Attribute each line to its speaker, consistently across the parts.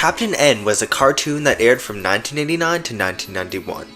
Speaker 1: Captain N was a cartoon that aired from 1989 to 1991.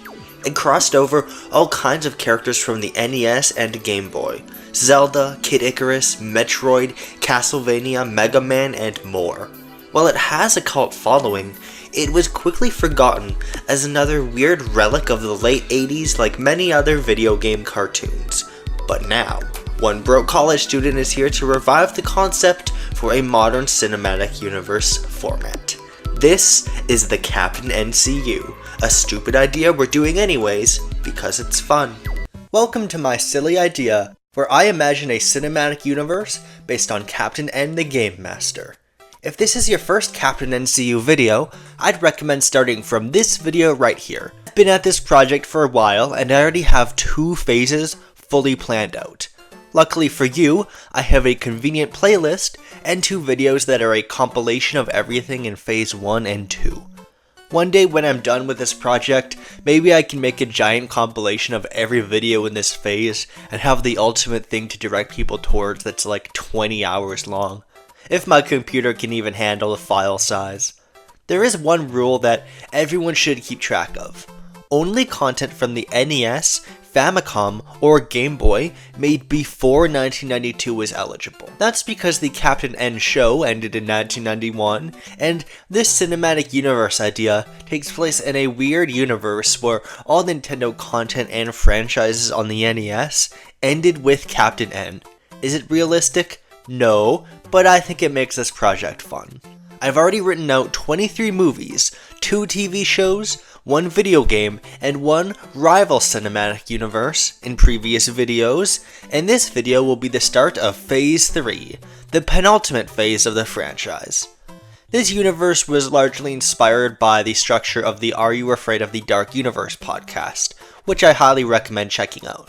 Speaker 1: It crossed over all kinds of characters from the NES and Game Boy: Zelda, Kid Icarus, Metroid, Castlevania, Mega Man, and more. While it has a cult following, it was quickly forgotten as another weird relic of the late 80s like many other video game cartoons. But now, one broke college student is here to revive the concept for a modern cinematic universe format. This is the Captain NCU, a stupid idea we're doing anyways because it's fun. Welcome to my silly idea, where I imagine a cinematic universe based on Captain N the Game Master. If this is your first Captain NCU video, I'd recommend starting from this video right here. I've been at this project for a while and I already have 2 phases fully planned out. Luckily for you, I have a convenient playlist and 2 videos that are a compilation of everything in phase 1 and 2. One day when I'm done with this project, maybe I can make a giant compilation of every video in this phase and have the ultimate thing to direct people towards that's like 20 hours long. If my computer can even handle the file size. There is one rule that everyone should keep track of. Only content from the NES, Famicom, or Game Boy made before 1992 is eligible. That's because the Captain N show ended in 1991, and this cinematic universe idea takes place in a weird universe where all Nintendo content and franchises on the NES ended with Captain N. Is it realistic? No, but I think it makes this project fun. I've already written out 23 movies, 2 TV shows, 1 video game, and 1 rival cinematic universe in previous videos, and this video will be the start of Phase 3, the penultimate phase of the franchise. This universe was largely inspired by the structure of the Are You Afraid of the Dark Universe podcast, which I highly recommend checking out.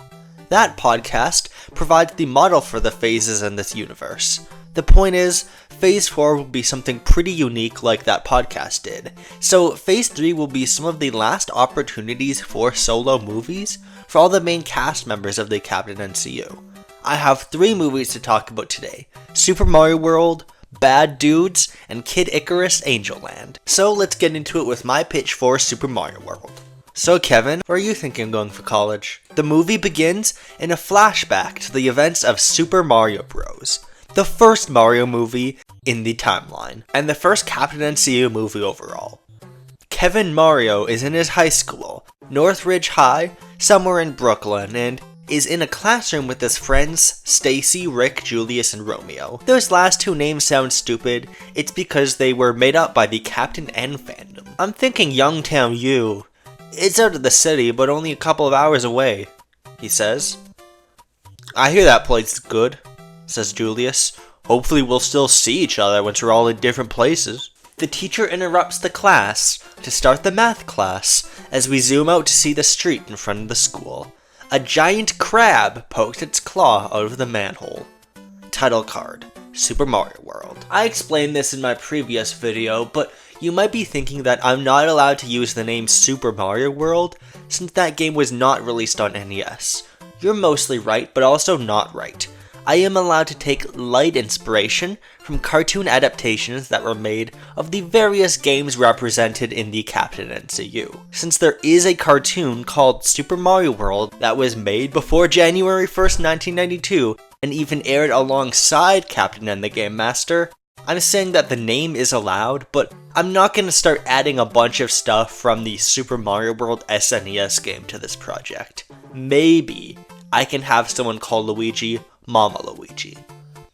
Speaker 1: That podcast provides the model for the phases in this universe. The point is, Phase 4 will be something pretty unique like that podcast did. So Phase 3 will be some of the last opportunities for solo movies for all the main cast members of the Captain NCU. I have 3 movies to talk about today: Super Mario World, Bad Dudes, and Kid Icarus Angel Land. So let's get into it with my pitch for Super Mario World. So Kevin, where are you thinking of going for college? The movie begins in a flashback to the events of Super Mario Bros., the first Mario movie in the timeline, and the first Captain NCU movie overall. Kevin Mario is in his high school, Northridge High, somewhere in Brooklyn, and is in a classroom with his friends Stacy, Rick, Julius, and Romeo. Those last 2 names sound stupid. It's because they were made up by the Captain N fandom. I'm thinking Youngtown U. It's out of the city, but only a couple of hours away, he says. I hear that place is good, says Julius. Hopefully we'll still see each other once we're all in different places. The teacher interrupts the class to start the math class as we zoom out to see the street in front of the school. A giant crab poked its claw out of the manhole. Title card: Super Mario World. I explained this in my previous video, but you might be thinking that I'm not allowed to use the name Super Mario World since that game was not released on NES. You're mostly right, but also not right. I am allowed to take light inspiration from cartoon adaptations that were made of the various games represented in the Captain NCU. Since there is a cartoon called Super Mario World that was made before January 1st, 1992, and even aired alongside Captain N the Game Master, I'm saying that the name is allowed, but I'm not going to start adding a bunch of stuff from the Super Mario World SNES game to this project. Maybe I can have someone call Luigi Mama Luigi.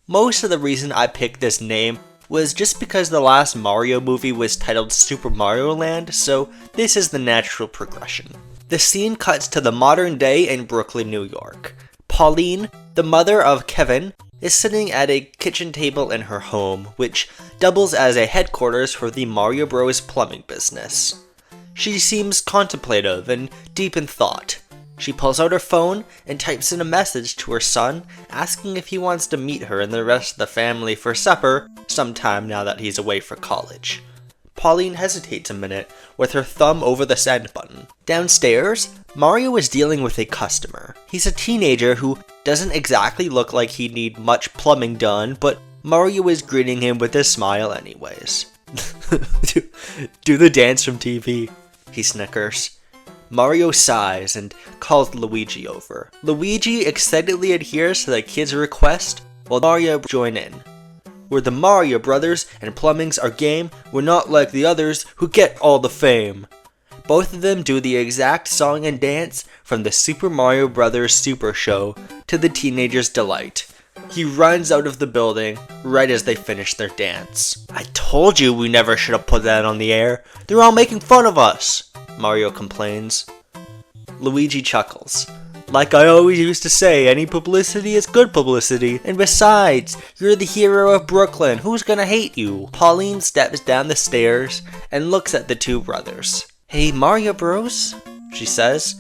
Speaker 1: Most of the reason I picked this name was just because the last Mario movie was titled Super Mario Land, so this is the natural progression. The scene cuts to the modern day in Brooklyn, New York. Pauline, the mother of Kevin, is sitting at a kitchen table in her home, which doubles as a headquarters for the Mario Bros. Plumbing business. She seems contemplative and deep in thought. She pulls out her phone and types in a message to her son, asking if he wants to meet her and the rest of the family for supper sometime now that he's away for college. Pauline hesitates a minute, with her thumb over the send button. Downstairs, Mario is dealing with a customer. He's a teenager who doesn't exactly look like he'd need much plumbing done, but Mario is greeting him with a smile anyways. Do the dance from TV, he snickers. Mario sighs and calls Luigi over. Luigi excitedly adheres to the kid's request while Mario join in. We're the Mario Brothers and plumbing's our game. We're not like the others who get all the fame. Both of them do the exact song and dance from the Super Mario Bros. Super Show to the teenagers' delight. He runs out of the building right as they finish their dance. I told you we never should have put that on the air. They're all making fun of us, Mario complains. Luigi chuckles. Like I always used to say, any publicity is good publicity. And besides, you're the hero of Brooklyn. Who's gonna hate you? Pauline steps down the stairs and looks at the two brothers. Hey, Mario Bros, she says.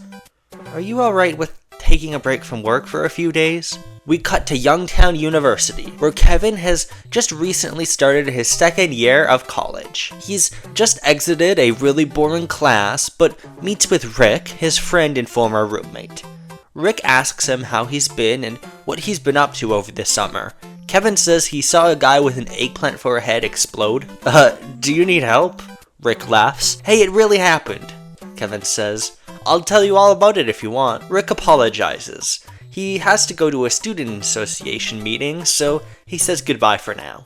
Speaker 1: Are you alright with taking a break from work for a few days? We cut to Youngtown University, where Kevin has just recently started his second year of college. He's just exited a really boring class, but meets with Rick, his friend and former roommate. Rick asks him how he's been and what he's been up to over the summer. Kevin says he saw a guy with an eggplant for a head explode. Do you need help? Rick laughs. Hey, it really happened, Kevin says. I'll tell you all about it if you want. Rick apologizes. He has to go to a student association meeting, so he says goodbye for now.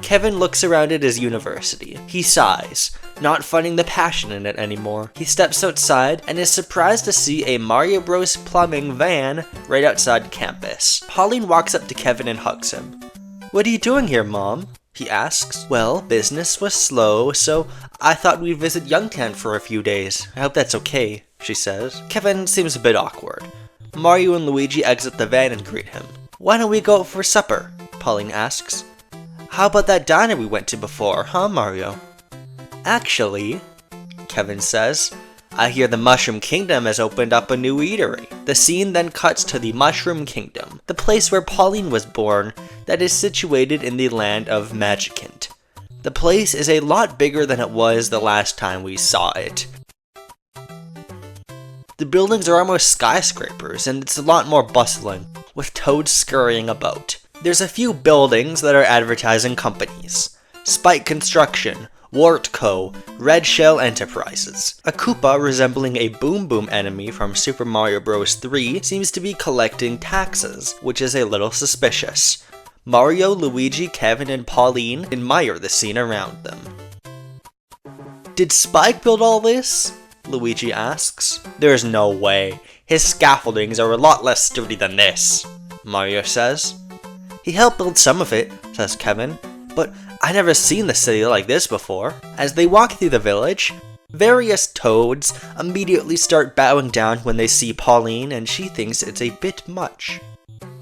Speaker 1: Kevin looks around at his university. He sighs, not finding the passion in it anymore. He steps outside and is surprised to see a Mario Bros. Plumbing van right outside campus. Pauline walks up to Kevin and hugs him. What are you doing here, Mom? He asks. Well, business was slow, so I thought we'd visit Youngtown for a few days. I hope that's okay, she says. Kevin seems a bit awkward. Mario and Luigi exit the van and greet him. Why don't we go out for supper? Pauline asks. How about that diner we went to before, huh, Mario? Actually, Kevin says, I hear the Mushroom Kingdom has opened up a new eatery. The scene then cuts to the Mushroom Kingdom, the place where Pauline was born, that is situated in the land of Magicant. The place is a lot bigger than it was the last time we saw it. The buildings are almost skyscrapers, and it's a lot more bustling, with toads scurrying about. There's a few buildings that are advertising companies. Spike Construction, Wart Co., Red Shell Enterprises. A Koopa resembling a Boom Boom enemy from Super Mario Bros. 3 seems to be collecting taxes, which is a little suspicious. Mario, Luigi, Kevin, and Pauline admire the scene around them. Did Spike build all this? Luigi asks. There's no way. His scaffoldings are a lot less sturdy than this, Mario says. He helped build some of it, says Kevin, but I never seen the city like this before. As they walk through the village, various toads immediately start bowing down when they see Pauline, and she thinks it's a bit much.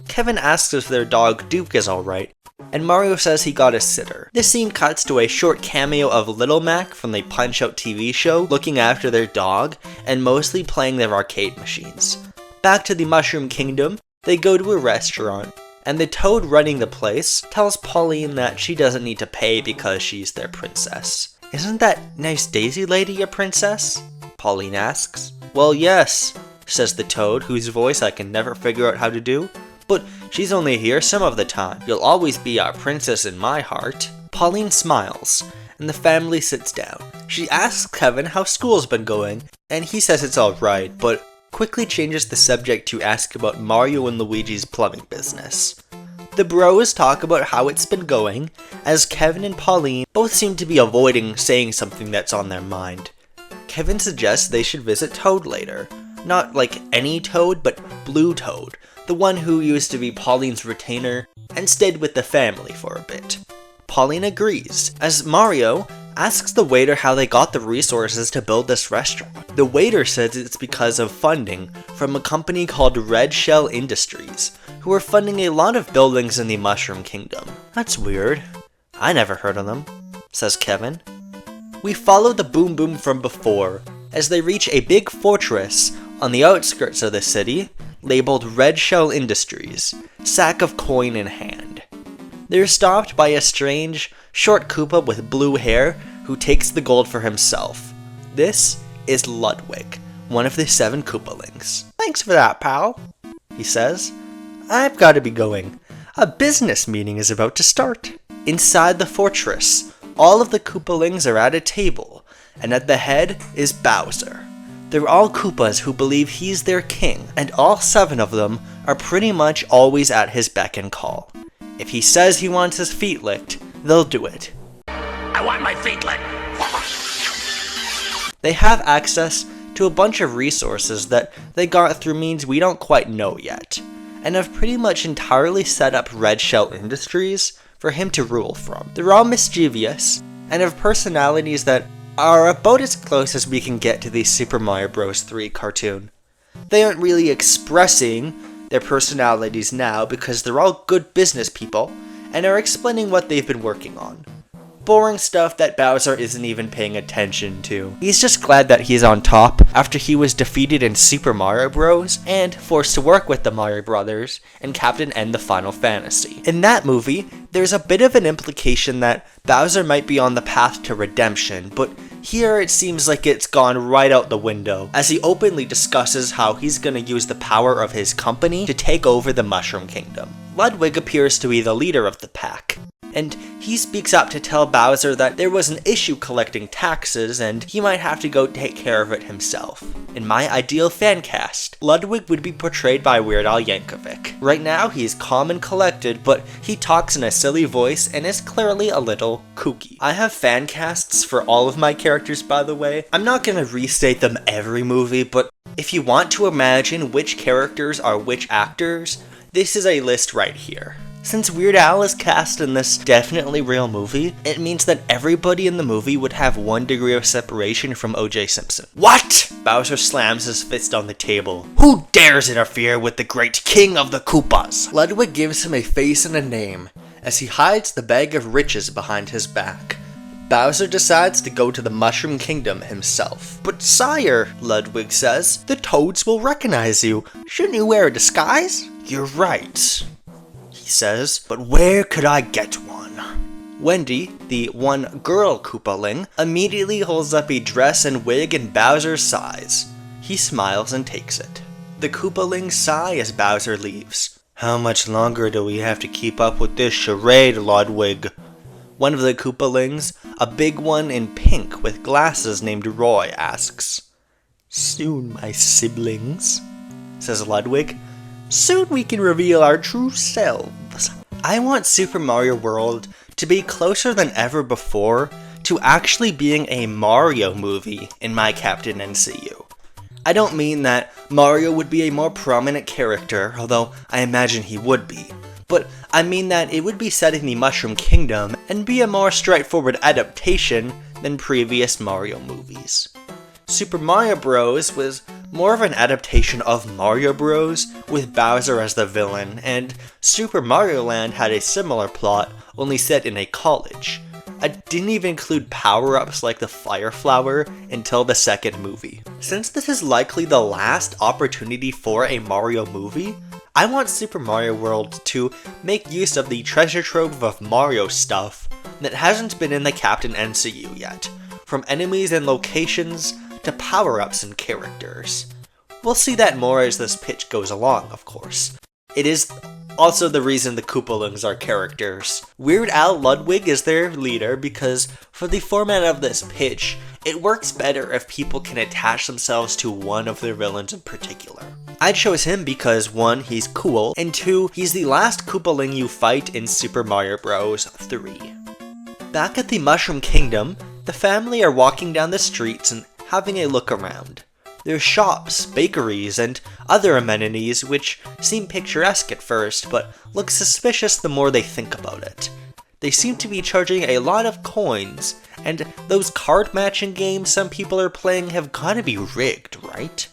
Speaker 1: Kevin asks if their dog Duke is alright, and Mario says he got a sitter. This scene cuts to a short cameo of Little Mac from the Punch-Out TV show looking after their dog and mostly playing their arcade machines. Back to the Mushroom Kingdom, they go to a restaurant, and the toad running the place tells Pauline that she doesn't need to pay because she's their princess. Isn't that nice Daisy lady a princess? Pauline asks. Well, yes, says the toad, whose voice I can never figure out how to do. But she's only here some of the time. You'll always be our princess in my heart. Pauline smiles, and the family sits down. She asks Kevin how school's been going, and he says it's alright, but quickly changes the subject to ask about Mario and Luigi's plumbing business. The bros talk about how it's been going, as Kevin and Pauline both seem to be avoiding saying something that's on their mind. Kevin suggests they should visit Toad later. Not like any Toad, but Blue Toad, the one who used to be Pauline's retainer and stayed with the family for a bit. Pauline agrees, as Mario asks the waiter how they got the resources to build this restaurant. The waiter says it's because of funding from a company called Red Shell Industries, who are funding a lot of buildings in the Mushroom Kingdom. That's weird. I never heard of them, says Kevin. We follow the Boom Boom from before, as they reach a big fortress on the outskirts of the city, labeled Red Shell Industries, sack of coin in hand. They're stopped by a strange, short Koopa with blue hair who takes the gold for himself. This is Ludwig, one of the 7 Koopalings. Thanks for that, pal, he says. I've got to be going. A business meeting is about to start. Inside the fortress, All of the Koopalings are at a table, and at the head is Bowser. They're all Koopas who believe he's their king, and all 7 of them are pretty much always at his beck and call. If he says he wants his feet licked, they'll do it.
Speaker 2: I want my feet licked.
Speaker 1: They have access to a bunch of resources that they got through means we don't quite know yet, and have pretty much entirely set up Red Shell Industries for him to rule from. They're all mischievous, and have personalities that are about as close as we can get to the Super Mario Bros. 3 cartoon. They aren't really expressing their personalities now because they're all good business people, and are explaining what they've been working on. Boring stuff that Bowser isn't even paying attention to. He's just glad that he's on top after he was defeated in Super Mario Bros. And forced to work with the Mario Brothers and Captain N the Final Fantasy. In that movie, there's a bit of an implication that Bowser might be on the path to redemption, but here it seems like it's gone right out the window, as he openly discusses how he's gonna use the power of his company to take over the Mushroom Kingdom. Ludwig appears to be the leader of the pack, and he speaks up to tell Bowser that there was an issue collecting taxes and he might have to go take care of it himself. In my ideal fan cast, Ludwig would be portrayed by Weird Al Yankovic. Right now he's calm and collected, but he talks in a silly voice and is clearly a little kooky. I have fan casts for all of my characters, by the way. I'm not gonna restate them every movie, but if you want to imagine which characters are which actors, this is a list right here. Since Weird Al is cast in this definitely real movie, it means that everybody in the movie would have 1 degree of separation from O.J. Simpson. What? Bowser slams his fist on the table. Who dares interfere with the great king of the Koopas? Ludwig gives him a face and a name, as he hides the bag of riches behind his back. Bowser decides to go to the Mushroom Kingdom himself. But sire, Ludwig says, the Toads will recognize you. Shouldn't you wear a disguise? You're right, he says, but where could I get one? Wendy, the one girl Koopaling, immediately holds up a dress and wig in Bowser's size. He smiles and takes it. The Koopalings sigh as Bowser leaves. How much longer do we have to keep up with this charade, Ludwig? One of the Koopalings, a big one in pink with glasses named Roy, asks. Soon, my siblings, says Ludwig. Soon we can reveal our true selves. I want Super Mario World to be closer than ever before to actually being a Mario movie in my Captain NCU. I don't mean that Mario would be a more prominent character, although I imagine he would be, but I mean that it would be set in the Mushroom Kingdom and be a more straightforward adaptation than previous Mario movies. Super Mario Bros. Was more of an adaptation of Mario Bros. With Bowser as the villain, and Super Mario Land had a similar plot, only set in a college. I didn't even include power-ups like the Fire Flower until the second movie. Since this is likely the last opportunity for a Mario movie, I want Super Mario World to make use of the treasure trove of Mario stuff that hasn't been in the Captain NCU yet, from enemies and locations to power-ups and characters. We'll see that more as this pitch goes along, of course. It is also the reason the Koopalings are characters. Weird Al Ludwig is their leader because for the format of this pitch, it works better if people can attach themselves to one of their villains in particular. I chose him because 1, he's cool, and 2, he's the last Koopaling you fight in Super Mario Bros. 3. Back at the Mushroom Kingdom, the family are walking down the streets and having a look around. There's shops, bakeries, and other amenities which seem picturesque at first, but look suspicious the more they think about it. They seem to be charging a lot of coins, and those card matching games some people are playing have gotta be rigged, right?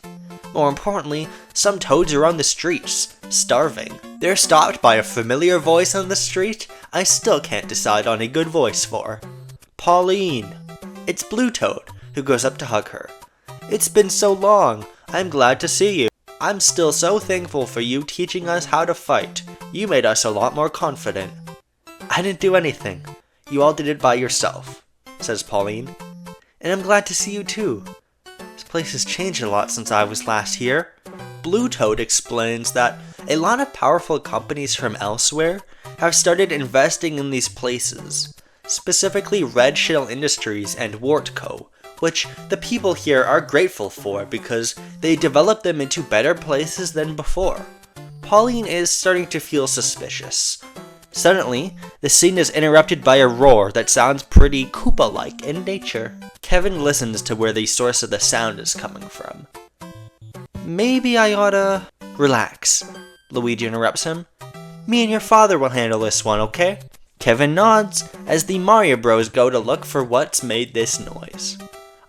Speaker 1: More importantly, some toads are on the streets, starving. They're stopped by a familiar voice on the street I still can't decide on a good voice for. Pauline. It's Blue Toad, who goes up to hug her. It's been so long. I'm glad to see you. I'm still so thankful for you teaching us how to fight. You made us a lot more confident. I didn't do anything. You all did it by yourself, says Pauline. And I'm glad to see you too. This place has changed a lot since I was last here. Blue Toad explains that a lot of powerful companies from elsewhere have started investing in these places. specifically Red Shell Industries and Wart Co., which the people here are grateful for because they developed them into better places than before. Pauline is starting to feel suspicious. Suddenly, the scene is interrupted by a roar that sounds pretty Koopa-like in nature. Kevin listens to where the source of the sound is coming from. Maybe I oughta... Relax, Luigi interrupts him. Me and your father will handle this one, okay? Kevin nods as the Mario Bros go to look for what's made this noise.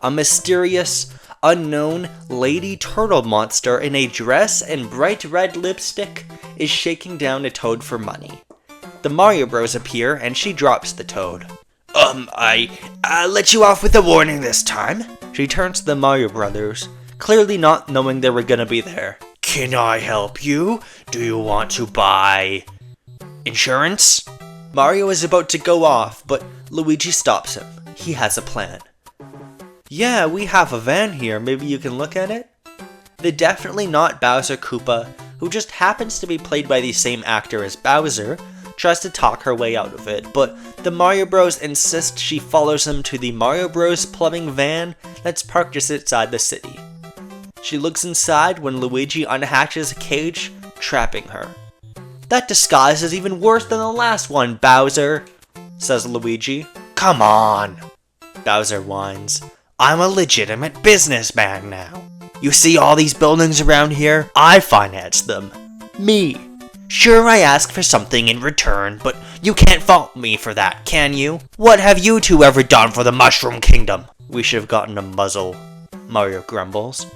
Speaker 1: A mysterious, unknown lady turtle monster in a dress and bright red lipstick is shaking down a toad for money. The Mario Bros appear and she drops the toad. I let you off with a warning this time. She turns to the Mario Brothers, clearly not knowing they were gonna be there. Can I help you? Do you want to buy insurance? Mario is about to go off, but Luigi stops him. He has a plan. Yeah, we have a van here, maybe you can look at it? The definitely not Bowser Koopa, who just happens to be played by the same actor as Bowser, tries to talk her way out of it, but the Mario Bros insist she follows him to the Mario Bros plumbing van that's parked just outside the city. She looks inside when Luigi unhatches a cage, trapping her. That disguise is even worse than the last one, Bowser, says Luigi. Come on, Bowser whines. I'm a legitimate businessman now. You see all these buildings around here? I finance them. Me. Sure, I ask for something in return, but you can't fault me for that, can you? What have you two ever done for the Mushroom Kingdom? We should have gotten a muzzle, Mario grumbles.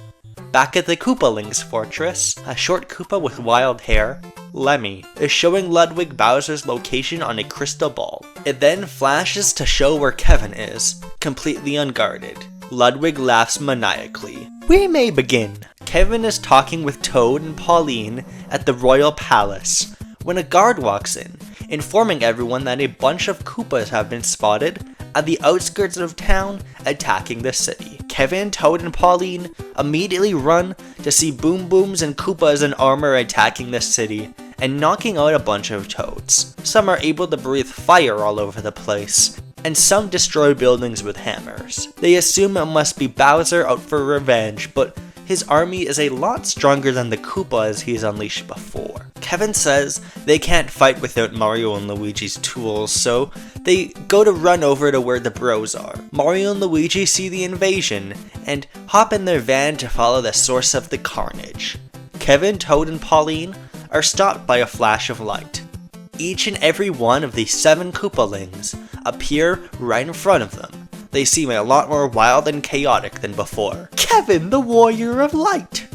Speaker 1: Back at the Koopalings fortress, a short Koopa with wild hair, Lemmy, is showing Ludwig Bowser's location on a crystal ball. It then flashes to show where Kevin is, completely unguarded. Ludwig laughs maniacally. We may begin. Kevin is talking with Toad and Pauline at the Royal Palace when a guard walks in, informing everyone that a bunch of Koopas have been spotted at the outskirts of town attacking the city. Kevin, Toad, and Pauline immediately run to see Boom Booms and Koopas in armor attacking the city and knocking out a bunch of Toads. Some are able to breathe fire all over the place, and some destroy buildings with hammers. They assume it must be Bowser out for revenge, but his army is a lot stronger than the Koopas he's unleashed before. Kevin says they can't fight without Mario and Luigi's tools, so they go to run over to where the bros are. Mario and Luigi see the invasion and hop in their van to follow the source of the carnage. Kevin, Toad, and Pauline are stopped by a flash of light. Each and every one of the 7 Koopalings appear right in front of them. They seem a lot more wild and chaotic than before. Kevin, the Warrior of Light,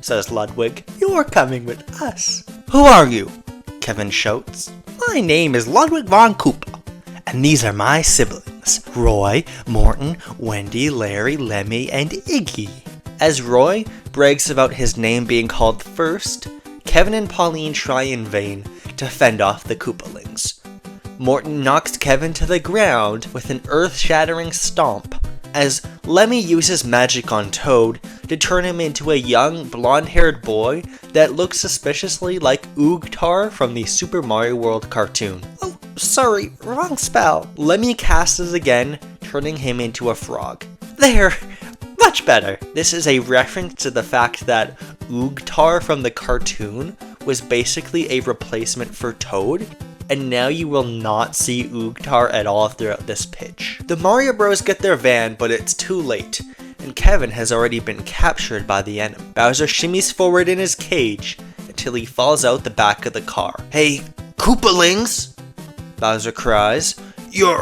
Speaker 1: says Ludwig. You're coming with us. Who are you? Kevin shouts. My name is Ludwig von Koopa, and these are my siblings, Roy, Morton, Wendy, Larry, Lemmy, and Iggy. As Roy brags about his name being called first, Kevin and Pauline try in vain to fend off the Koopalings. Morton knocks Kevin to the ground with an earth-shattering stomp, as Lemmy uses magic on Toad to turn him into a young, blonde-haired boy that looks suspiciously like Oogtar from the Super Mario World cartoon. Oh, sorry, wrong spell. Lemmy casts again, turning him into a frog. There! Much better! This is a reference to the fact that Oogtar from the cartoon was basically a replacement for Toad, and now you will not see Oogtar at all throughout this pitch. The Mario Bros get their van, but it's too late, and Kevin has already been captured by the enemy. Bowser shimmies forward in his cage until he falls out the back of the car. Hey, Koopalings! Bowser cries. Your,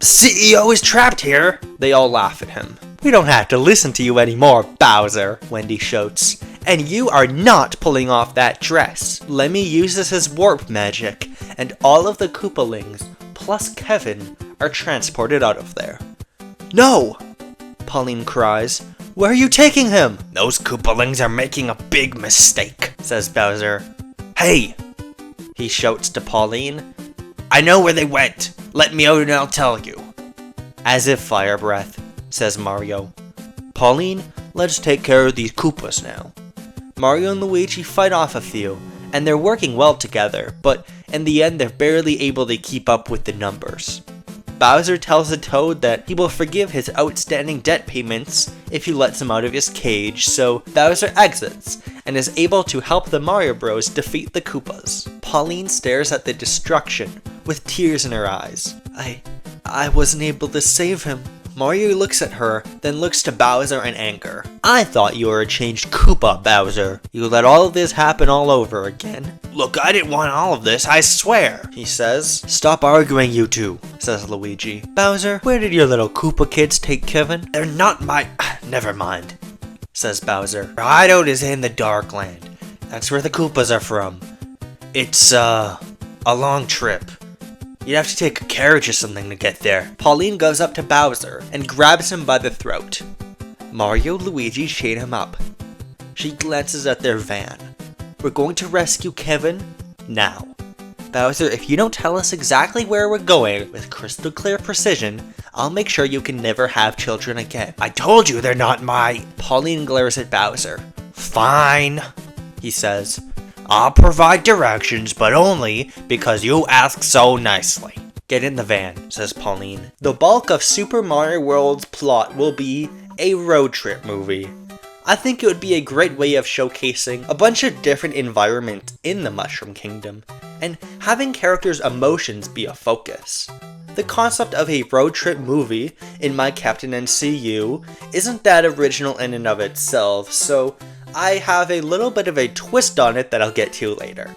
Speaker 1: CEO is trapped here! They all laugh at him. We don't have to listen to you anymore, Bowser, Wendy shouts. And you are not pulling off that dress. Lemmy uses his warp magic, and all of the Koopalings, plus Kevin, are transported out of there. No! Pauline cries. Where are you taking him? Those Koopalings are making a big mistake, says Bowser. Hey! He shouts to Pauline. I know where they went. Let me out and I'll tell you. As if fire breath, says Mario. Pauline, let's take care of these Koopas now. Mario and Luigi fight off a few, and they're working well together, but in the end they're barely able to keep up with the numbers. Bowser tells the Toad that he will forgive his outstanding debt payments if he lets him out of his cage, so Bowser exits and is able to help the Mario Bros defeat the Koopas. Pauline stares at the destruction with tears in her eyes. I wasn't able to save him. Mario looks at her, then looks to Bowser in anger. I thought you were a changed Koopa, Bowser. You let all of this happen all over again. Look, I didn't want all of this, I swear, he says. Stop arguing, you two, says Luigi. Bowser, where did your little Koopa kids take Kevin? They're not my... Never mind, says Bowser. Our hideout is in the Dark Land. That's where the Koopas are from. It's, a long trip. You'd have to take a carriage or something to get there. Pauline goes up to Bowser and grabs him by the throat. Mario and Luigi chain him up. She glances at their van. We're going to rescue Kevin now. Bowser, if you don't tell us exactly where we're going with crystal clear precision, I'll make sure you can never have children again. I told you they're not my... Pauline glares at Bowser. Fine, he says. I'll provide directions, but only because you ask so nicely. Get in the van, says Pauline. The bulk of Super Mario World's plot will be a road trip movie. I think it would be a great way of showcasing a bunch of different environments in the Mushroom Kingdom, and having characters' emotions be a focus. The concept of a road trip movie in My Captain NCU isn't that original in and of itself, so I have a little bit of a twist on it that I'll get to later.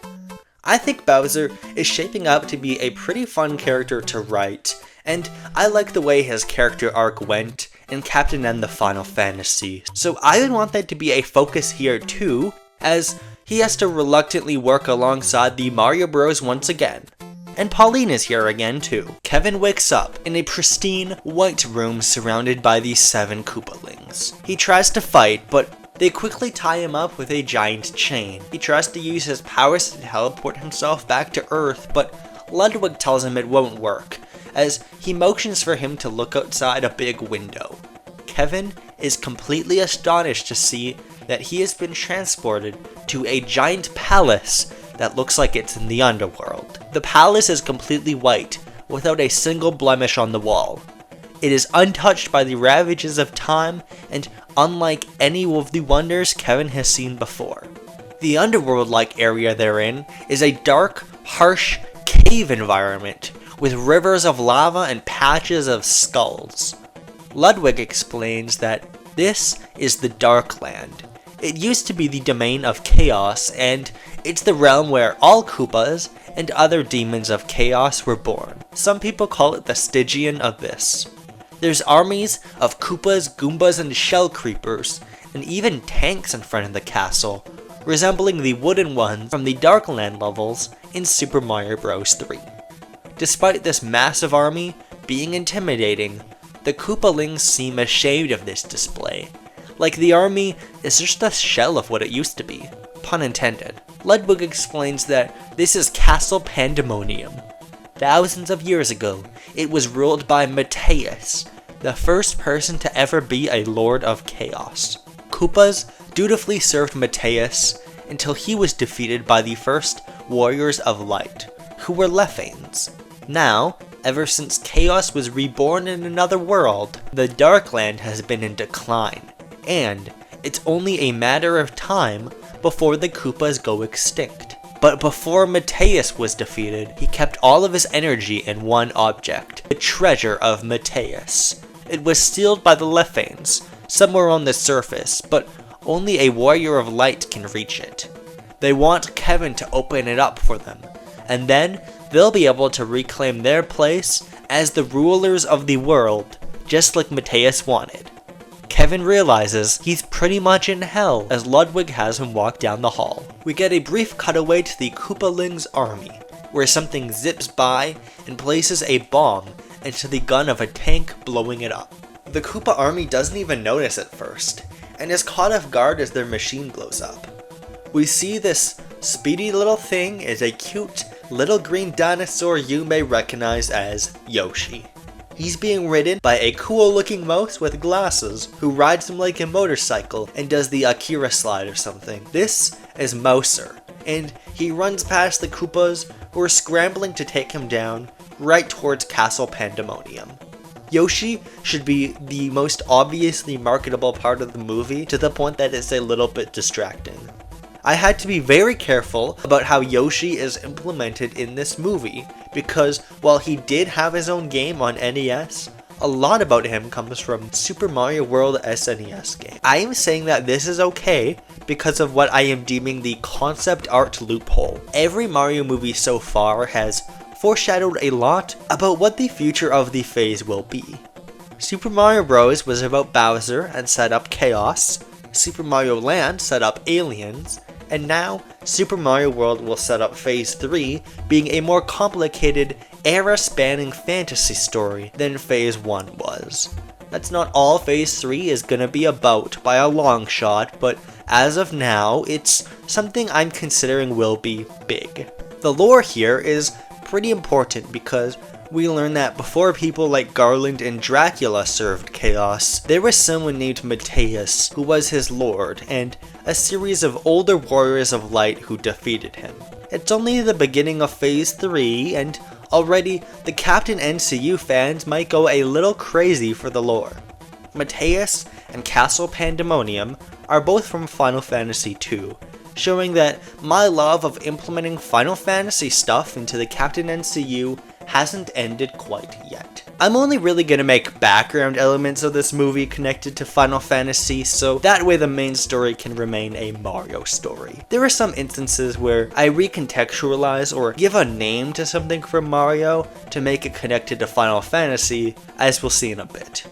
Speaker 1: I think Bowser is shaping up to be a pretty fun character to write, and I like the way his character arc went in Captain N the Final Fantasy, so I would want that to be a focus here too, as he has to reluctantly work alongside the Mario Bros once again. And Pauline is here again too. Kevin wakes up in a pristine white room surrounded by the 7 Koopalings. He tries to fight, but they quickly tie him up with a giant chain. He tries to use his powers to teleport himself back to Earth, but Ludwig tells him it won't work, as he motions for him to look outside a big window. Kevin is completely astonished to see that he has been transported to a giant palace that looks like it's in the underworld. The palace is completely white, without a single blemish on the wall. It is untouched by the ravages of time, and unlike any of the wonders Kevin has seen before. The underworld-like area they're in is a dark, harsh cave environment, with rivers of lava and patches of skulls. Ludwig explains that this is the Dark Land. It used to be the domain of chaos, and it's the realm where all Koopas and other demons of chaos were born. Some people call it the Stygian Abyss. There's armies of Koopas, Goombas, and Shell Creepers, and even tanks in front of the castle, resembling the wooden ones from the Darkland levels in Super Mario Bros. 3. Despite this massive army being intimidating, the Koopalings seem ashamed of this display, like the army is just a shell of what it used to be. Pun intended. Ludwig explains that this is Castle Pandemonium. Thousands of years ago, it was ruled by Mateus, the first person to ever be a Lord of Chaos. Koopas dutifully served Mateus until he was defeated by the first Warriors of Light, who were Lephanes. Now, ever since Chaos was reborn in another world, the Darkland has been in decline, and it's only a matter of time before the Koopas go extinct. But before Mateus was defeated, he kept all of his energy in one object, the treasure of Mateus. It was sealed by the Lephanes, somewhere on the surface, but only a Warrior of Light can reach it. They want Kevin to open it up for them, and then they'll be able to reclaim their place as the rulers of the world, just like Mateus wanted. Kevin realizes he's pretty much in hell as Ludwig has him walk down the hall. We get a brief cutaway to the Koopalings' army, where something zips by and places a bomb into the gun of a tank, blowing it up. The Koopa army doesn't even notice at first, and is caught off guard as their machine blows up. We see this speedy little thing is a cute little green dinosaur you may recognize as Yoshi. He's being ridden by a cool looking mouse with glasses who rides him like a motorcycle and does the Akira slide or something. This is Mouser, and he runs past the Koopas who are scrambling to take him down right towards Castle Pandemonium. Yoshi should be the most obviously marketable part of the movie, to the point that it's a little bit distracting. I had to be very careful about how Yoshi is implemented in this movie, because while he did have his own game on NES, a lot about him comes from Super Mario World SNES game. I am saying that this is okay because of what I am deeming the concept art loophole. Every Mario movie so far has foreshadowed a lot about what the future of the phase will be. Super Mario Bros. Was about Bowser and set up chaos, Super Mario Land set up aliens, and now Super Mario World will set up Phase 3 being a more complicated, era-spanning fantasy story than Phase 1 was. That's not all Phase 3 is gonna be about by a long shot, but as of now, it's something I'm considering will be big. The lore here is pretty important because we learn that before people like Garland and Dracula served Chaos, there was someone named Mateus who was his lord, and a series of older warriors of light who defeated him. It's only the beginning of Phase 3, and already the Captain NCU fans might go a little crazy for the lore. Mateus and Castle Pandemonium are both from Final Fantasy II, showing that my love of implementing Final Fantasy stuff into the Captain NCU hasn't ended quite yet. I'm only really gonna make background elements of this movie connected to Final Fantasy, so that way the main story can remain a Mario story. There are some instances where I recontextualize or give a name to something from Mario to make it connected to Final Fantasy, as we'll see in a bit.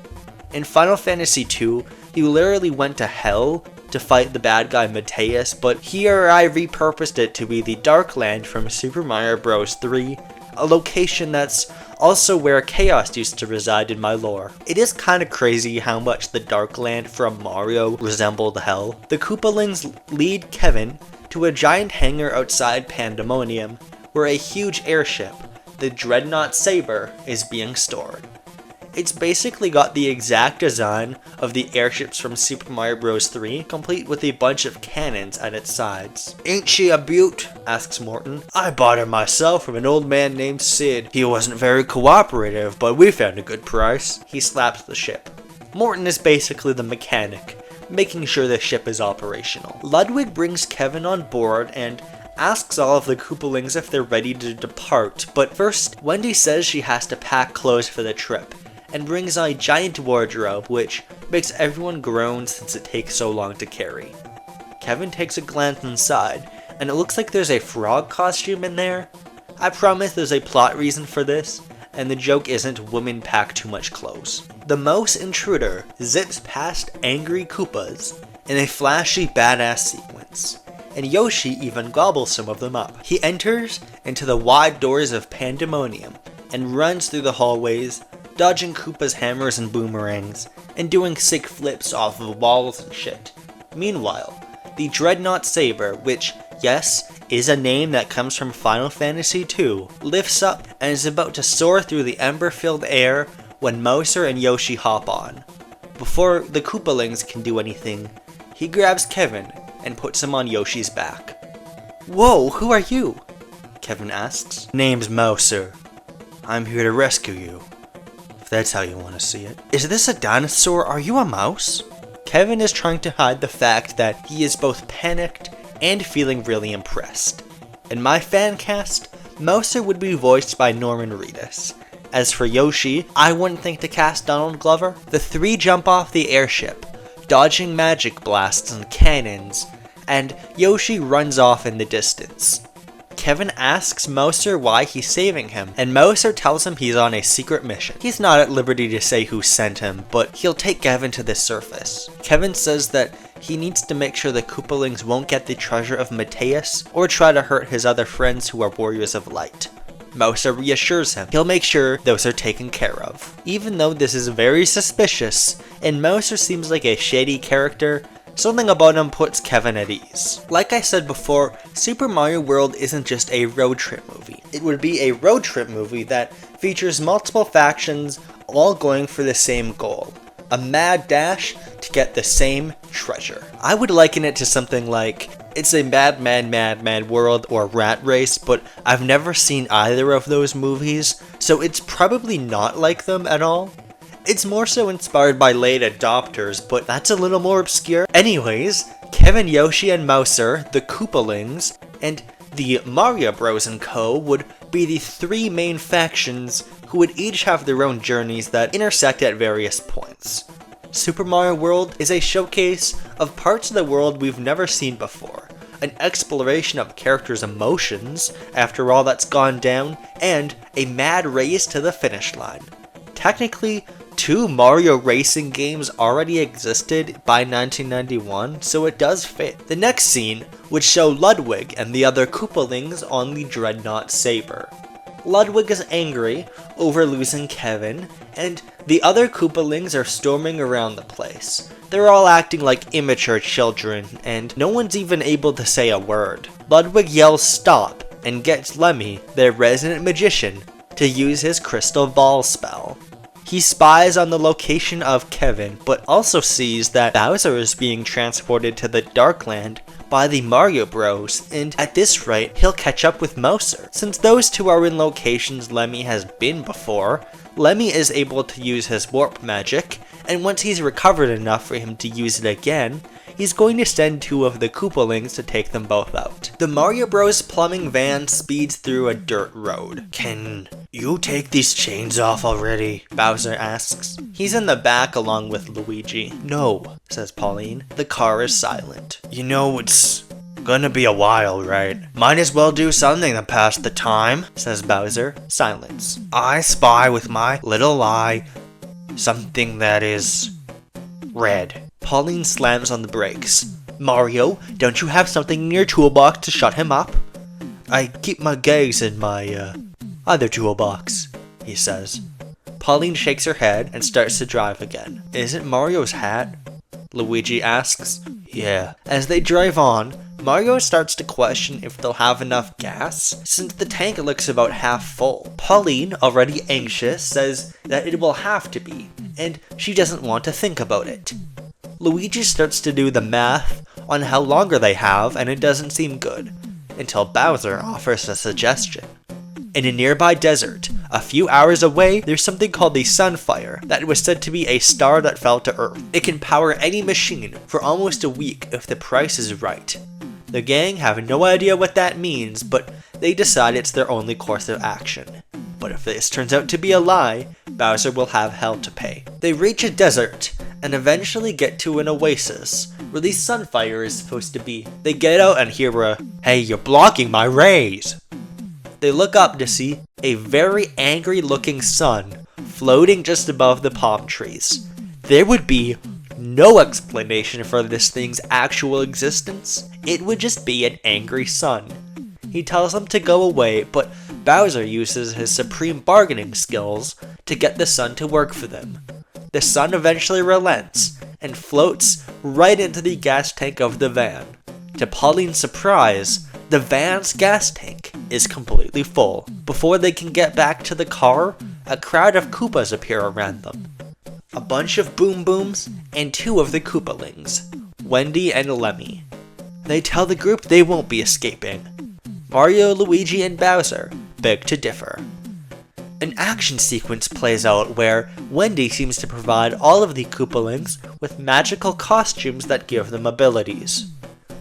Speaker 1: In Final Fantasy II, you literally went to hell to fight the bad guy Mateus, but here I repurposed it to be the Dark Land from Super Mario Bros. 3, a location that's also where Chaos used to reside in my lore. It is kinda crazy how much the Dark Land from Mario resembled hell. The Koopalings lead Kevin to a giant hangar outside Pandemonium, where a huge airship, the Dreadnought Saber, is being stored. It's basically got the exact design of the airships from Super Mario Bros. 3, complete with a bunch of cannons at its sides. "Ain't she a beaut?" asks Morton. "I bought her myself from an old man named Sid. He wasn't very cooperative, but we found a good price." He slaps the ship. Morton is basically the mechanic, making sure the ship is operational. Ludwig brings Kevin on board and asks all of the Koopalings if they're ready to depart, but first, Wendy says she has to pack clothes for the trip, and brings a giant wardrobe, which makes everyone groan since it takes so long to carry. Kevin takes a glance inside, and it looks like there's a frog costume in there. I promise there's a plot reason for this, and the joke isn't women pack too much clothes. The mouse intruder zips past angry Koopas in a flashy badass sequence, and Yoshi even gobbles some of them up. He enters into the wide doors of Pandemonium and runs through the hallways, dodging Koopa's hammers and boomerangs, and doing sick flips off of walls and shit. Meanwhile, the Dreadnought Saber, which, yes, is a name that comes from Final Fantasy II, lifts up and is about to soar through the ember-filled air when Mouser and Yoshi hop on. Before the Koopalings can do anything, he grabs Kevin and puts him on Yoshi's back. "Whoa, who are you?" Kevin asks. "Name's Mouser. I'm here to rescue you. That's how you want to see it." "Is this a dinosaur? Are you a mouse?" Kevin is trying to hide the fact that he is both panicked and feeling really impressed. In my fan cast, Mouser would be voiced by Norman Reedus. As for Yoshi, I wouldn't think to cast Donald Glover. The three jump off the airship, dodging magic blasts and cannons, and Yoshi runs off in the distance. Kevin asks Mouser why he's saving him, and Mouser tells him he's on a secret mission. He's not at liberty to say who sent him, but he'll take Kevin to the surface. Kevin says that he needs to make sure the Koopalings won't get the treasure of Mateus, or try to hurt his other friends who are warriors of light. Mouser reassures him he'll make sure those are taken care of. Even though this is very suspicious, and Mouser seems like a shady character, something about him puts Kevin at ease. Like I said before, Super Mario World isn't just a road trip movie. It would be a road trip movie that features multiple factions all going for the same goal. A mad dash to get the same treasure. I would liken it to something like, it's a Mad World or Rat Race, but I've never seen either of those movies, so it's probably not like them at all. It's more so inspired by late adopters, but that's a little more obscure. Anyways, Kevin, Yoshi, and Mouser, the Koopalings, and the Mario Bros. And Co. would be the three main factions who would each have their own journeys that intersect at various points. Super Mario World is a showcase of parts of the world we've never seen before, an exploration of characters' emotions after all that's gone down, and a mad race to the finish line. Technically, 2 Mario racing games already existed by 1991, so it does fit. The next scene would show Ludwig and the other Koopalings on the Dreadnought Saber. Ludwig is angry over losing Kevin, and the other Koopalings are storming around the place. They're all acting like immature children, and no one's even able to say a word. Ludwig yells stop, and gets Lemmy, their resident magician, to use his crystal ball spell. He spies on the location of Kevin, but also sees that Bowser is being transported to the Darkland by the Mario Bros, and at this rate, he'll catch up with Mouser. Since those two are in locations Lemmy has been before, Lemmy is able to use his warp magic, and once he's recovered enough for him to use it again, he's going to send 2 of the Koopalings to take them both out. The Mario Bros plumbing van speeds through a dirt road. Can you take these chains off already? Bowser asks. He's in the back along with Luigi. No, says Pauline. The car is silent. You know, it's gonna be a while, right? Might as well do something to pass the time, says Bowser. Silence. I spy with my little eye something that is red. Pauline slams on the brakes. Mario, don't you have something in your toolbox to shut him up? I keep my gaze in my, other toolbox, he says. Pauline shakes her head and starts to drive again. Isn't Mario's hat? Luigi asks. Yeah. As they drive on, Mario starts to question if they'll have enough gas, since the tank looks about half full. Pauline, already anxious, says that it will have to be, and she doesn't want to think about it. Luigi starts to do the math on how longer they have, and it doesn't seem good, until Bowser offers a suggestion. In a nearby desert, a few hours away, there's something called the Sunfire that was said to be a star that fell to Earth. It can power any machine for almost a week if the price is right. The gang have no idea what that means, but they decide it's their only course of action. But if this turns out to be a lie, Bowser will have hell to pay. They reach a desert, and eventually get to an oasis, where the Sunfire is supposed to be. They get out and hear a, "Hey, you're blocking my rays!" They look up to see a very angry looking sun floating just above the palm trees. There would be no explanation for this thing's actual existence. It would just be an angry sun. He tells them to go away, but Bowser uses his supreme bargaining skills to get the sun to work for them. The sun eventually relents and floats right into the gas tank of the van. To Pauline's surprise, the van's gas tank is completely full. Before they can get back to the car, a crowd of Koopas appear around them. A bunch of Boom Booms and 2 of the Koopalings, Wendy and Lemmy. They tell the group they won't be escaping. Mario, Luigi, and Bowser beg to differ. An action sequence plays out where Wendy seems to provide all of the Koopalings with magical costumes that give them abilities.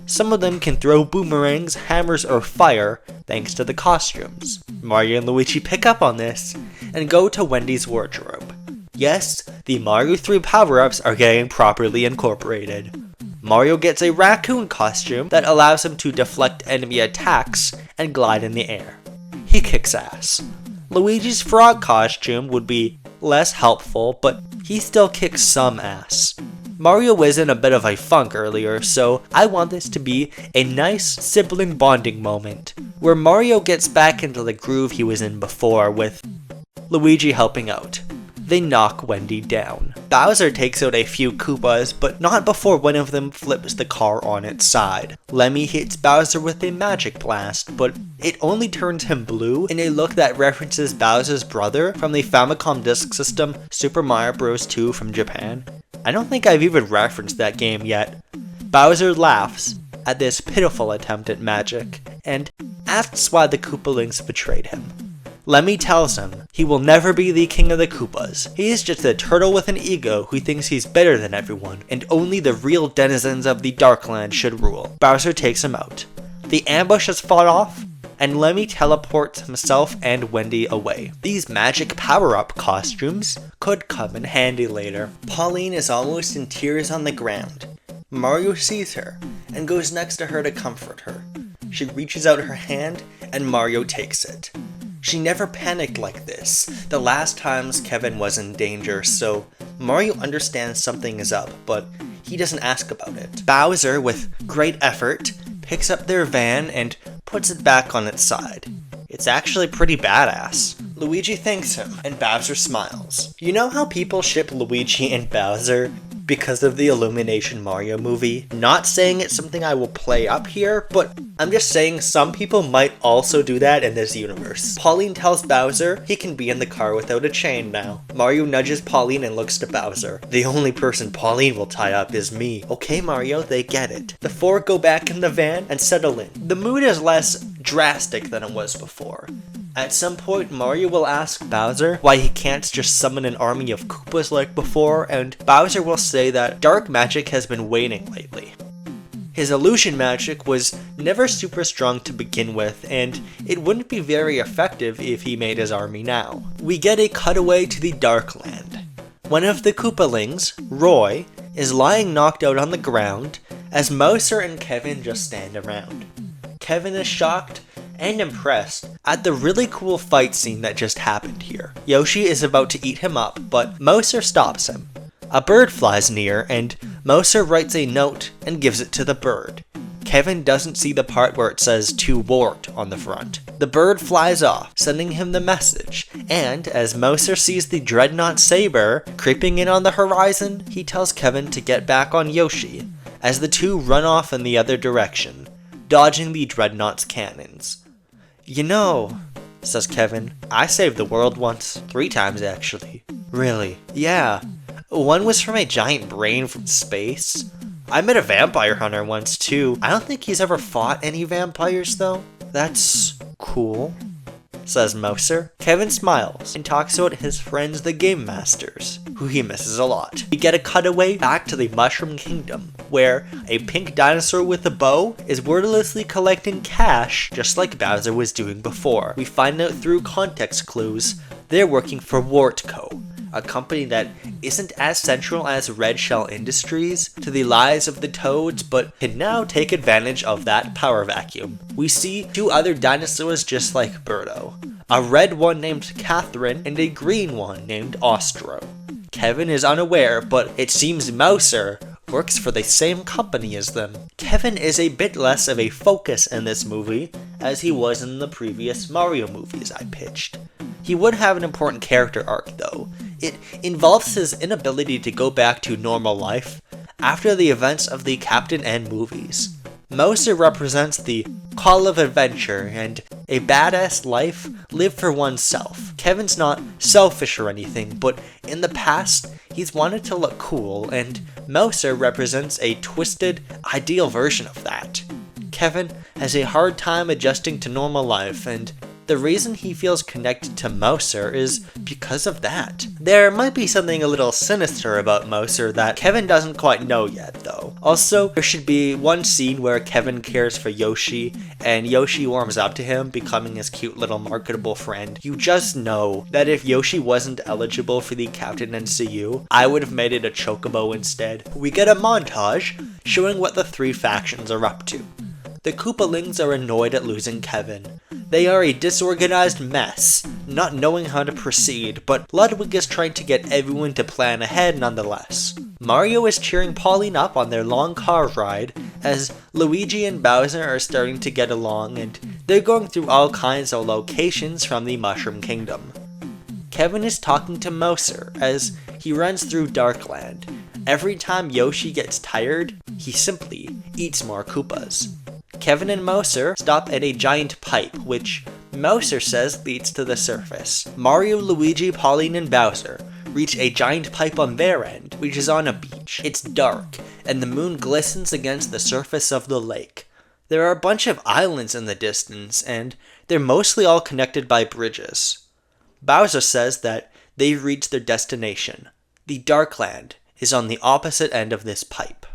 Speaker 1: Some of them can throw boomerangs, hammers, or fire thanks to the costumes. Mario and Luigi pick up on this and go to Wendy's wardrobe. Yes, the Mario 3 power-ups are getting properly incorporated. Mario gets a raccoon costume that allows him to deflect enemy attacks and glide in the air. He kicks ass. Luigi's frog costume would be less helpful, but he still kicks some ass. Mario was in a bit of a funk earlier, so I want this to be a nice sibling bonding moment, where Mario gets back into the groove he was in before with Luigi helping out. They knock Wendy down. Bowser takes out a few Koopas, but not before one of them flips the car on its side. Lemmy hits Bowser with a magic blast, but it only turns him blue in a look that references Bowser's brother from the Famicom Disk System Super Mario Bros. 2 from Japan. I don't think I've even referenced that game yet. Bowser laughs at this pitiful attempt at magic, and asks why the Koopalings betrayed him. Lemmy tells him He will never be the king of the Koopas. He is just a turtle with an ego who thinks he's better than everyone, and only the real denizens of the Darkland should rule. Bowser takes him out. The ambush is fought off, and Lemmy teleports himself and Wendy away. These magic power-up costumes could come in handy later. Pauline is almost in tears on the ground. Mario sees her and goes next to her to comfort her. She reaches out her hand and Mario takes it. She never panicked like this the last times Kevin was in danger, so Mario understands something is up, but he doesn't ask about it. Bowser, with great effort, picks up their van and puts it back on its side. It's actually pretty badass. Luigi thanks him, and Bowser smiles. You know how people ship Luigi and Bowser because of the Illumination Mario movie? Not saying it's something I will play up here, but I'm just saying some people might also do that in this universe. Pauline tells Bowser he can be in the car without a chain now. Mario nudges Pauline and looks to Bowser. The only person Pauline will tie up is me. Okay, Mario, they get it. The four go back in the van and settle in. The mood is less drastic than it was before. At some point, Mario will ask Bowser why he can't just summon an army of Koopas like before, and Bowser will say that dark magic has been waning lately. His illusion magic was never super strong to begin with, and it wouldn't be very effective if he made his army now. We get a cutaway to the Darkland. One of the Koopalings, Roy, is lying knocked out on the ground as Mouser and Kevin just stand around. Kevin is shocked and impressed at the really cool fight scene that just happened here. Yoshi is about to eat him up, but Mouser stops him. A bird flies near, and Mouser writes a note and gives it to the bird. Kevin doesn't see the part where it says "to Wart" on the front. The bird flies off, sending him the message, and as Mouser sees the Dreadnought Saber creeping in on the horizon, he tells Kevin to get back on Yoshi, as the two run off in the other direction, dodging the Dreadnought's cannons. You know, says Kevin, I saved the world once. 3 times, actually. Really? Yeah. One was from a giant brain from space. I met a vampire hunter once, too. I don't think he's ever fought any vampires, though. That's cool, says Mouser. Kevin smiles and talks about his friends the Game Masters, who he misses a lot. We get a cutaway back to the Mushroom Kingdom, where a pink dinosaur with a bow is wordlessly collecting cash, just like Bowser was doing before. We find out through context clues they're working for Wart Co., a company that isn't as central as Red Shell Industries to the lives of the Toads, but can now take advantage of that power vacuum. We see 2 other dinosaurs just like Birdo, a red one named Catherine and a green one named Ostro. Kevin is unaware, but it seems Mouser works for the same company as them. Kevin is a bit less of a focus in this movie, as he was in the previous Mario movies I pitched. He would have an important character arc though. It involves his inability to go back to normal life after the events of the Captain N movies. Mouser represents the call of adventure and a badass life lived for oneself. Kevin's not selfish or anything, but in the past, he's wanted to look cool, and Mouser represents a twisted, ideal version of that. Kevin has a hard time adjusting to normal life, and the reason he feels connected to Mouser is because of that. There might be something a little sinister about Mouser that Kevin doesn't quite know yet, though. Also, there should be one scene where Kevin cares for Yoshi, and Yoshi warms up to him, becoming his cute little marketable friend. You just know that if Yoshi wasn't eligible for the Captain NCU, I would have made it a Chocobo instead. We get a montage showing what the 3 factions are up to. The Koopalings are annoyed at losing Kevin. They are a disorganized mess, not knowing how to proceed, but Ludwig is trying to get everyone to plan ahead nonetheless. Mario is cheering Pauline up on their long car ride, as Luigi and Bowser are starting to get along, and they're going through all kinds of locations from the Mushroom Kingdom. Kevin is talking to Mouser as he runs through Darkland. Every time Yoshi gets tired, he simply eats more Koopas. Kevin and Mouser stop at a giant pipe, which Mouser says leads to the surface. Mario, Luigi, Pauline, and Bowser reach a giant pipe on their end, which is on a beach. It's dark, and the moon glistens against the surface of the lake. There are a bunch of islands in the distance, and they're mostly all connected by bridges. Bowser says that they've reached their destination. The Darkland is on the opposite end of this pipe.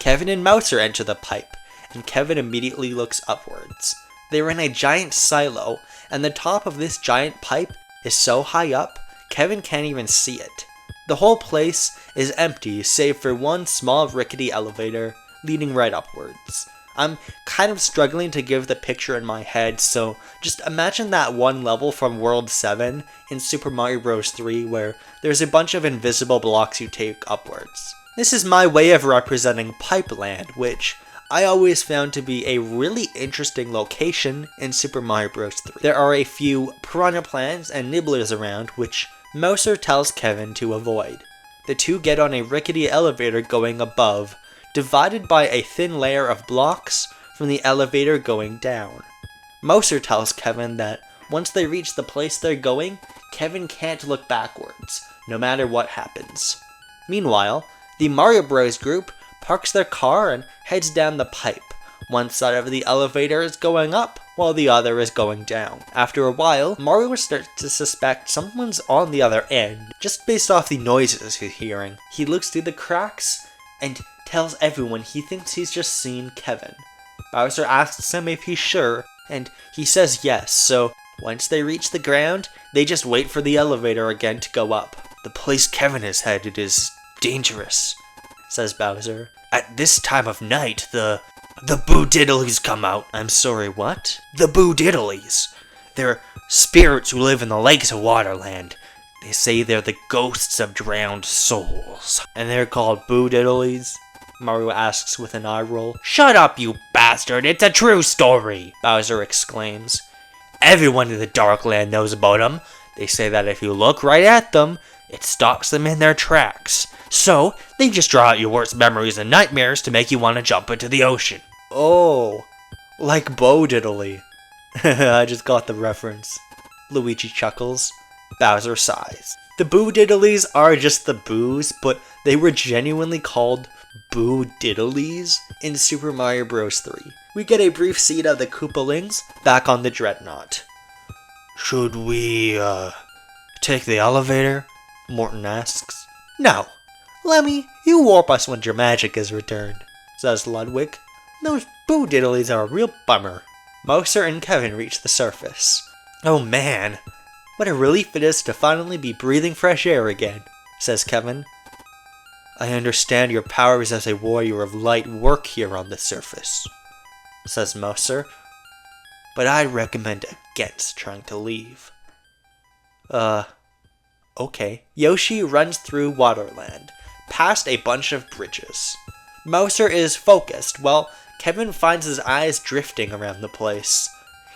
Speaker 1: Kevin and Mouser enter the pipe, and Kevin immediately looks upwards. They're in a giant silo, and the top of this giant pipe is so high up, Kevin can't even see it. The whole place is empty save for one small rickety elevator leading right upwards. I'm kind of struggling to give the picture in my head, so just imagine that one level from World 7 in Super Mario Bros. 3 where there's a bunch of invisible blocks you take upwards. This is my way of representing Pipeland, which I always found to be a really interesting location in Super Mario Bros. 3. There are a few piranha plants and nibblers around, which Mouser tells Kevin to avoid. The two get on a rickety elevator going above, divided by a thin layer of blocks from the elevator going down. Mouser tells Kevin that once they reach the place they're going, Kevin can't look backwards, no matter what happens. Meanwhile, the Mario Bros. Group parks their car and heads down the pipe. One side of the elevator is going up, while the other is going down. After a while, Mario starts to suspect someone's on the other end, just based off the noises he's hearing. He looks through the cracks and tells everyone he thinks he's just seen Kevin. Bowser asks him if he's sure, and he says yes, so once they reach the ground, they just wait for the elevator again to go up. "The place Kevin is headed is dangerous," says Bowser. "At this time of night, the Boo-Diddlies come out." "I'm sorry, what?" "The Boo-Diddlies. They're spirits who live in the lakes of Waterland. They say they're the ghosts of drowned souls." "And they're called Boo-Diddlies?" Mario asks with an eye roll.
Speaker 2: Shut up, you bastard! It's a true story!
Speaker 1: Bowser exclaims. "Everyone in the Darkland knows about them. They say that if you look right at them, it stops them in their tracks. So, they just draw out your worst memories and nightmares to make you want to jump into the ocean." "Oh, like Bo Diddley." I just got the reference. Luigi chuckles. Bowser sighs. The Boo Diddlies are just the Boos, but they were genuinely called Boo Diddlies in Super Mario Bros. 3. We get a brief scene of the Koopalings back on the Dreadnought. "Should we, take the elevator?" Morton asks. "No. Lemmy, you warp us when your magic is returned," says Ludwig. "Those Boo Diddlies are a real bummer." Mouser and Kevin reach the surface. "Oh man, what a relief it is to finally be breathing fresh air again," says Kevin. "I understand your powers as a warrior of light work here on the surface," says Mouser. "But I'd recommend against trying to leave." Okay. Yoshi runs through Waterland, past a bunch of bridges. Mouser is focused, while Kevin finds his eyes drifting around the place.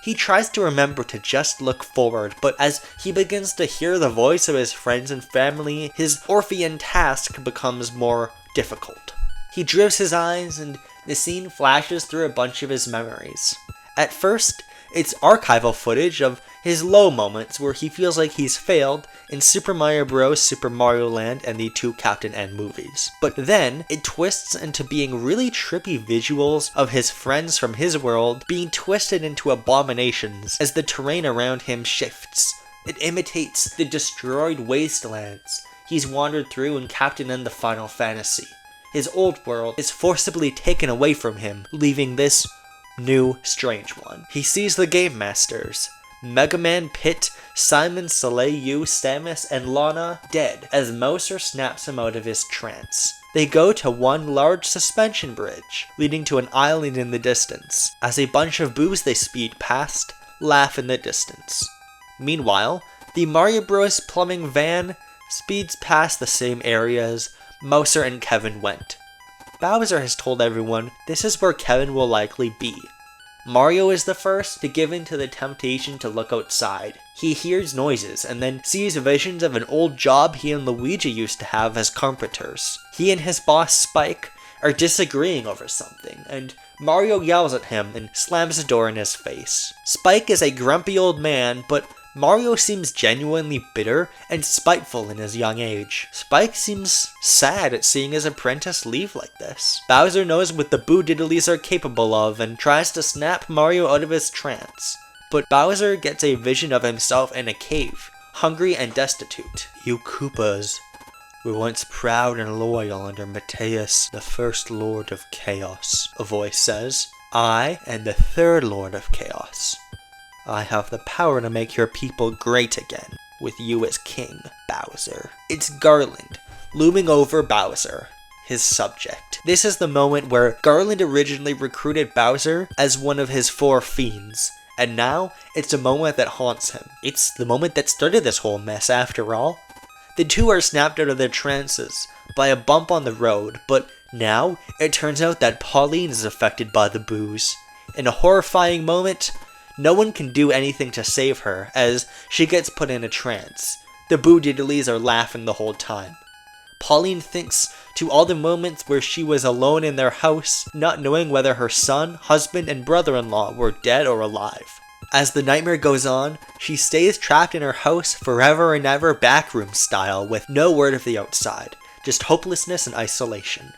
Speaker 1: He tries to remember to just look forward, but as he begins to hear the voice of his friends and family, his Orphean task becomes more difficult. He drifts his eyes, and the scene flashes through a bunch of his memories. At first, it's archival footage of his low moments where he feels like he's failed in Super Mario Bros., Super Mario Land, and the two Captain N movies. But then, it twists into being really trippy visuals of his friends from his world being twisted into abominations as the terrain around him shifts. It imitates the destroyed wastelands he's wandered through in Captain N the Final Fantasy. His old world is forcibly taken away from him, leaving this new, strange one. He sees the Game Masters, Mega Man, Pit, Simon, Soleil, Samus, and Lana dead as Mouser snaps him out of his trance. They go to one large suspension bridge, leading to an island in the distance, as a bunch of boos they speed past laugh in the distance. Meanwhile, the Mario Bros. Plumbing van speeds past the same areas Mouser and Kevin went. Bowser has told everyone this is where Kevin will likely be. Mario is the first to give in to the temptation to look outside. He hears noises and then sees visions of an old job he and Luigi used to have as carpenters. He and his boss Spike are disagreeing over something, and Mario yells at him and slams the door in his face. Spike is a grumpy old man, but Mario seems genuinely bitter and spiteful in his young age. Spike seems sad at seeing his apprentice leave like this. Bowser knows what the Boo Diddlies are capable of and tries to snap Mario out of his trance. But Bowser gets a vision of himself in a cave, hungry and destitute. You Koopas were once proud and loyal under Mateus, the first Lord of Chaos, a voice says. I am the third Lord of Chaos. I have the power to make your people great again, with you as king, Bowser. It's Garland, looming over Bowser, his subject. This is the moment where Garland originally recruited Bowser as one of his 4 fiends, and now it's a moment that haunts him. It's the moment that started this whole mess after all. The two are snapped out of their trances by a bump on the road, but now it turns out that Pauline is affected by the booze. In a horrifying moment, no one can do anything to save her as she gets put in a trance. The Boo Diddlies are laughing the whole time. Pauline thinks to all the moments where she was alone in their house, not knowing whether her son, husband, and brother-in-law were dead or alive. As the nightmare goes on, she stays trapped in her house forever and ever backroom style with no word of the outside, just hopelessness and isolation.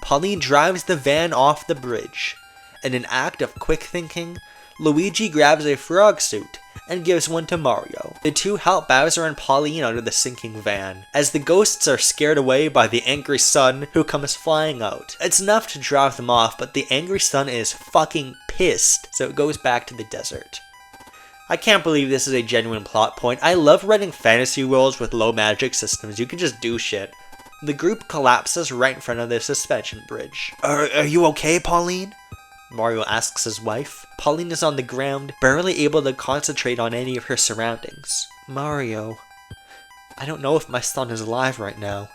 Speaker 1: Pauline drives the van off the bridge. In an act of quick thinking, Luigi grabs a frog suit and gives one to Mario. The two help Bowser and Pauline out of the sinking van, as the ghosts are scared away by the angry sun who comes flying out. It's enough to drive them off, but the angry sun is fucking pissed, so it goes back to the desert. I can't believe this is a genuine plot point. I love writing fantasy worlds with low magic systems. You can just do shit. The group collapses right in front of the suspension bridge. Are you okay, Pauline? Mario asks his wife. Pauline is on the ground, barely able to concentrate on any of her surroundings. Mario, I don't know if my son is alive right now.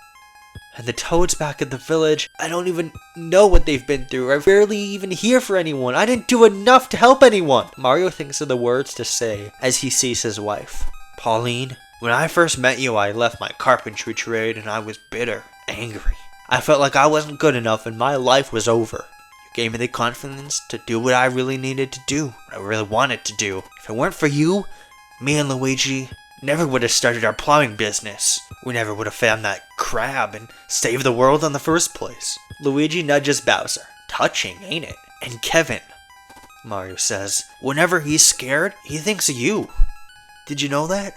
Speaker 1: And the Toads back at the village, I don't even know what they've been through. I'm barely even here for anyone. I didn't do enough to help anyone. Mario thinks of the words to say as he sees his wife. Pauline, when I first met you, I left my carpentry trade and I was bitter, angry. I felt like I wasn't good enough and my life was over. You gave me the confidence to do what I really needed to do, what I really wanted to do. If it weren't for you, me and Luigi never would have started our plowing business. We never would have found that crab and saved the world in the first place. Luigi nudges Bowser. Touching, ain't it? And Kevin, Mario says, whenever he's scared, he thinks of you. Did you know that?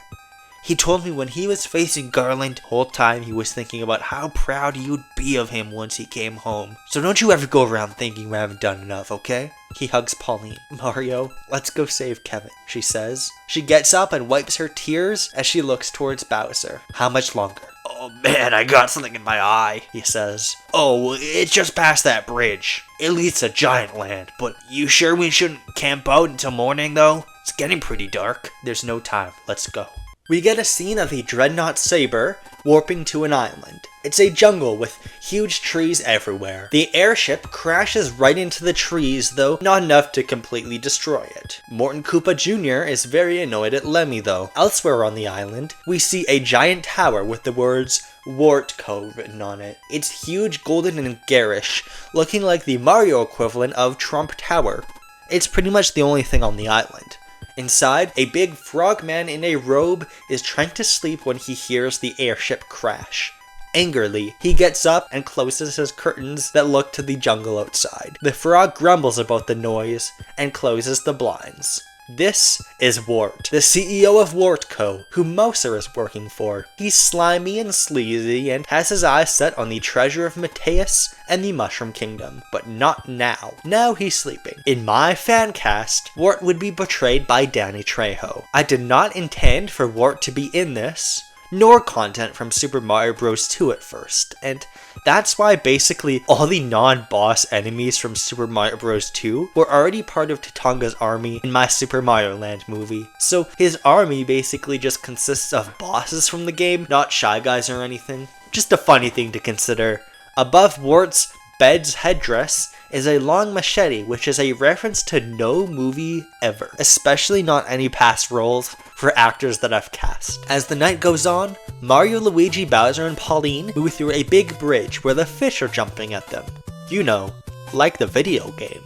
Speaker 1: He told me when he was facing Garland, the whole time he was thinking about how proud you'd be of him once he came home. So don't you ever go around thinking we haven't done enough, okay? He hugs Pauline. Mario, let's go save Kevin, she says. She gets up and wipes her tears as she looks towards Bowser. How much longer? Oh man, I got something in my eye, he says. Oh, it's just past that bridge. It leads to Giant Land, but you sure we shouldn't camp out until morning though? It's getting pretty dark. There's no time, let's go. We get a scene of the Dreadnought Saber warping to an island. It's a jungle with huge trees everywhere. The airship crashes right into the trees, though not enough to completely destroy it. Morton Koopa Jr. is very annoyed at Lemmy though. Elsewhere on the island, we see a giant tower with the words Wart Co. written on it. It's huge, golden, and garish, looking like the Mario equivalent of Trump Tower. It's pretty much the only thing on the island. Inside, a big frog man in a robe is trying to sleep when he hears the airship crash. Angrily, he gets up and closes his curtains that look to the jungle outside. The frog grumbles about the noise and closes the blinds. This is Wart, the CEO of Wart Co., who Mouser is working for. He's slimy and sleazy and has his eyes set on the treasure of Mateus and the Mushroom Kingdom. But not now. Now he's sleeping. In my fan cast, Wart would be portrayed by Danny Trejo. I did not intend for Wart to be in this, nor content from Super Mario Bros. 2 at first, and that's why basically all the non-boss enemies from Super Mario Bros. 2 were already part of Tatanga's army in my Super Mario Land movie. So his army basically just consists of bosses from the game, not Shy Guys or anything. Just a funny thing to consider. Above Wart's bed's headdress is a long machete, which is a reference to no movie ever, especially not any past roles for actors that I've cast. As the night goes on, Mario, Luigi, Bowser, and Pauline move through a big bridge where the fish are jumping at them. You know, like the video game.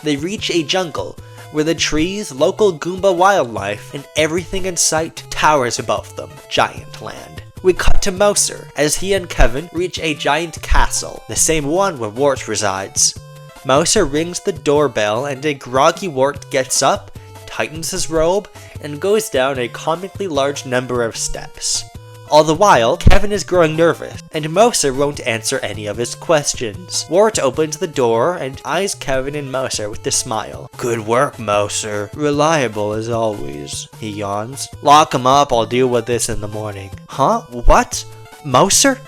Speaker 1: They reach a jungle where the trees, local Goomba wildlife, and everything in sight towers above them. Giant Land. We cut to Mouser as he and Kevin reach a giant castle, the same one where Wart resides. Mouser rings the doorbell and a groggy Wart gets up, tightens his robe, and goes down a comically large number of steps. All the while, Kevin is growing nervous, and Mouser won't answer any of his questions. Wart opens the door and eyes Kevin and Mouser with a smile. "Good work, Mouser. Reliable as always," he yawns. "Lock him up, I'll deal with this in the morning." "Huh? What? Mouser?"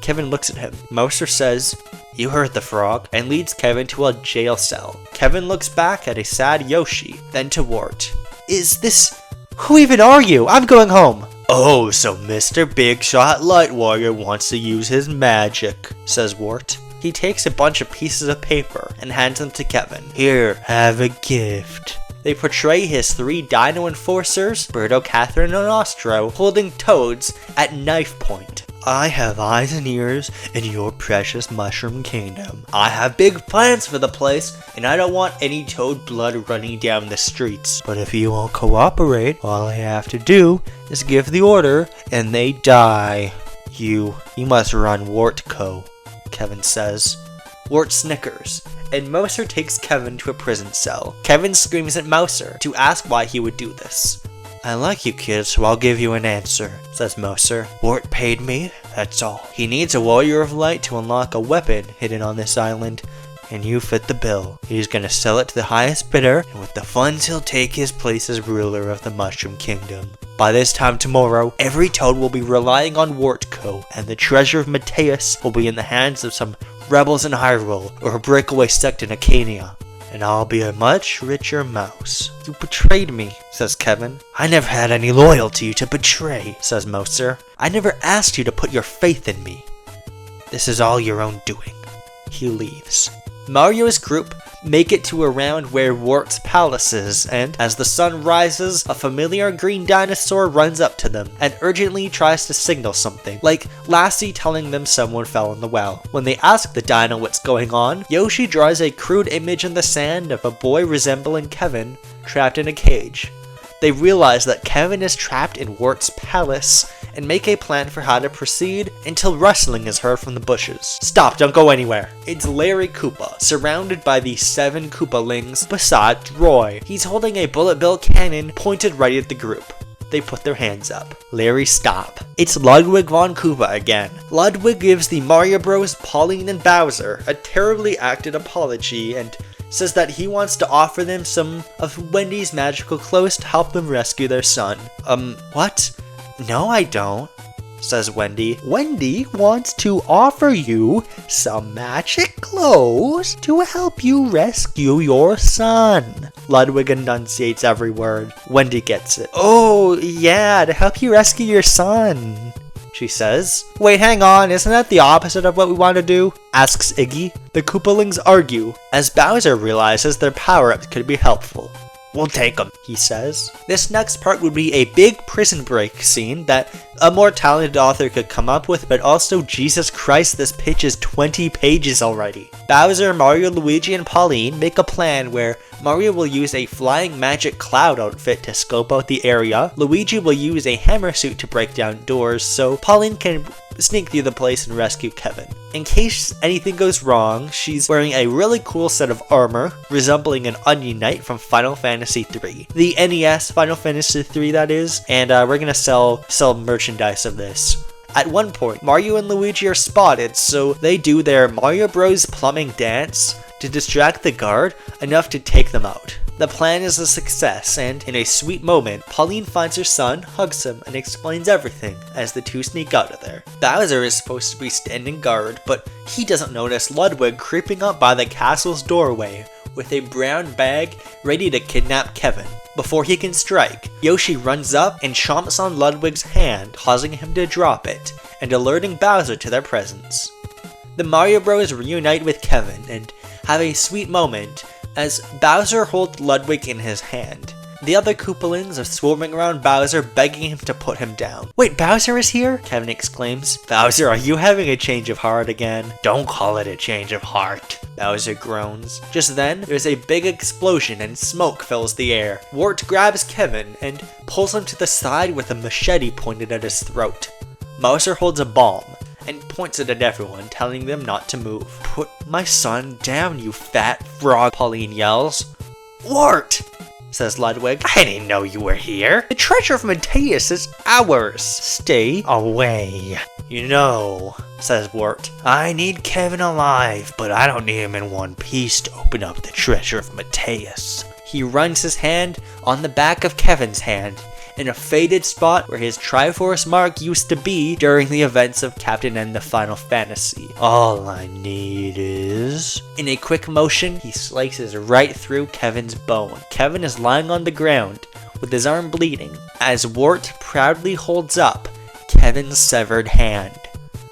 Speaker 1: Kevin looks at him. Mouser says, "You heard the frog," and leads Kevin to a jail cell. Kevin looks back at a sad Yoshi, then to Wart. "Is this... Who even are you? I'm going home." "Oh, so Mr. Big Shot Light Warrior wants to use his magic," says Wart. He takes a bunch of pieces of paper and hands them to Kevin. "Here, have a gift." They portray his 3 Dino Enforcers, Birdo, Catherine, and Ostro, holding toads at knife point. "I have eyes and ears in your precious Mushroom Kingdom. I have big plans for the place, and I don't want any toad blood running down the streets. But if you won't cooperate, all I have to do is give the order, and they die. You must run Wartco," Kevin says. Wart snickers, and Mouser takes Kevin to a prison cell. Kevin screams at Mouser to ask why he would do this. "I like you kids, so I'll give you an answer," says Mouser. "Wart paid me, that's all. He needs a Warrior of Light to unlock a weapon hidden on this island, and you fit the bill. He's gonna sell it to the highest bidder, and with the funds he'll take his place as ruler of the Mushroom Kingdom. By this time tomorrow, every toad will be relying on Wartco, and the treasure of Mateus will be in the hands of some rebels in Hyrule, or a breakaway sect in Acadia. And I'll be a much richer mouse." "You betrayed me," says Kevin. "I never had any loyalty to betray," says Mouser. "I never asked you to put your faith in me. This is all your own doing." He leaves. Mario's group make it to around where Wart's palace is, and as the sun rises, a familiar green dinosaur runs up to them and urgently tries to signal something, like Lassie telling them someone fell in the well. When they ask the dino what's going on, Yoshi draws a crude image in the sand of a boy resembling Kevin trapped in a cage. They realize that Kevin is trapped in Wart's palace and make a plan for how to proceed until rustling is heard from the bushes. "Stop, don't go anywhere." It's Larry Koopa, surrounded by the 7 Koopalings besides Roy. He's holding a bullet bill cannon pointed right at the group. They put their hands up. "Larry, stop." It's Ludwig von Koopa again. Ludwig gives the Mario Bros, Pauline, and Bowser a terribly acted apology and says that he wants to offer them some of Wendy's magical clothes to help them rescue their son. What? "No, I don't," says Wendy. "Wendy wants to offer you some magic clothes to help you rescue your son." Ludwig enunciates every word. Wendy gets it. "Oh, yeah, to help you rescue your son," she says. "Wait, hang on, isn't that the opposite of what we want to do?" asks Iggy. The Koopalings argue, as Bowser realizes their power-ups could be helpful. "We'll take them," he says. This next part would be a big prison break scene that a more talented author could come up with, but also, Jesus Christ, this pitch is 20 pages already. Bowser, Mario, Luigi, and Pauline make a plan where Mario will use a flying magic cloud outfit to scope out the area, Luigi will use a hammer suit to break down doors, so Pauline can sneak through the place and rescue Kevin. In case anything goes wrong, she's wearing a really cool set of armor, resembling an Onion Knight from Final Fantasy III. The NES Final Fantasy III, that is, and we're gonna sell merchandise of this. At one point, Mario and Luigi are spotted, so they do their Mario Bros plumbing dance to distract the guard enough to take them out. The plan is a success, and in a sweet moment, Pauline finds her son, hugs him, and explains everything as the two sneak out of there. Bowser is supposed to be standing guard, but he doesn't notice Ludwig creeping up by the castle's doorway with a brown bag ready to kidnap Kevin. Before he can strike, Yoshi runs up and chomps on Ludwig's hand, causing him to drop it, and alerting Bowser to their presence. The Mario Bros reunite with Kevin and have a sweet moment as Bowser holds Ludwig in his hand. The other Koopalings are swarming around Bowser, begging him to put him down. "Wait, Bowser is here?" Kevin exclaims. "Bowser, are you having a change of heart again?" "Don't call it a change of heart," Bowser groans. Just then, there's a big explosion and smoke fills the air. Wart grabs Kevin and pulls him to the side with a machete pointed at his throat. Bowser holds a bomb and points it at everyone, telling them not to move. "Put my son down, you fat frog," Pauline yells. "Wart!" says Ludwig.
Speaker 2: I didn't know you were here.
Speaker 1: The treasure of Mateus is ours. Stay away.
Speaker 2: You know,
Speaker 1: says Wart.
Speaker 2: I need Kevin alive, but I don't need him in one piece to open up the treasure of Mateus.
Speaker 1: He runs his hand on the back of Kevin's hand, in a faded spot where his Triforce mark used to be during the events of Captain N the Final Fantasy.
Speaker 2: All I need is...
Speaker 1: In a quick motion, he slices right through Kevin's bone. Kevin is lying on the ground, with his arm bleeding, as Wart proudly holds up Kevin's severed hand.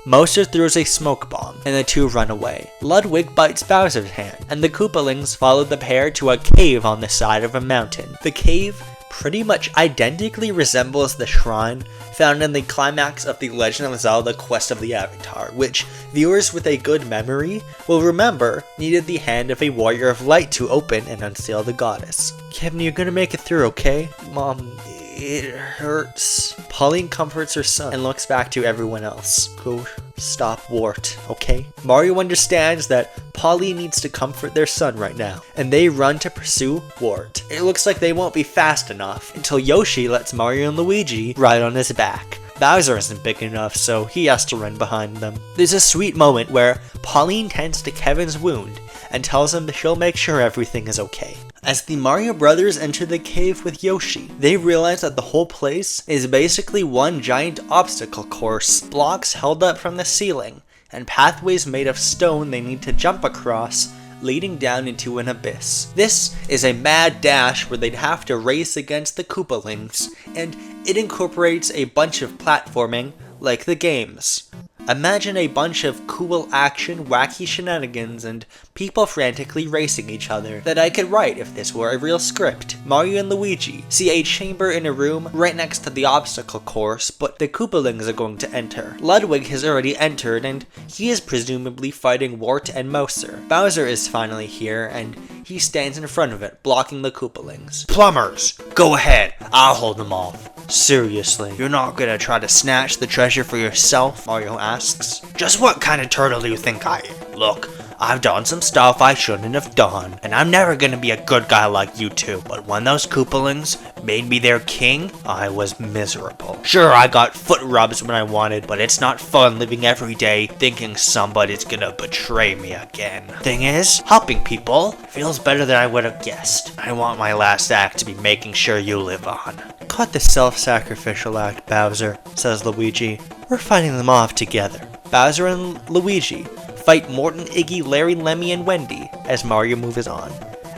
Speaker 1: Mouser throws a smoke bomb, and the two run away. Ludwig bites Bowser's hand, and the Koopalings follow the pair to a cave on the side of a mountain. The cave pretty much identically resembles the shrine found in the climax of The Legend of Zelda Quest of the Avatar, which viewers with a good memory will remember needed the hand of a warrior of light to open and unseal the goddess. Kevin, you're gonna make it through, okay? Mom, it hurts. Pauline comforts her son and looks back to everyone else. Go stop Wart, okay? Mario understands that Pauline needs to comfort their son right now, and they run to pursue Wart. It looks like they won't be fast enough until Yoshi lets Mario and Luigi ride on his back. Bowser isn't big enough, so he has to run behind them. There's a sweet moment where Pauline tends to Kevin's wound and tells him that she'll make sure everything is okay. As the Mario brothers enter the cave with Yoshi, they realize that the whole place is basically one giant obstacle course, blocks held up from the ceiling, and pathways made of stone they need to jump across, leading down into an abyss. This is a mad dash where they'd have to race against the Koopalings, and it incorporates a bunch of platforming like the games. Imagine a bunch of cool action, wacky shenanigans, and people frantically racing each other that I could write if this were a real script. Mario and Luigi see a chamber in a room right next to the obstacle course, but the Koopalings are going to enter. Ludwig has already entered, and he is presumably fighting Wart and Mouser. Bowser is finally here, and he stands in front of it, blocking the Koopalings.
Speaker 2: Plumbers, go ahead. I'll hold them off.
Speaker 1: Seriously, you're not gonna try to snatch the treasure for yourself? Mario asks.
Speaker 2: Just what kind of turtle do you think I am? Look, I've done some stuff I shouldn't have done, and I'm never gonna be a good guy like you two, but when those Koopalings made me their king, I was miserable. Sure, I got foot rubs when I wanted, but it's not fun living every day thinking somebody's gonna betray me again. Thing is, helping people feels better than I would have guessed. I want my last act to be making sure you live on.
Speaker 1: Cut the self-sacrificial act, Bowser, says Luigi. We're fighting them off together. Bowser and Luigi fight Morton, Iggy, Larry, Lemmy, and Wendy as Mario moves on.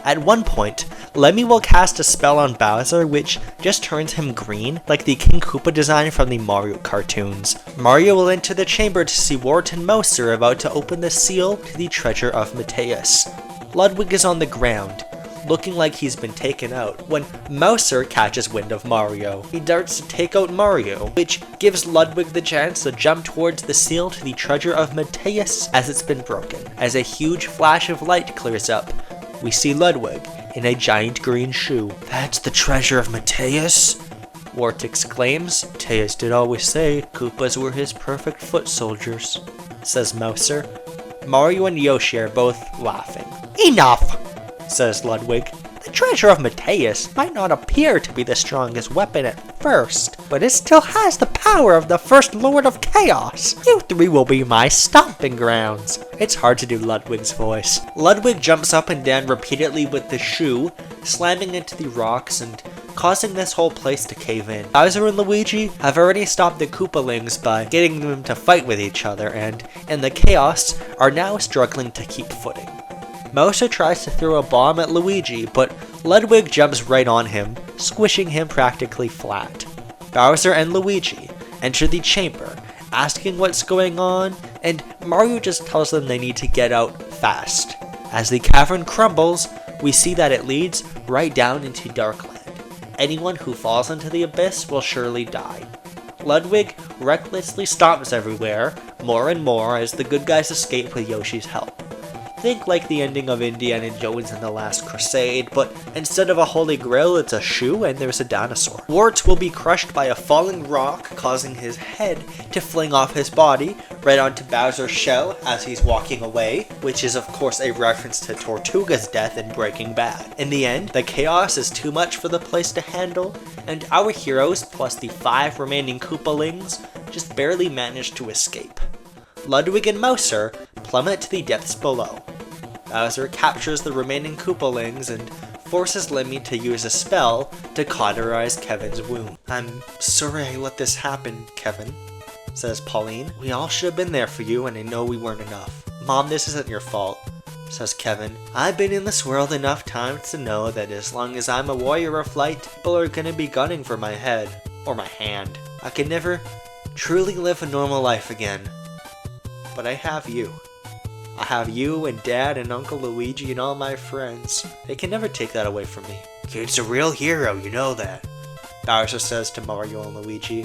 Speaker 1: At one point, Lemmy will cast a spell on Bowser which just turns him green, like the King Koopa design from the Mario cartoons. Mario will enter the chamber to see Wart and Mouser about to open the seal to the treasure of Mateus. Ludwig is on the ground, looking like he's been taken out, when Mouser catches wind of Mario. He darts to take out Mario, which gives Ludwig the chance to jump towards the seal to the treasure of Mateus as it's been broken. As a huge flash of light clears up, we see Ludwig in a giant green shoe. That's the treasure of Mateus? Wart exclaims. Mateus did always say Koopas were his perfect foot soldiers, says Mouser. Mario and Yoshi are both laughing. Enough, says Ludwig. The treasure of Mateus might not appear to be the strongest weapon at first, but it still has the power of the first Lord of Chaos. You three will be my stomping grounds. It's hard to do Ludwig's voice. Ludwig jumps up and down repeatedly with the shoe, slamming into the rocks and causing this whole place to cave in. Bowser and Luigi have already stopped the Koopalings by getting them to fight with each other, and in the chaos are now struggling to keep footing. Mouser tries to throw a bomb at Luigi, but Ludwig jumps right on him, squishing him practically flat. Bowser and Luigi enter the chamber, asking what's going on, and Mario just tells them they need to get out fast. As the cavern crumbles, we see that it leads right down into Darkland. Anyone who falls into the abyss will surely die. Ludwig recklessly stomps everywhere, more and more as the good guys escape with Yoshi's help. Think like the ending of Indiana Jones and the Last Crusade, but instead of a holy grail, it's a shoe and there's a dinosaur. Wart will be crushed by a falling rock, causing his head to fling off his body right onto Bowser's shell as he's walking away, which is of course a reference to Tortuga's death in Breaking Bad. In the end, the chaos is too much for the place to handle, and our heroes, plus the 5 remaining Koopalings, just barely manage to escape. Ludwig and Mouser plummet to the depths below. Bowser captures the remaining Koopalings and forces Lemmy to use a spell to cauterize Kevin's wound. "I'm sorry I let this happen, Kevin," says Pauline. "We all should have been there for you, and I know we weren't enough." "Mom, this isn't your fault," says Kevin. "I've been in this world enough times to know that as long as I'm a warrior of light, people are gonna be gunning for my head. Or my hand. I can never truly live a normal life again. But I have you. I have you and Dad and Uncle Luigi and all my friends. They can never take that away from me." "Kid's a real hero, you know that," Bowser says to Mario and Luigi.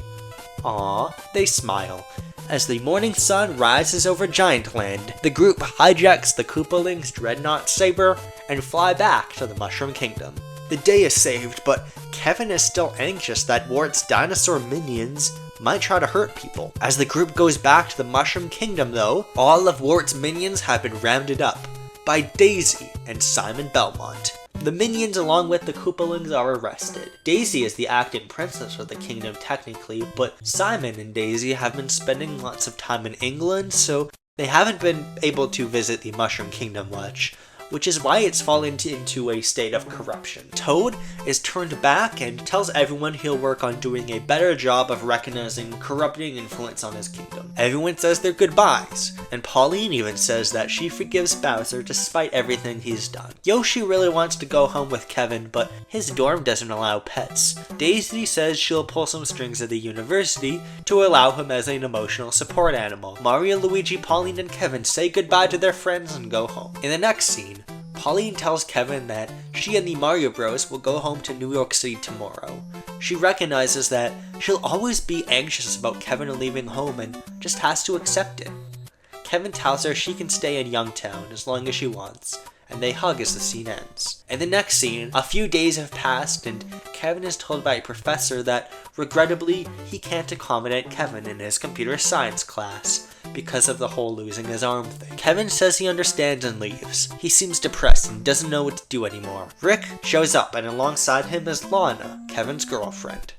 Speaker 1: Aww, they smile. As the morning sun rises over Giant Land, the group hijacks the Koopaling's Dreadnought Saber and fly back to the Mushroom Kingdom. The day is saved, but Kevin is still anxious that Wart's dinosaur minions might try to hurt people. As the group goes back to the Mushroom Kingdom though, all of Wart's minions have been rounded up by Daisy and Simon Belmont. The minions along with the Koopalings are arrested. Daisy is the acting princess of the kingdom technically, but Simon and Daisy have been spending lots of time in England, so they haven't been able to visit the Mushroom Kingdom much, which is why it's fallen into a state of corruption. Toad is turned back and tells everyone he'll work on doing a better job of recognizing corrupting influence on his kingdom. Everyone says their goodbyes, and Pauline even says that she forgives Bowser despite everything he's done. Yoshi really wants to go home with Kevin, but his dorm doesn't allow pets. Daisy says she'll pull some strings at the university to allow him as an emotional support animal. Mario, Luigi, Pauline, and Kevin say goodbye to their friends and go home. In the next scene, Pauline tells Kevin that she and the Mario Bros will go home to New York City tomorrow. She recognizes that she'll always be anxious about Kevin leaving home and just has to accept it. Kevin tells her she can stay in Youngtown as long as she wants, and they hug as the scene ends. In the next scene, a few days have passed and Kevin is told by a professor that, regrettably, he can't accommodate Kevin in his computer science class because of the whole losing his arm thing. Kevin says he understands and leaves. He seems depressed and doesn't know what to do anymore. Rick shows up and alongside him is Lana, Kevin's girlfriend.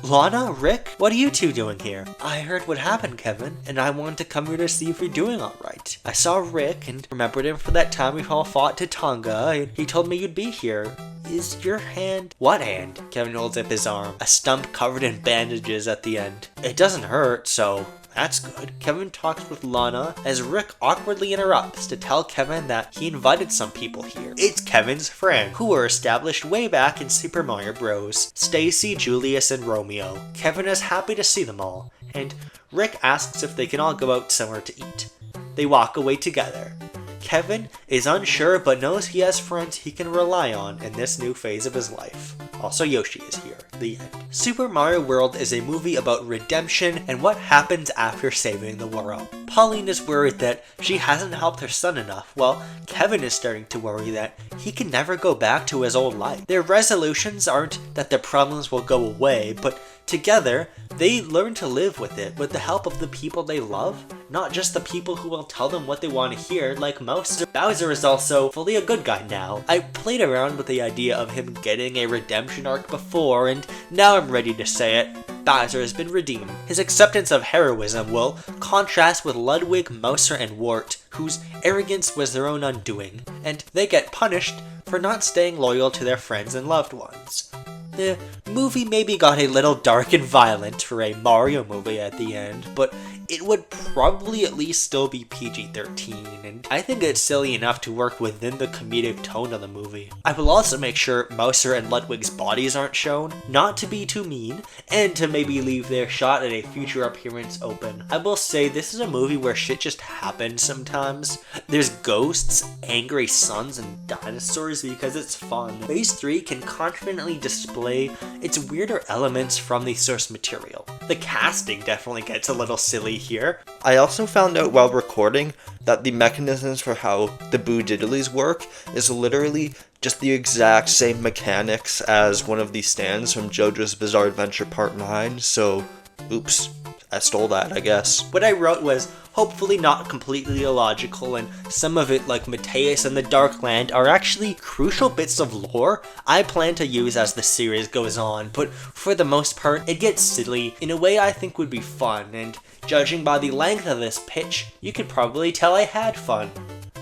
Speaker 1: "Lana, Rick, what are you two doing here?" "I heard what happened, Kevin, and I wanted to come here to see if you're doing alright. I saw Rick and remembered him for that time we all fought Tonga, and he told me you'd be here. Is your hand—" "What hand?" Kevin holds up his arm, a stump covered in bandages at the end. "It doesn't hurt, so that's good." Kevin talks with Lana as Rick awkwardly interrupts to tell Kevin that he invited some people here. It's Kevin's friend, who were established way back in Super Mario Bros. Stacy, Julius, and Romeo. Kevin is happy to see them all, and Rick asks if they can all go out somewhere to eat. They walk away together. Kevin is unsure but knows he has friends he can rely on in this new phase of his life. Also, Yoshi is here. The end. Super Mario World is a movie about redemption and what happens after saving the world. Pauline is worried that she hasn't helped her son enough, while Kevin is starting to worry that he can never go back to his old life. Their resolutions aren't that their problems will go away, but together, they learn to live with it with the help of the people they love, not just the people who will tell them what they want to hear like Mouser. Bowser is also fully a good guy now. I played around with the idea of him getting a redemption arc before, and now I'm ready to say it. Bowser has been redeemed. His acceptance of heroism will contrast with Ludwig, Mouser, and Wart, whose arrogance was their own undoing, and they get punished for not staying loyal to their friends and loved ones. The movie maybe got a little dark and violent for a Mario movie at the end, but it would probably at least still be PG-13, and I think it's silly enough to work within the comedic tone of the movie. I will also make sure Mouser and Ludwig's bodies aren't shown, not to be too mean, and to maybe leave their shot at a future appearance open. I will say this is a movie where shit just happens sometimes. There's ghosts, angry suns, and dinosaurs because it's fun. Phase 3 can confidently display its weirder elements from the source material. The casting definitely gets a little silly
Speaker 2: me here.
Speaker 1: I also found out while recording that the mechanisms for how the Boo Diddlies work is literally just the exact same mechanics as one of the stands from JoJo's Bizarre Adventure Part 9, so oops, I stole that, I guess.
Speaker 2: What I wrote was hopefully not completely illogical, and some of it, like Mateus and the Dark Land, are actually crucial bits of lore I plan to use as the series goes on, but for the most part, it gets silly in a way I think would be fun, and judging by the length of this pitch, you could probably tell I had fun.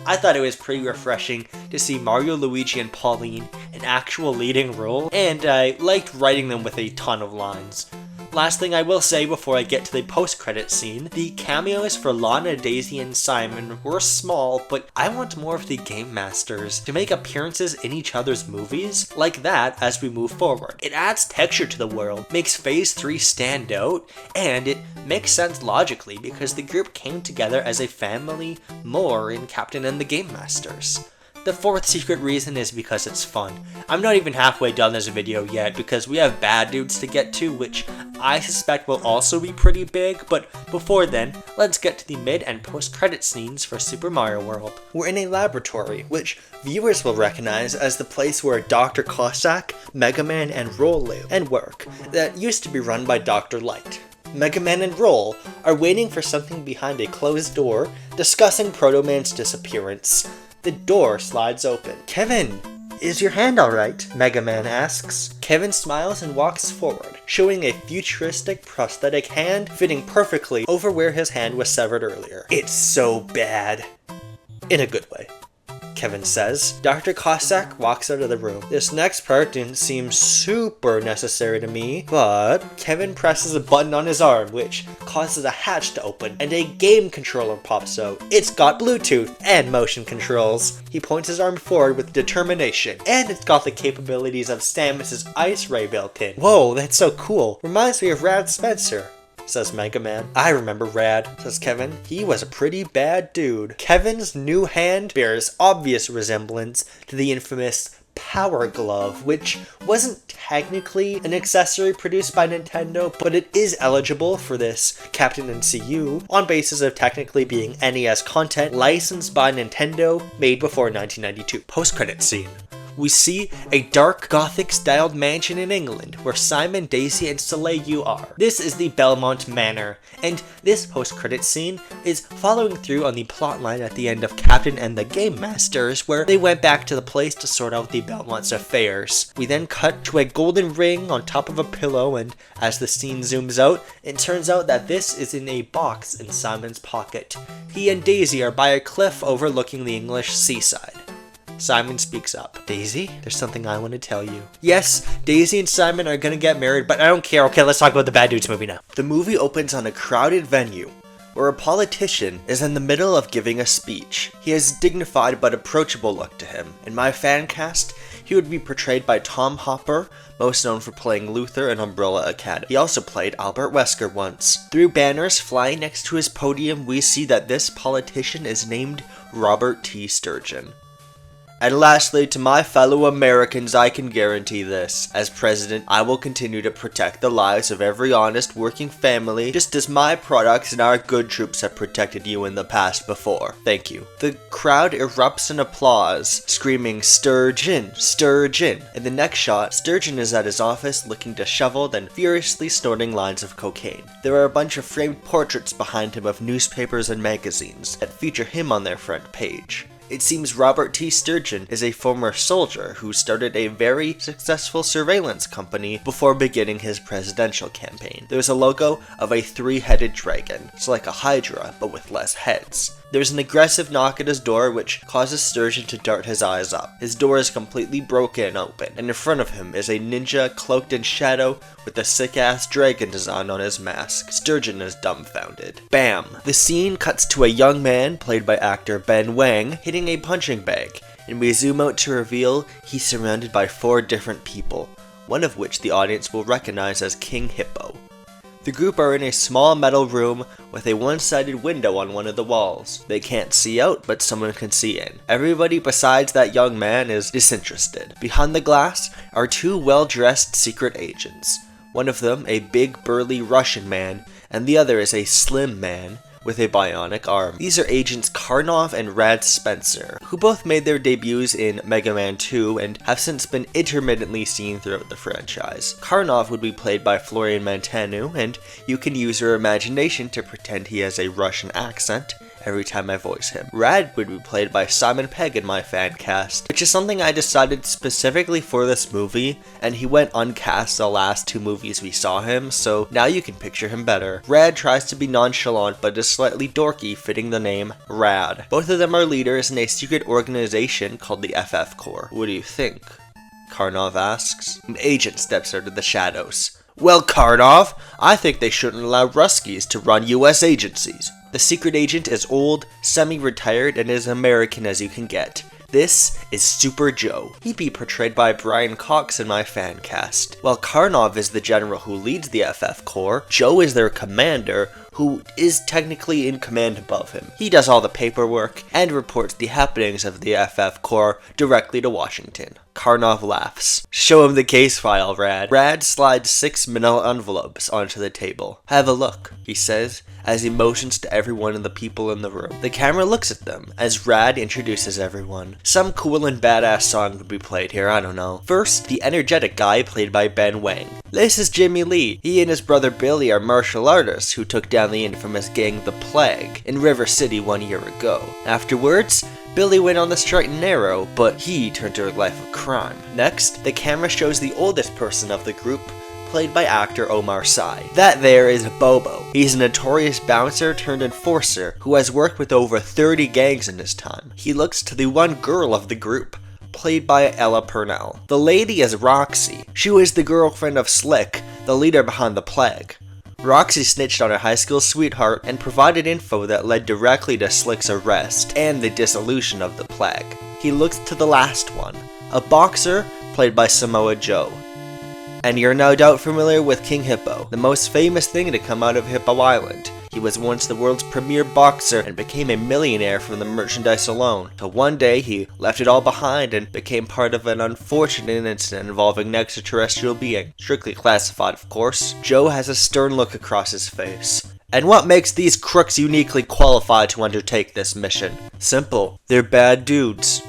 Speaker 2: I thought it was pretty refreshing to see Mario, Luigi, and Pauline in actual leading role, and I liked writing them with a ton of lines. Last thing I will say before I get to the post-credit scene, the cameos for Lana, Daisy, and Simon were small, but I want more of the Game Masters to make appearances in each other's movies like that as we move forward. It adds texture to the world, makes Phase 3 stand out, and it makes sense logically because the group came together as a family more in Captain and the Game Masters. The fourth secret reason is because it's fun. I'm not even halfway done this video yet because we have Bad Dudes to get to, which I suspect will also be pretty big, but before then, let's get to the mid and post-credit scenes for Super Mario World.
Speaker 1: We're in a laboratory, which viewers will recognize as the place where Dr. Cossack, Mega Man, and Roll live and work, that used to be run by Dr. Light. Mega Man and Roll are waiting for something behind a closed door, discussing Proto Man's disappearance. The door slides open. Kevin, is your hand alright? Mega Man asks. Kevin smiles and walks forward, showing a futuristic prosthetic hand fitting perfectly over where his hand was severed earlier. It's so bad. In a good way, Kevin says. Dr. Cossack walks out of the room. This next part didn't seem super necessary to me, but Kevin presses a button on his arm, which causes a hatch to open, and a game controller pops out. It's got Bluetooth and motion controls. He points his arm forward with determination, and it's got the capabilities of Samus's Ice Ray built in. Whoa, that's so cool. Reminds me of Rad Spencer, says Mega Man. I remember Rad, says Kevin. He was a pretty bad dude. Kevin's new hand bears obvious resemblance to the infamous Power Glove, which wasn't technically an accessory produced by Nintendo, but it is eligible for this Captain NCU on basis of technically being NES content licensed by Nintendo, made before 1992. Post-credit scene. We see a dark Gothic-styled mansion in England where Simon, Daisy, and Soleil are. This is the Belmont Manor, and this post-credit scene is following through on the plotline at the end of Captain and the Game Masters, where they went back to the place to sort out the Belmont's affairs. We then cut to a golden ring on top of a pillow, and as the scene zooms out, it turns out that this is in a box in Simon's pocket. He and Daisy are by a cliff overlooking the English seaside. Simon speaks up. Daisy, there's something I want to tell you. Yes, Daisy and Simon are gonna get married, but I don't care. Okay, let's talk about the Bad Dudes movie now. The movie opens on a crowded venue where a politician is in the middle of giving a speech. He has a dignified but approachable look to him. In my fan cast, he would be portrayed by Tom Hopper, most known for playing Luther in Umbrella Academy. He also played Albert Wesker once. Through banners flying next to his podium, we see that this politician is named Robert T. Sturgeon. And lastly, to my fellow Americans, I can guarantee this. As president, I will continue to protect the lives of every honest working family, just as my products and our good troops have protected you in the past before. Thank you. The crowd erupts in applause, screaming, "Sturgeon! Sturgeon!" In the next shot, Sturgeon is at his office looking disheveled and furiously snorting lines of cocaine. There are a bunch of framed portraits behind him of newspapers and magazines that feature him on their front page. It seems Robert T. Sturgeon is a former soldier who started a very successful surveillance company before beginning his presidential campaign. There's a logo of a three-headed dragon. It's like a hydra, but with less heads. There's an aggressive knock at his door which causes Sturgeon to dart his eyes up. His door is completely broken open, and in front of him is a ninja cloaked in shadow with a sick-ass dragon design on his mask. Sturgeon is dumbfounded. Bam! The scene cuts to a young man, played by actor Ben Wang, hitting a punching bag, and we zoom out to reveal he's surrounded by 4 different people, one of which the audience will recognize as King Hippo. The group are in a small metal room with a one-sided window on one of the walls. They can't see out, but someone can see in. Everybody besides that young man is disinterested. Behind the glass are 2 well-dressed secret agents. One of them, a big burly Russian man, and the other is a slim man with a bionic arm. These are agents Karnov and Rad Spencer, who both made their debuts in Mega Man 2 and have since been intermittently seen throughout the franchise. Karnov would be played by Florian Mantanu, and you can use your imagination to pretend he has a Russian accent every time I voice him. Rad would be played by Simon Pegg in my fan cast, which is something I decided specifically for this movie, and he went uncast the last 2 movies we saw him, so now you can picture him better. Rad tries to be nonchalant but is slightly dorky, fitting the name Rad. Both of them are leaders in a secret organization called the FF Corps. What do you think? Karnov asks. An agent steps out of the shadows. Well, Karnov, I think they shouldn't allow Ruskies to run US agencies. The secret agent is old, semi-retired, and as American as you can get. This is Super Joe. He'd be portrayed by Brian Cox in my fan cast. While Karnov is the general who leads the FF Corps, Joe is their commander, who is technically in command above him. He does all the paperwork and reports the happenings of the FF Corps directly to Washington. Karnov laughs. Show him the case file, Rad. Rad slides 6 manila envelopes onto the table. Have a look, he says, as he motions to everyone and the people in the room. The camera looks at them as Rad introduces everyone. Some cool and badass song would be played here, I don't know. First, the energetic guy played by Ben Wang. This is Jimmy Lee. He and his brother Billy are martial artists who took down the infamous gang The Plague in River City 1 year ago. Afterwards, Billy went on the straight and narrow, but he turned to a life of crime. Next, the camera shows the oldest person of the group, played by actor Omar Sy. That there is Bobo. He's a notorious bouncer turned enforcer who has worked with over 30 gangs in his time. He looks to the one girl of the group, played by Ella Purnell. The lady is Roxy. She was the girlfriend of Slick, the leader behind The Plague. Roxy snitched on her high school sweetheart and provided info that led directly to Slick's arrest and the dissolution of The Plague. He looks to the last one, a boxer played by Samoa Joe. And you're no doubt familiar with King Hippo, the most famous thing to come out of Hippo Island. He was once the world's premier boxer and became a millionaire from the merchandise alone, till one day he left it all behind and became part of an unfortunate incident involving an extraterrestrial being. Strictly classified, of course. Joe has a stern look across his face. And what makes these crooks uniquely qualified to undertake this mission? Simple. They're bad dudes,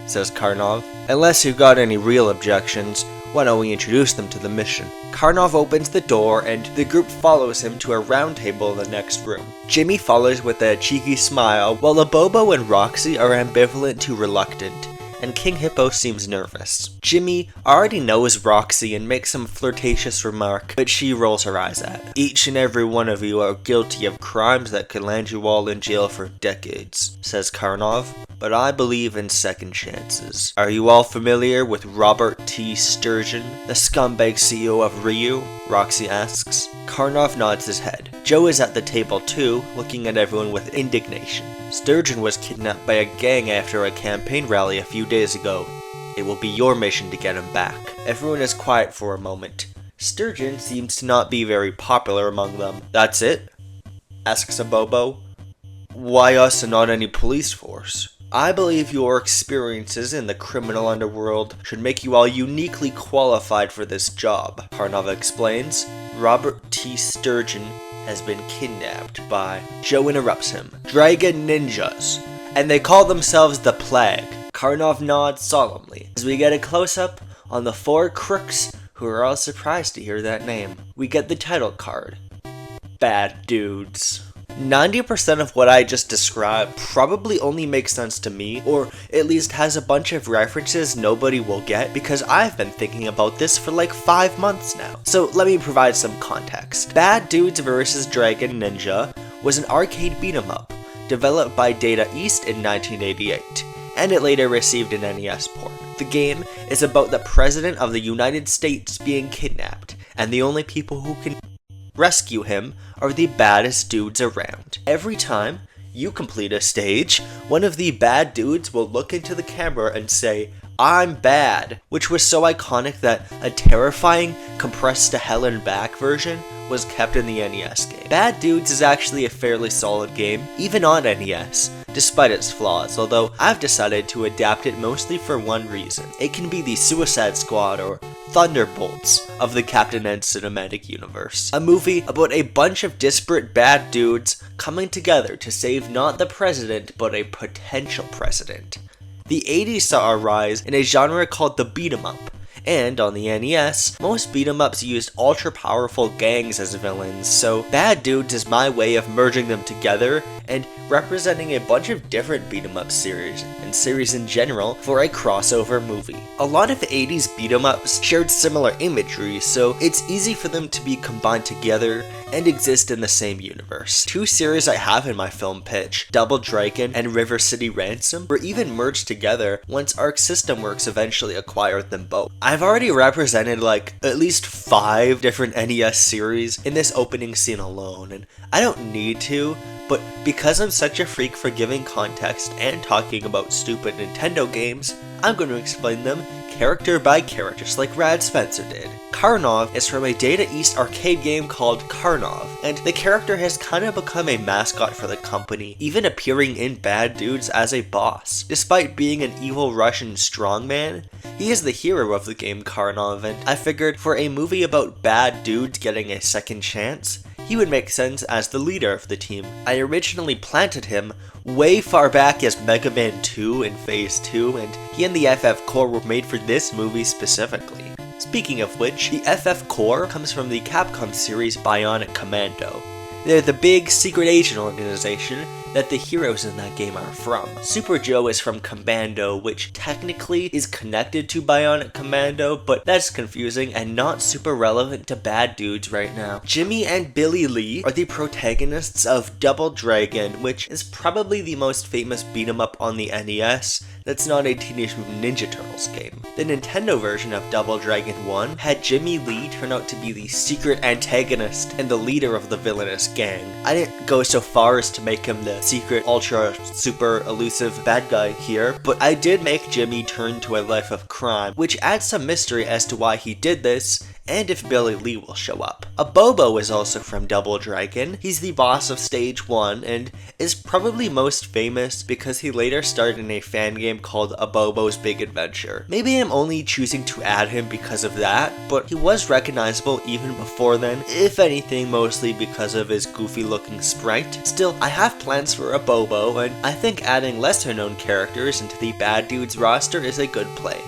Speaker 1: says Karnov. Unless you've got any real objections, why don't we introduce them to the mission? Karnov opens the door and the group follows him to a round table in the next room. Jimmy follows with a cheeky smile, while Abobo and Roxy are ambivalent to reluctant, and King Hippo seems nervous. Jimmy already knows Roxy and makes some flirtatious remark, but she rolls her eyes at. Each and every one of you are guilty of crimes that could land you all in jail for decades, says Karnov. But I believe in second chances. Are you all familiar with Robert T. Sturgeon, the scumbag CEO of Ryu? Roxy asks. Karnov nods his head. Joe is at the table too, looking at everyone with indignation. Sturgeon was kidnapped by a gang after a campaign rally a few days ago. It will be your mission to get him back. Everyone is quiet for a moment. Sturgeon seems to not be very popular among them. That's it? Asks Abobo. Why us and not any police force? I believe your experiences in the criminal underworld should make you all uniquely qualified for this job, Karnov explains. Robert T. Sturgeon has been kidnapped by... Joe interrupts him. Dragon ninjas. And they call themselves the Plague. Karnov nods solemnly as we get a close-up on the 4 crooks who are all surprised to hear that name. We get the title card. Bad dudes. 90% of what I just described probably only makes sense to me, or at least has a bunch of references nobody will get, because I've been thinking about this for like 5 months now. So let me provide some context. Bad Dudes vs. Dragon Ninja was an arcade beat-em-up, developed by Data East in 1988, and it later received an NES port. The game is about the President of the United States being kidnapped, and the only people who can rescue him are the baddest dudes around. Every time you complete a stage, one of the bad dudes will look into the camera and say, "I'm bad," which was so iconic that a terrifying, compressed to hell and back version was kept in the NES game. Bad Dudes is actually a fairly solid game, even on NES. despite its flaws, although I've decided to adapt it mostly for one reason. It can be the Suicide Squad or Thunderbolts of the Captain N cinematic universe. A movie about a bunch of disparate bad dudes coming together to save not the president, but a potential president. The 80s saw a rise in a genre called the beat 'em up. And on the NES, most beat-em-ups used ultra-powerful gangs as villains, so Bad Dudes is my way of merging them together and representing a bunch of different beat-em-up series, and series in general, for a crossover movie. A lot of 80s beat-em-ups shared similar imagery, so it's easy for them to be combined together and exist in the same universe. Two series I have in my film pitch, Double Dragon and River City Ransom, were even merged together once Arc System Works eventually acquired them both. I've already represented like at least 5 different NES series in this opening scene alone, and I don't need to, but because I'm such a freak for giving context and talking about stupid Nintendo games, I'm going to explain them character by character, just like Rad Spencer did. Karnov is from a Data East arcade game called Karnov, and the character has kind of become a mascot for the company, even appearing in Bad Dudes as a boss. Despite being an evil Russian strongman, he is the hero of the game Karnov, and I figured for a movie about bad dudes getting a second chance, he would make sense as the leader of the team. I originally planted him way far back as Mega Man 2 in Phase 2, and he and the FF Core were made for this movie specifically. Speaking of which, the FF Core comes from the Capcom series Bionic Commando. They're the big secret agent organization that the heroes in that game are from. Super Joe is from Commando, which technically is connected to Bionic Commando, but that's confusing and not super relevant to Bad Dudes right now. Jimmy and Billy Lee are the protagonists of Double Dragon, which is probably the most famous beat-em-up on the NES that's not a Teenage Mutant Ninja Turtles game. The Nintendo version of Double Dragon 1 had Jimmy Lee turn out to be the secret antagonist and the leader of the villainous gang. I didn't go so far as to make him the secret, ultra, super elusive bad guy here, but I did make Jimmy turn to a life of crime, which adds some mystery as to why he did this, and if Billy Lee will show up. Abobo is also from Double Dragon. He's the boss of Stage 1, and is probably most famous because he later starred in a fan game called Abobo's Big Adventure. Maybe I'm only choosing to add him because of that, but he was recognizable even before then, if anything mostly because of his goofy looking sprite. Still, I have plans for Abobo, and I think adding lesser known characters into the Bad Dudes roster is a good play.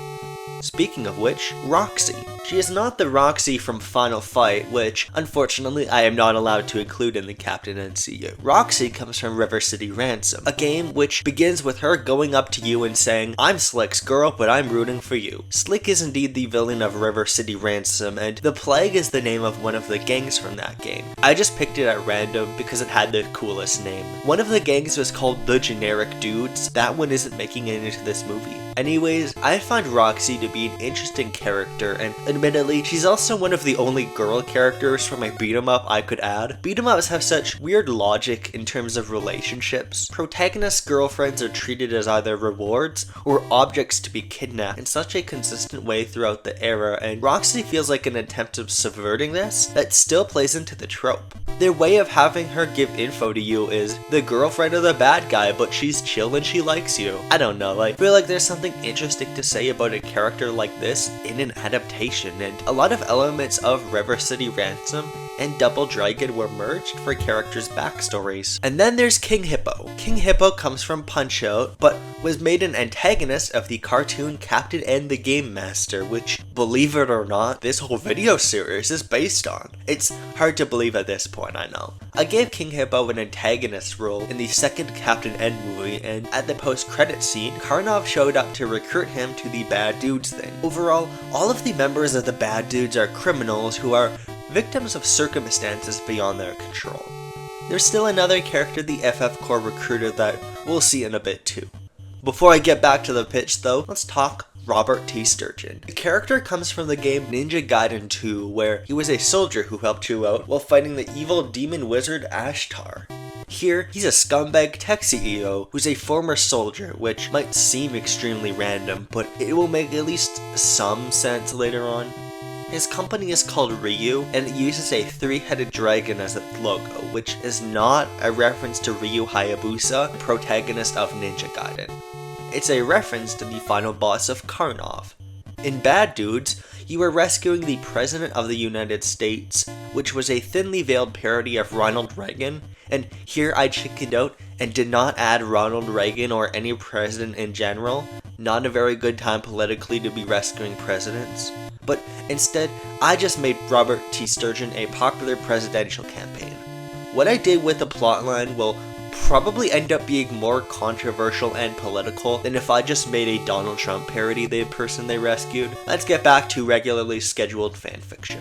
Speaker 1: Speaking of which, Roxy. She is not the Roxy from Final Fight, which, unfortunately, I am not allowed to include in the Captain NCU. Roxy comes from River City Ransom, a game which begins with her going up to you and saying, "I'm Slick's girl, but I'm rooting for you." Slick is indeed the villain of River City Ransom, and the Plague is the name of one of the gangs from that game. I just picked it at random because it had the coolest name. One of the gangs was called the Generic Dudes. That one isn't making it into this movie. Anyways, I find Roxy to be an interesting character, and admittedly, she's also one of the only girl characters from a beat-em-up I could add. Beat-em-ups have such weird logic in terms of relationships. Protagonist girlfriends are treated as either rewards or objects to be kidnapped in such a consistent way throughout the era, and Roxy feels like an attempt of subverting this that still plays into the trope. Their way of having her give info to you is the girlfriend of the bad guy, but she's chill and she likes you. I don't know, I feel like there's something interesting to say about a character like this in an adaptation, and a lot of elements of River City Ransom and Double Dragon were merged for characters' backstories. And then there's King Hippo. King Hippo comes from Punch-Out, but was made an antagonist of the cartoon Captain N the Game Master, which, believe it or not, this whole video series is based on. It's hard to believe at this point, I know. I gave King Hippo an antagonist role in the second Captain N movie, and at the post-credit scene, Karnov showed up to recruit him to the Bad Dudes thing. Overall, all of the members of the Bad Dudes are criminals who are victims of circumstances beyond their control. There's still another character the FF Core recruited that we'll see in a bit too. Before I get back to the pitch though, let's talk Robert T. Sturgeon. The character comes from the game Ninja Gaiden 2, where he was a soldier who helped you out while fighting the evil demon wizard Ashtar. Here, he's a scumbag tech CEO who's a former soldier, which might seem extremely random, but it will make at least some sense later on. His company is called Ryu, and it uses a three-headed dragon as its logo, which is not a reference to Ryu Hayabusa, protagonist of Ninja Gaiden. It's a reference to the final boss of Karnov. In Bad Dudes, you are rescuing the President of the United States, which was a thinly veiled parody of Ronald Reagan, and here I chickened out and did not add Ronald Reagan or any president in general. Not a very good time politically to be rescuing presidents. But instead, I just made Robert T. Sturgeon a popular presidential campaign. What I did with the plotline will probably end up being more controversial and political than if I just made a Donald Trump parody the person they rescued. Let's get back to regularly scheduled fanfiction.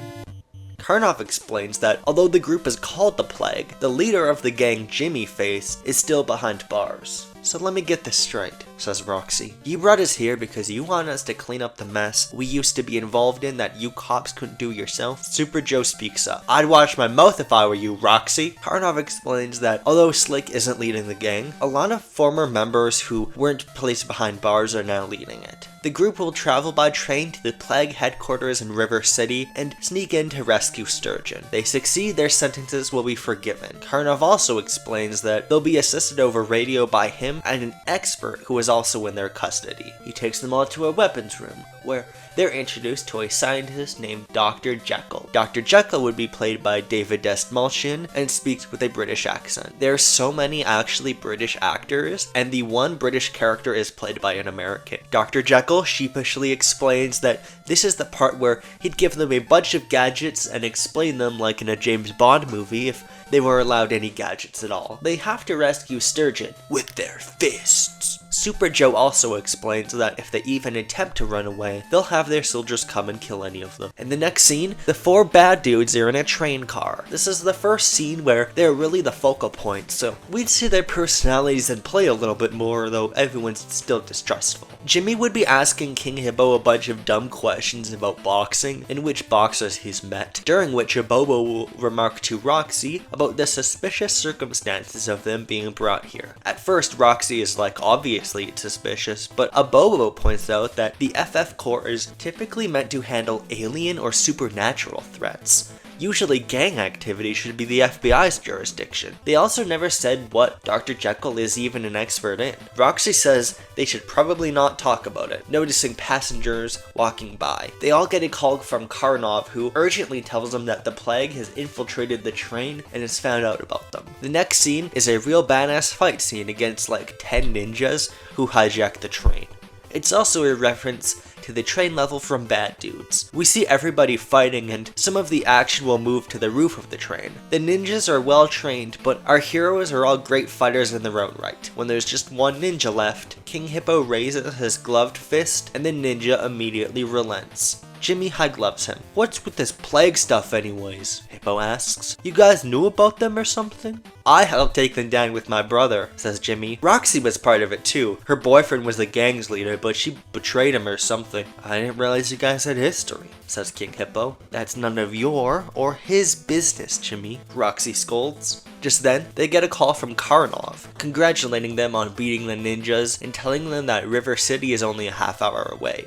Speaker 1: Karnov explains that although the group is called the Plague, the leader of the gang, Jimmy Face, is still behind bars. So let me get this straight, says Roxy. You brought us here because you want us to clean up the mess we used to be involved in that you cops couldn't do yourself? Super Joe speaks up. I'd watch my mouth if I were you, Roxy. Karnov explains that although Slick isn't leading the gang, a lot of former members who weren't placed behind bars are now leading it. The group will travel by train to the Plague headquarters in River City and sneak in to rescue Sturgeon. They succeed, their sentences will be forgiven. Karnov also explains that they'll be assisted over radio by him and an expert who is also in their custody. He takes them all to a weapons room, where they're introduced to a scientist named Dr. Jekyll. Dr. Jekyll would be played by David Dastmalchian and speaks with a British accent. There are so many actually British actors, and the one British character is played by an American. Dr. Jekyll sheepishly explains that this is the part where he'd give them a bunch of gadgets and explain them like in a James Bond movie if they were allowed any gadgets at all. They have to rescue Sturgeon with their fists. Super Joe also explains that if they even attempt to run away, they'll have their soldiers come and kill any of them. In the next scene, the four bad dudes are in a train car. This is the first scene where they're really the focal point, so we'd see their personalities and play a little bit more, though everyone's still distrustful. Jimmy would be asking King Hippo a bunch of dumb questions about boxing and which boxers he's met, during which Abobo will remark to Roxy about the suspicious circumstances of them being brought here. At first, Roxy is like, obviously it's suspicious, but Abobo points out that the FF Corps is typically meant to handle alien or supernatural threats. Usually gang activity should be the FBI's jurisdiction. They also never said what Dr. Jekyll is even an expert in. Roxy says they should probably not talk about it, noticing passengers walking by. They all get a call from Karnov, who urgently tells them that the Plague has infiltrated the train and has found out about them. The next scene is a real badass fight scene against like 10 ninjas who hijack the train. It's also a reference to the train level from Bad Dudes. We see everybody fighting and some of the action will move to the roof of the train. The ninjas are well trained, but our heroes are all great fighters in their own right. When there's just one ninja left, King Hippo raises his gloved fist and the ninja immediately relents. Jimmy high gloves him. What's with this Plague stuff anyways? Hippo asks. You guys knew about them or something? I helped take them down with my brother, says Jimmy. Roxy was part of it too. Her boyfriend was the gang's leader, but she betrayed him or something. I didn't realize you guys had history, says King Hippo. That's none of your or his business, Jimmy, Roxy scolds. Just then, they get a call from Karnov, congratulating them on beating the ninjas and telling them that River City is only a half hour away.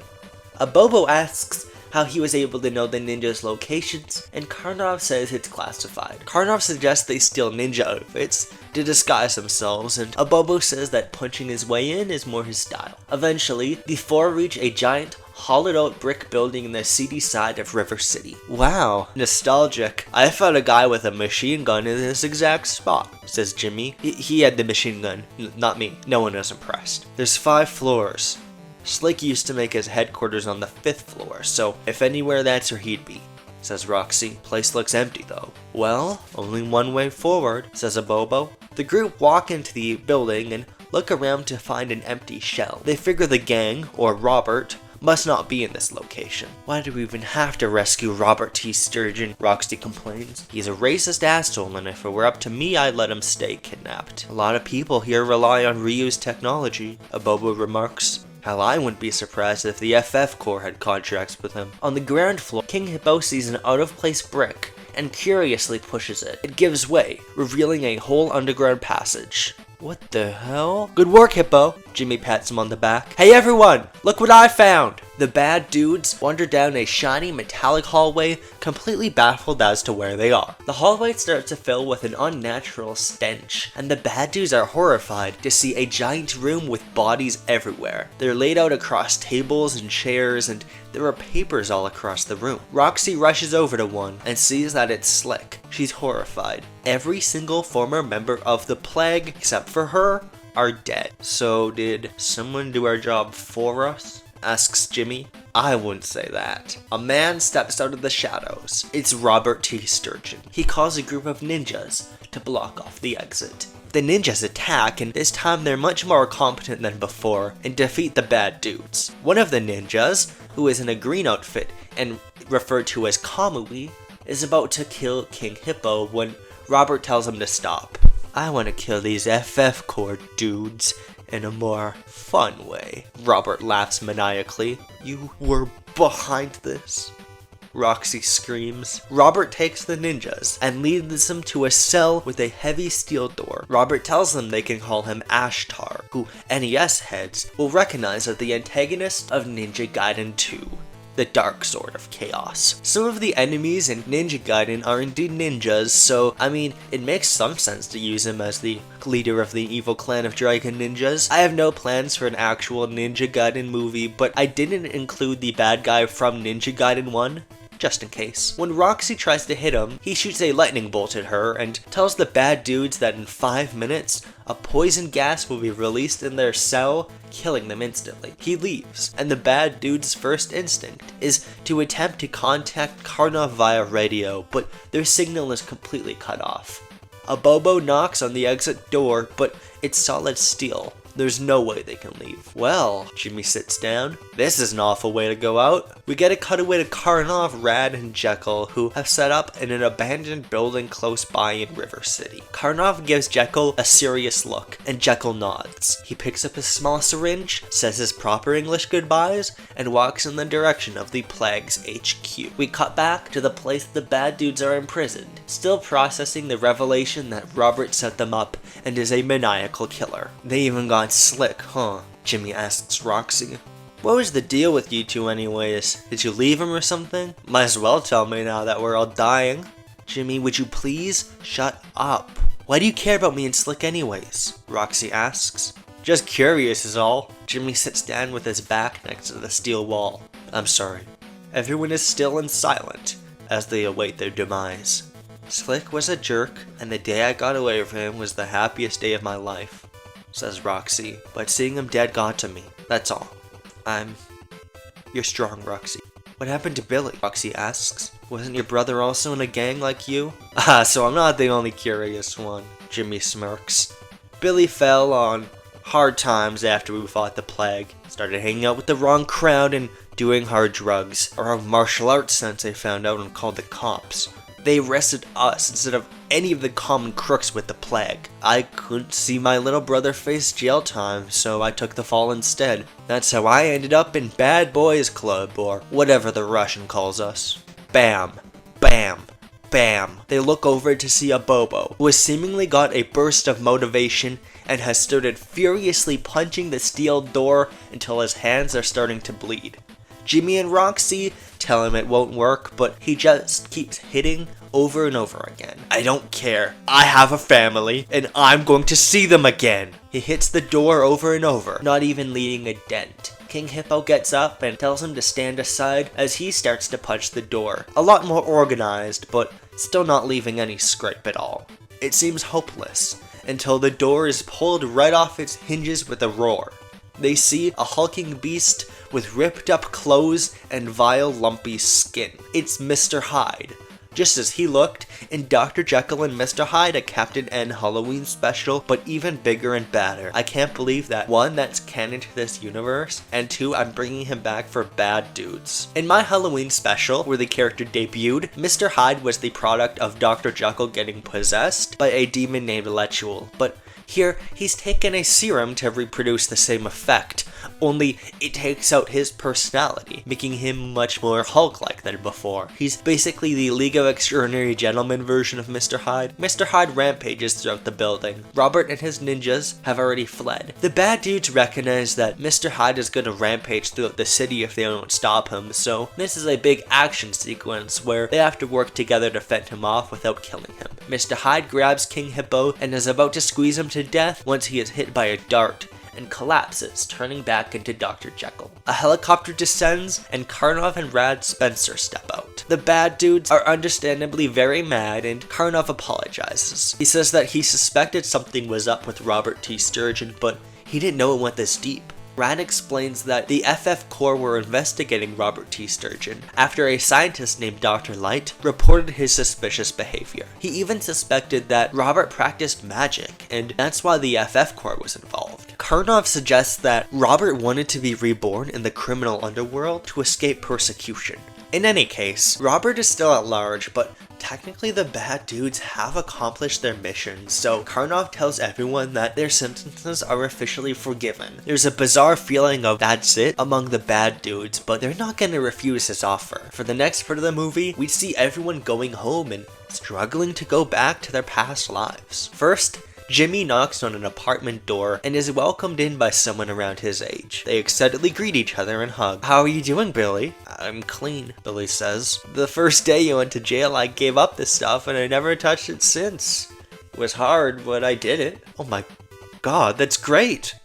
Speaker 1: Abobo asks how he was able to know the ninjas' locations, and Karnov says it's classified. Karnov suggests they steal ninja outfits to disguise themselves, and Abobo says that punching his way in is more his style. Eventually, the four reach a giant, hollowed-out brick building in the seedy side of River City. Wow, nostalgic. I found a guy with a machine gun in this exact spot, says Jimmy. He had the machine gun, not me. No one was impressed. There's 5 floors. Slick used to make his headquarters on the 5th floor, so if anywhere that's where he'd be, says Roxy. Place looks empty though. Well, only one way forward, says Abobo. The group walk into the building and look around to find an empty shell. They figure the gang, or Robert, must not be in this location. Why do we even have to rescue Robert T. Sturgeon? Roxy complains. He's a racist asshole, and if it were up to me, I'd let him stay kidnapped. A lot of people here rely on Ryu's technology, Abobo remarks. Hell, I wouldn't be surprised if the FF Corps had contracts with him. On the ground floor, King Hippo sees an out-of-place brick and curiously pushes it. It gives way, revealing a whole underground passage. What the hell? Good work, Hippo. Jimmy pats him on the back. Hey everyone, look what I found. The bad dudes wander down a shiny metallic hallway, completely baffled as to where they are. The hallway starts to fill with an unnatural stench, and the bad dudes are horrified to see a giant room with bodies everywhere. They're laid out across tables and chairs, and there are papers all across the room. Roxy rushes over to one and sees that it's Slick. She's horrified. Every single former member of the Plague, except for her, are dead. So did someone do our job for us? Asks Jimmy. I wouldn't say that. A man steps out of the shadows. It's Robert T. Sturgeon. He calls a group of ninjas to block off the exit. The ninjas attack, and this time they're much more competent than before and defeat the bad dudes. One of the ninjas, who is in a green outfit and referred to as Kamui, is about to kill King Hippo when Robert tells him to stop. I want to kill these FF Corps dudes in a more fun way. Robert laughs maniacally. You were behind this? Roxy screams. Robert takes the ninjas and leads them to a cell with a heavy steel door. Robert tells them they can call him Ashtar, who NES heads will recognize as the antagonist of Ninja Gaiden 2. The Dark Sword of Chaos. Some of the enemies in Ninja Gaiden are indeed ninjas, so I mean, it makes some sense to use him as the leader of the evil clan of Dragon Ninjas. I have no plans for an actual Ninja Gaiden movie, but I didn't include the bad guy from Ninja Gaiden 1, just in case. When Roxy tries to hit him, he shoots a lightning bolt at her and tells the bad dudes that in 5 minutes, a poison gas will be released in their cell, killing them instantly. He leaves, and the bad dude's first instinct is to attempt to contact Karnov via radio, but their signal is completely cut off. A Bobo knocks on the exit door, but it's solid steel. There's no way they can leave. Well, Jimmy sits down. This is an awful way to go out. We get a cutaway to Karnov, Rad, and Jekyll, who have set up in an abandoned building close by in River City. Karnov gives Jekyll a serious look, and Jekyll nods. He picks up his small syringe, says his proper English goodbyes, and walks in the direction of the Plague's HQ. We cut back to the place the bad dudes are imprisoned, still processing the revelation that Robert set them up and is a maniacal killer. They even got Slick, huh? Jimmy asks Roxy. What was the deal with you two anyways? Did you leave him or something? Might as well tell me now that we're all dying. Jimmy, would you please shut up? Why do you care about me and Slick anyways? Roxy asks. Just curious is all. Jimmy sits down with his back next to the steel wall. I'm sorry. Everyone is still and silent as they await their demise. Slick was a jerk, and the day I got away from him was the happiest day of my life, says Roxy, but seeing him dead got to me, that's all. You're strong, Roxy. What happened to Billy? Roxy asks. Wasn't your brother also in a gang like you? So I'm not the only curious one, Jimmy smirks. Billy fell on hard times after we fought the Plague, started hanging out with the wrong crowd and doing hard drugs. Our martial arts sensei found out and called the cops. They arrested us instead of any of the common crooks with the Plague. I couldn't see my little brother face jail time, so I took the fall instead. That's how I ended up in Bad Boys Club, or whatever the Russian calls us. Bam, bam, bam. They look over to see a Bobo, who has seemingly got a burst of motivation and has started furiously punching the steel door until his hands are starting to bleed. Jimmy and Roxy tell him it won't work, but he just keeps hitting over and over again. I don't care. I have a family, and I'm going to see them again. He hits the door over and over, not even leaving a dent. King Hippo gets up and tells him to stand aside as he starts to punch the door. A lot more organized, but still not leaving any scrape at all. It seems hopeless, until the door is pulled right off its hinges with a roar. They see a hulking beast with ripped up clothes and vile lumpy skin. It's Mr. Hyde. Just as he looked in Dr. Jekyll and Mr. Hyde, a Captain N Halloween special, but even bigger and badder. I can't believe that, 1, that's canon to this universe, and 2, I'm bringing him back for Bad Dudes. In my Halloween special, where the character debuted, Mr. Hyde was the product of Dr. Jekyll getting possessed by a demon named Lechuel, but Here, he's taken a serum to reproduce the same effect, only it takes out his personality, making him much more Hulk-like than before. He's basically the League of Extraordinary Gentlemen version of Mr. Hyde. Mr. Hyde rampages throughout the building. Robert and his ninjas have already fled. The bad dudes recognize that Mr. Hyde is gonna rampage throughout the city if they don't stop him, so this is a big action sequence where they have to work together to fend him off without killing him. Mr. Hyde grabs King Hippo and is about to squeeze him to death once he is hit by a dart and collapses, turning back into Dr. Jekyll. A helicopter descends, and Karnov and Rad Spencer step out. The bad dudes are understandably very mad, and Karnov apologizes. He says that he suspected something was up with Robert T. Sturgeon, but he didn't know it went this deep. Rad explains that the FF Corps were investigating Robert T. Sturgeon after a scientist named Dr. Light reported his suspicious behavior. He even suspected that Robert practiced magic, and that's why the FF Corps was involved. Karnov suggests that Robert wanted to be reborn in the criminal underworld to escape persecution. In any case, Robert is still at large, but technically the bad dudes have accomplished their mission, so Karnov tells everyone that their sentences are officially forgiven. There's a bizarre feeling of that's it among the bad dudes, but they're not gonna refuse his offer. For the next part of the movie, we see everyone going home and struggling to go back to their past lives. First, Jimmy knocks on an apartment door and is welcomed in by someone around his age. They excitedly greet each other and hug. "How are you doing, Billy?" "I'm clean," Billy says. "The first day you went to jail, I gave up this stuff and I never touched it since. It was hard, but I did it." "Oh my god, that's great!"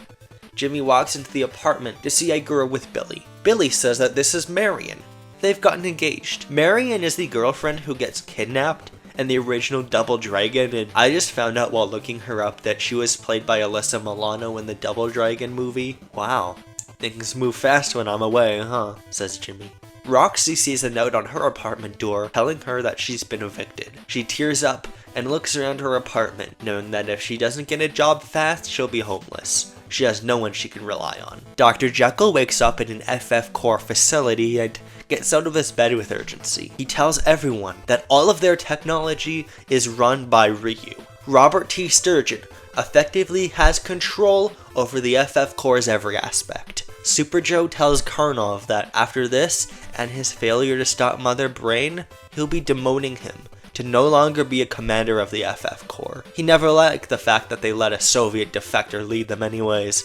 Speaker 1: Jimmy walks into the apartment to see a girl with Billy. Billy says that this is Marion. They've gotten engaged. Marion is the girlfriend who gets kidnapped and the original Double Dragon, and I just found out while looking her up that she was played by Alyssa Milano in the Double Dragon movie. Wow, things move fast when I'm away, huh? Says Jimmy. Roxy sees a note on her apartment door telling her that she's been evicted. She tears up and looks around her apartment, knowing that if she doesn't get a job fast, she'll be homeless. She has no one she can rely on. Dr. Jekyll wakes up in an FF Corps facility and gets out of his bed with urgency. He tells everyone that all of their technology is run by Ryu. Robert T. Sturgeon effectively has control over the FF Corps' every aspect. Super Joe tells Karnov that after this, and his failure to stop Mother Brain, he'll be demoting him to no longer be a commander of the FF Corps. He never liked the fact that they let a Soviet defector lead them anyways.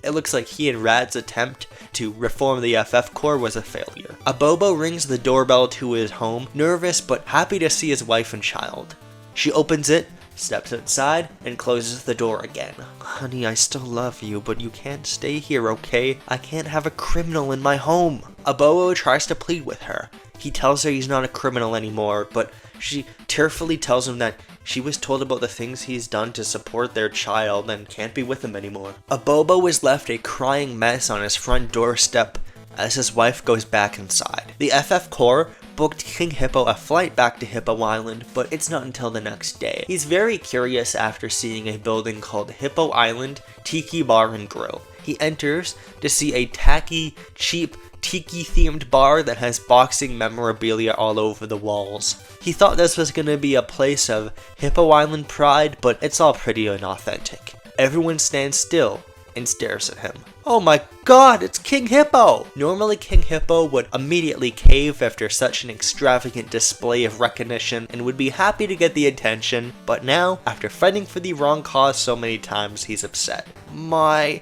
Speaker 1: It looks like he and Rad's attempt to reform the FF Corps was a failure. Abobo rings the doorbell to his home, nervous but happy to see his wife and child. She opens it, steps outside, and closes the door again. "Honey, I still love you, but you can't stay here, okay? I can't have a criminal in my home." Abobo tries to plead with her. He tells her he's not a criminal anymore, but she tearfully tells him that she was told about the things he's done to support their child and can't be with him anymore. Abobo is left a crying mess on his front doorstep as his wife goes back inside. The FF Corps booked King Hippo a flight back to Hippo Island, but it's not until the next day. He's very curious after seeing a building called Hippo Island Tiki Bar and Grill. He enters to see a tacky, cheap, tiki-themed bar that has boxing memorabilia all over the walls. He thought this was gonna be a place of Hippo Island pride, but it's all pretty inauthentic. Everyone stands still and stares at him. Oh my god, it's King Hippo! Normally King Hippo would immediately cave after such an extravagant display of recognition and would be happy to get the attention, but now, after fighting for the wrong cause so many times, he's upset. My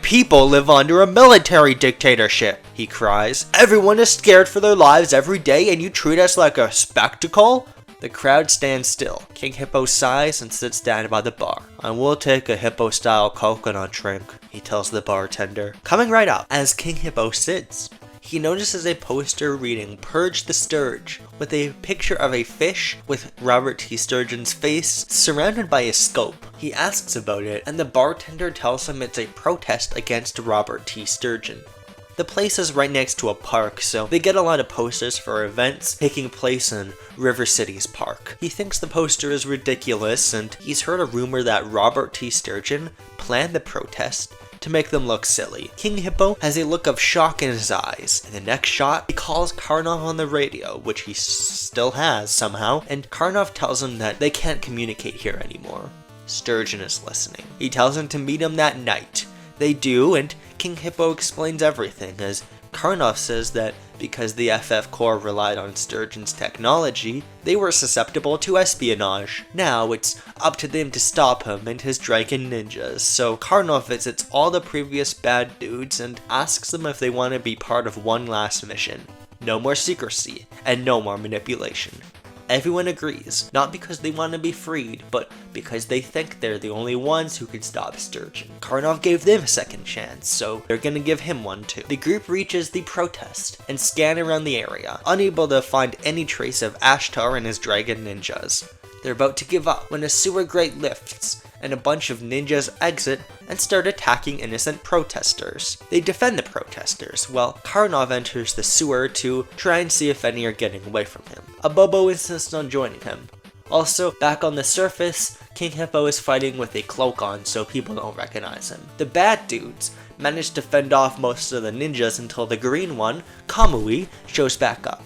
Speaker 1: people live under a military dictatorship, he cries. Everyone is scared for their lives every day and you treat us like a spectacle? The crowd stands still. King Hippo sighs and sits down by the bar. "I will take a Hippo-style coconut drink," he tells the bartender. Coming right up, as King Hippo sits, he notices a poster reading "Purge the Sturge" with a picture of a fish with Robert T. Sturgeon's face surrounded by a scope. He asks about it, and the bartender tells him it's a protest against Robert T. Sturgeon. The place is right next to a park, so they get a lot of posters for events taking place in River City's park. He thinks the poster is ridiculous, and he's heard a rumor that Robert T. Sturgeon planned the protest to make them look silly. King Hippo has a look of shock in his eyes. In the next shot, he calls Karnov on the radio, which he still has somehow, and Karnov tells him that they can't communicate here anymore. Sturgeon is listening. He tells him to meet him that night. They do, and King Hippo explains everything, as Karnov says that because the FF Corps relied on Sturgeon's technology, they were susceptible to espionage. Now it's up to them to stop him and his dragon ninjas, so Karnov visits all the previous bad dudes and asks them if they want to be part of one last mission. No more secrecy, and no more manipulation. Everyone agrees, not because they want to be freed, but because they think they're the only ones who can stop Sturgeon. Karnov gave them a second chance, so they're gonna give him one too. The group reaches the protest and scan around the area, unable to find any trace of Ashtar and his dragon ninjas. They're about to give up when a sewer grate lifts, and a bunch of ninjas exit and start attacking innocent protesters. They defend the protesters, while Karnov enters the sewer to try and see if any are getting away from him. Abobo insists on joining him. Also, back on the surface, King Hippo is fighting with a cloak on so people don't recognize him. The bad dudes manage to fend off most of the ninjas until the green one, Kamui, shows back up.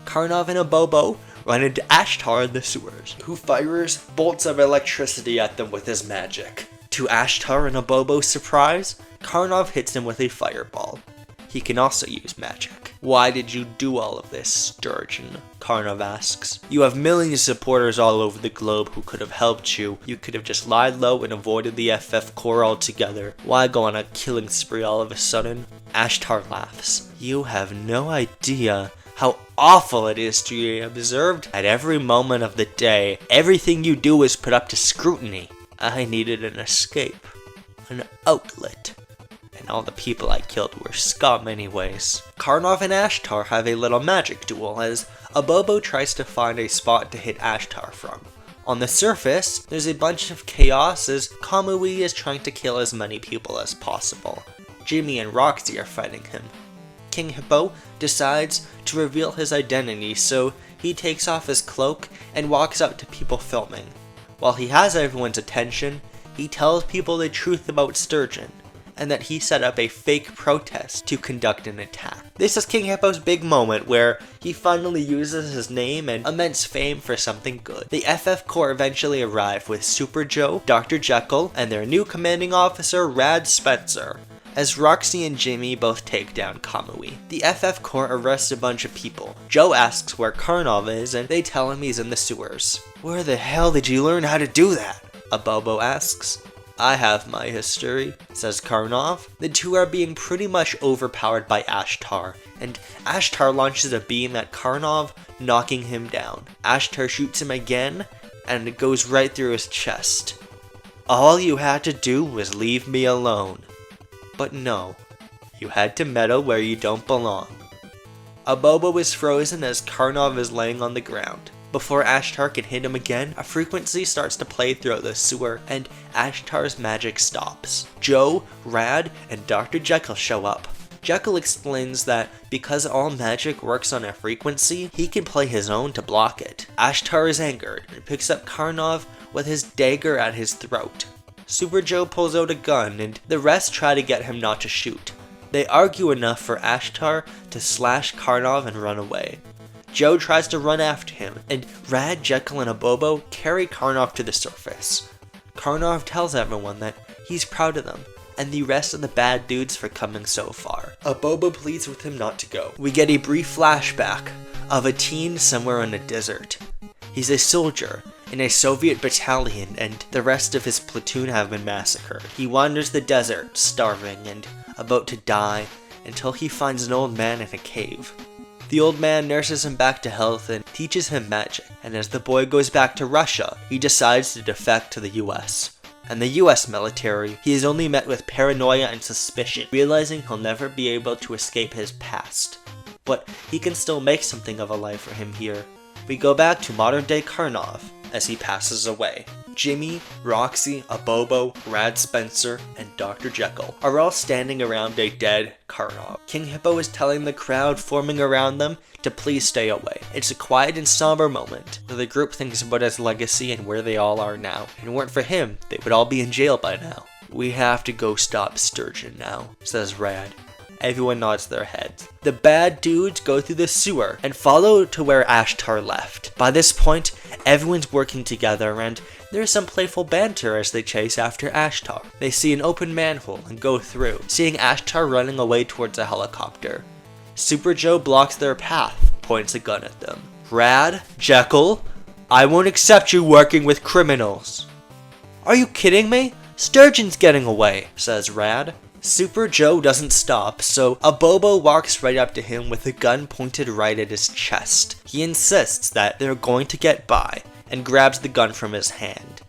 Speaker 1: Karnov and Abobo run into Ashtar in the sewers, who fires bolts of electricity at them with his magic. To Ashtar and Abobo's surprise, Karnov hits him with a fireball. He can also use magic. "Why did you do all of this, Sturgeon?" Karnov asks. "You have millions of supporters all over the globe who could have helped you. You could have just lied low and avoided the FF Corps altogether. Why go on a killing spree all of a sudden?" Ashtar laughs. "You have no idea how awful it is to be observed at every moment of the day. Everything you do is put up to scrutiny. I needed an escape, an outlet, and all the people I killed were scum anyways." Karnov and Ashtar have a little magic duel as Abobo tries to find a spot to hit Ashtar from. On the surface, there's a bunch of chaos as Kamui is trying to kill as many people as possible. Jimmy and Roxy are fighting him. King Hippo decides to reveal his identity, so he takes off his cloak and walks up to people filming. While he has everyone's attention, he tells people the truth about Sturgeon, and that he set up a fake protest to conduct an attack. This is King Hippo's big moment where he finally uses his name and immense fame for something good. The FF Corps eventually arrive with Super Joe, Dr. Jekyll, and their new commanding officer, Rad Spencer, as Roxy and Jimmy both take down Kamui. The FF Corps arrests a bunch of people. Joe asks where Karnov is, and they tell him he's in the sewers. "Where the hell did you learn how to do that?" Abobo asks. "I have my history," says Karnov. The two are being pretty much overpowered by Ashtar, and Ashtar launches a beam at Karnov, knocking him down. Ashtar shoots him again, and it goes right through his chest. "All you had to do was leave me alone." But no, you had to meddle where you don't belong. Abobo is frozen as Karnov is laying on the ground. Before Ashtar can hit him again, a frequency starts to play throughout the sewer, and Ashtar's magic stops. Joe, Rad, and Dr. Jekyll show up. Jekyll explains that because all magic works on a frequency, he can play his own to block it. Ashtar is angered and picks up Karnov with his dagger at his throat. Super Joe pulls out a gun, and the rest try to get him not to shoot. They argue enough for Ashtar to slash Karnov and run away. Joe tries to run after him, and Rad, Jekyll, and Abobo carry Karnov to the surface. Karnov tells everyone that he's proud of them, and the rest of the bad dudes for coming so far. Abobo pleads with him not to go. We get a brief flashback of a teen somewhere in a desert. He's a soldier in a Soviet battalion, and the rest of his platoon have been massacred. He wanders the desert, starving and about to die, until he finds an old man in a cave. The old man nurses him back to health and teaches him magic, and as the boy goes back to Russia, he decides to defect to the US. And the US military, he is only met with paranoia and suspicion, realizing he'll never be able to escape his past. But he can still make something of a life for him here. We go back to modern day Karnov as he passes away. Jimmy, Roxy, Abobo, Rad Spencer, and Dr. Jekyll are all standing around a dead Karnov. King Hippo is telling the crowd forming around them to please stay away. It's a quiet and somber moment where the group thinks about his legacy and where they all are now. If it weren't for him, they would all be in jail by now. "We have to go stop Sturgeon now," says Rad. Everyone nods their heads. The bad dudes go through the sewer and follow to where Ashtar left. By this point, Everyone's working together, and there's some playful banter as they chase after Ashtar. They see an open manhole and go through, seeing Ashtar running away towards a helicopter. Super Joe blocks their path, points a gun at them. Rad, Jekyll, I won't accept you working with criminals. Are you kidding me? Sturgeon's getting away, says Rad. Super Joe doesn't stop, so Abobo walks right up to him with a gun pointed right at his chest. He insists that they're going to get by, and grabs the gun from his hand.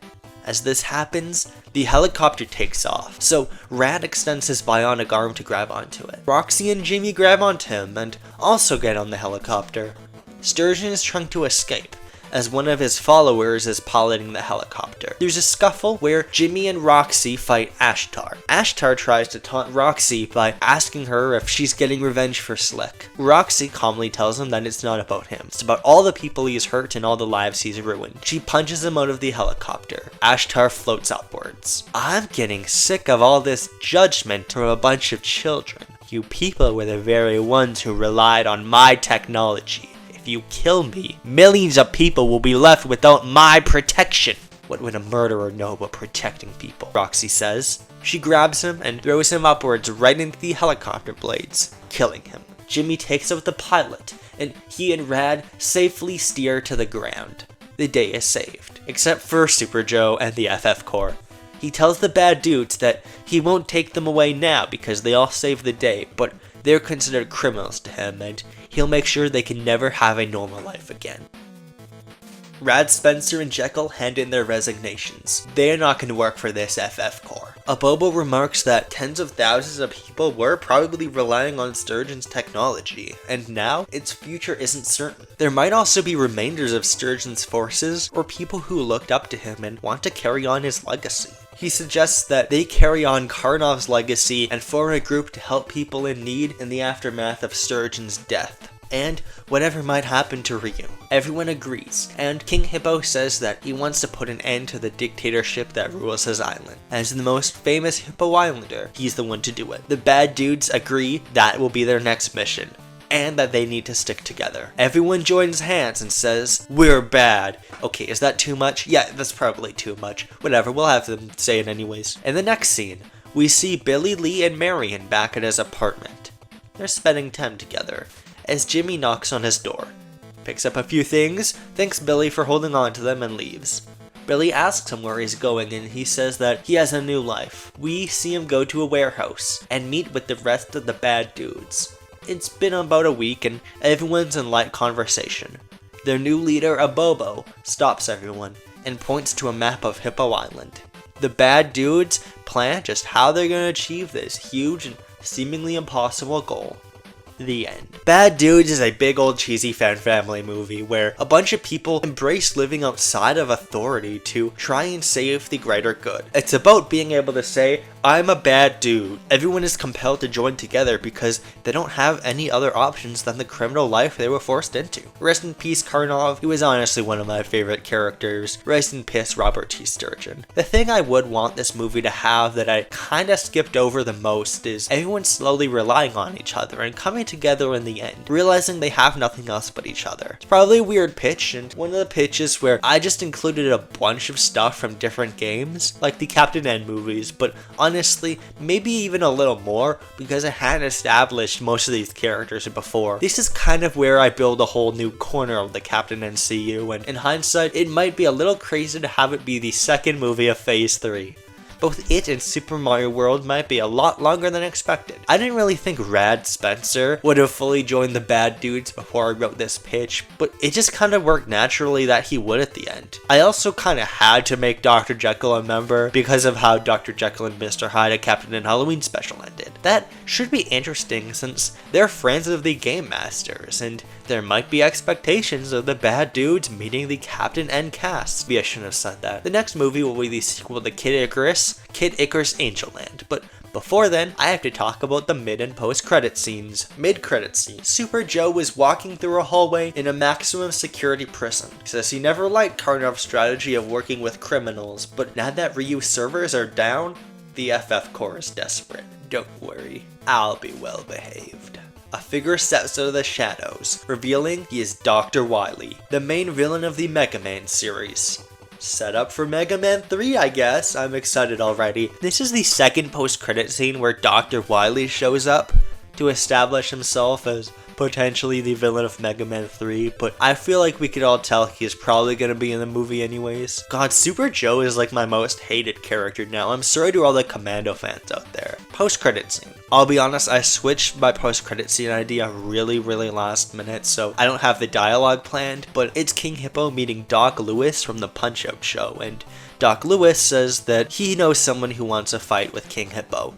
Speaker 1: As this happens, the helicopter takes off, so Rad extends his bionic arm to grab onto it. Roxy and Jimmy grab onto him and also get on the helicopter. Sturgeon is trying to escape, as one of his followers is piloting the helicopter. There's a scuffle where Jimmy and Roxy fight Ashtar. Ashtar tries to taunt Roxy by asking her if she's getting revenge for Slick. Roxy calmly tells him that it's not about him. It's about all the people he's hurt and all the lives he's ruined. She punches him out of the helicopter. Ashtar floats upwards. I'm getting sick of all this judgment from a bunch of children. You people were the very ones who relied on my technology. If you kill me, millions of people will be left without my protection. What would a murderer know about protecting people? Roxy says. She grabs him and throws him upwards right into the helicopter blades, killing him. Jimmy takes out the pilot, and he and Rad safely steer to the ground. The day is saved, except for Super Joe and the FF Corps. He tells the bad dudes that he won't take them away now because they all saved the day, but they're considered criminals to him, and he'll make sure they can never have a normal life again. Rad, Spencer, and Jekyll hand in their resignations. They are not going to work for this FF Corps. Abobo remarks that tens of thousands of people were probably relying on Sturgeon's technology, and now its future isn't certain. There might also be remainders of Sturgeon's forces, or people who looked up to him and want to carry on his legacy. He suggests that they carry on Karnov's legacy and form a group to help people in need in the aftermath of Sturgeon's death, and whatever might happen to Ryu. Everyone agrees, and King Hippo says that he wants to put an end to the dictatorship that rules his island. As the most famous Hippo Islander, he's the one to do it. The bad dudes agree that will be their next mission, and that they need to stick together. Everyone joins hands and says, "We're bad." Okay, is that too much? Yeah, that's probably too much. Whatever, we'll have them say it anyways. In the next scene, we see Billy, Lee, and Marion back at his apartment. They're spending time together, as Jimmy knocks on his door, picks up a few things, thanks Billy for holding on to them, and leaves. Billy asks him where he's going, and he says that he has a new life. We see him go to a warehouse and meet with the rest of the bad dudes. It's been about a week and everyone's in light conversation. Their new leader, Abobo, stops everyone and points to a map of Hippo Island. The bad dudes plan just how they're going to achieve this huge and seemingly impossible goal. The end. Bad Dudes is a big old cheesy fan family movie where a bunch of people embrace living outside of authority to try and save the greater good. It's about being able to say, I'm a bad dude. Everyone is compelled to join together because they don't have any other options than the criminal life they were forced into. Rest in peace, Karnov. He was honestly one of my favorite characters. Rest in peace, Robert T. Sturgeon. The thing I would want this movie to have that I kinda skipped over the most is everyone slowly relying on each other and coming together in the end, realizing they have nothing else but each other. It's probably a weird pitch, and one of the pitches where I just included a bunch of stuff from different games, like the Captain N movies, but honestly, maybe even a little more, because I hadn't established most of these characters before. This is kind of where I build a whole new corner of the Captain NCU, and in hindsight, it might be a little crazy to have it be the second movie of Phase 3. Both it and Super Mario World might be a lot longer than expected. I didn't really think Rad Spencer would have fully joined the bad dudes before I wrote this pitch, but it just kind of worked naturally that he would at the end. I also kind of had to make Dr. Jekyll a member because of how Dr. Jekyll and Mr. Hyde, a Captain and Halloween special ended. That should be interesting since they're friends of the Game Masters, and there might be expectations of the bad dudes meeting the Captain N cast. Maybe I shouldn't have said that. The next movie will be the sequel to Kid Icarus Angel Land, but before then, I have to talk about the mid and post credit scenes. Mid-credit scene. Super Joe was walking through a hallway in a maximum security prison. He says he never liked Karnov's strategy of working with criminals, but now that Ryu's servers are down, the FF Corps is desperate. Don't worry, I'll be well behaved. a figure steps out of the shadows, revealing he is Dr. Wily, the main villain of the Mega Man series. Set up for Mega Man 3, I guess. I'm excited already. This is the second post-credit scene where Dr. Wily shows up to establish himself as potentially the villain of Mega Man 3, but I feel like we could all tell he is probably going to be in the movie anyways. God, Super Joe is like my most hated character now. I'm sorry to all the Commando fans out there. Post-credit scene. I'll be honest, I switched my post-credit scene idea really last minute, so I don't have the dialogue planned, but it's King Hippo meeting Doc Lewis from the Punch-Out show, and Doc Lewis says that he knows someone who wants a fight with King Hippo.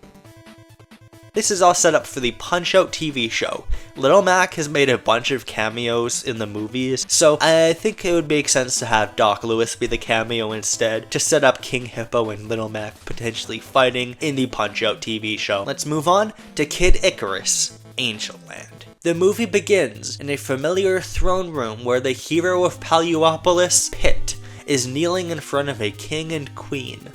Speaker 1: This is all set up for the Punch-Out TV show. Little Mac has made a bunch of cameos in the movies, so I think it would make sense to have Doc Lewis be the cameo instead, to set up King Hippo and Little Mac potentially fighting in the Punch-Out TV show. Let's move on to Kid Icarus, Angel Land. The movie begins in a familiar throne room where the hero of Paluopolis, Pit, is kneeling in front of a king and queen.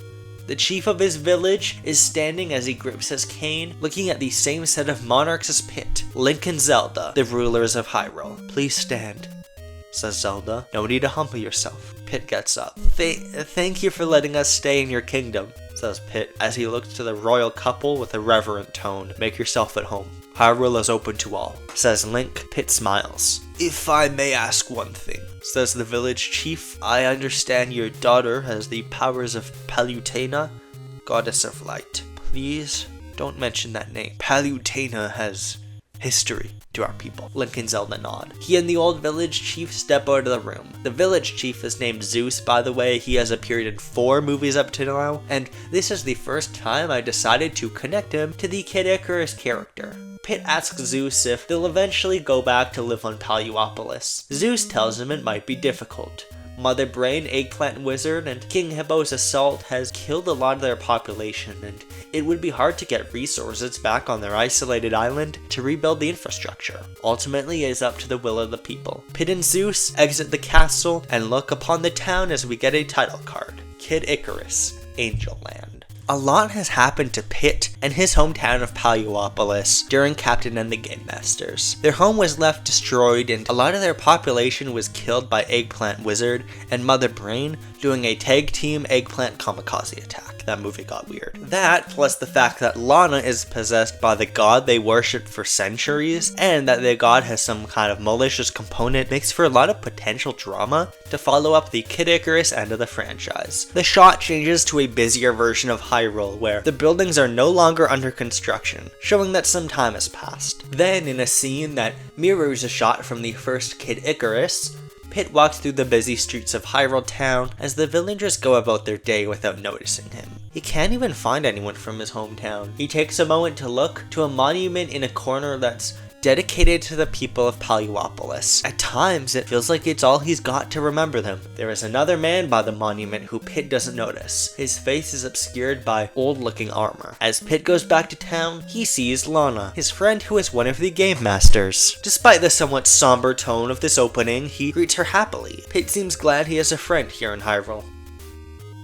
Speaker 1: The chief of his village is standing as he grips his cane, looking at the same set of monarchs as Pit, Link and Zelda, the rulers of Hyrule. Please stand, says Zelda. No need to humble yourself. Pit gets up. Thank you for letting us stay in your kingdom, says Pit as he looks to the royal couple with a reverent tone. Make yourself at home. Hyrule is open to all, says Link. Pit smiles. If I may ask one thing, says the village chief, I understand your daughter has the powers of Palutena, goddess of light. Please don't mention that name. Palutena has history to our people. Link and Zelda nod. He and the old village chief step out of the room. The village chief is named Zeus, by the way. He has appeared in 4 movies up to now, and this is the first time I decided to connect him to the Kid Icarus character. Pit asks Zeus if they'll eventually go back to live on Paluopolis. Zeus tells him it might be difficult. Mother Brain, Eggplant Wizard, and King Hippo's assault has killed a lot of their population, and it would be hard to get resources back on their isolated island to rebuild the infrastructure. Ultimately, it is up to the will of the people. Pit and Zeus exit the castle and look upon the town as we get a title card. Kid Icarus, Angel Land. A lot has happened to Pit and his hometown of Paluopolis during Captain and the Game Masters. Their home was left destroyed and a lot of their population was killed by Eggplant Wizard and Mother Brain doing a tag team eggplant kamikaze attack. That movie got weird. That, plus the fact that Lana is possessed by the god they worshipped for centuries, and that the god has some kind of malicious component, makes for a lot of potential drama to follow up the Kid Icarus end of the franchise. The shot changes to a busier version of Hyrule, where the buildings are no longer under construction, showing that some time has passed. Then, in a scene that mirrors a shot from the first Kid Icarus, Pit walks through the busy streets of Hyrule Town as the villagers go about their day without noticing him. He can't even find anyone from his hometown. He takes a moment to look to a monument in a corner that's dedicated to the people of Paluopolis. At times, it feels like it's all he's got to remember them. There is another man by the monument who Pit doesn't notice. His face is obscured by old-looking armor. As Pit goes back to town, he sees Lana, his friend who is one of the Game Masters. Despite the somewhat somber tone of this opening, he greets her happily. Pit seems glad he has a friend here in Hyrule.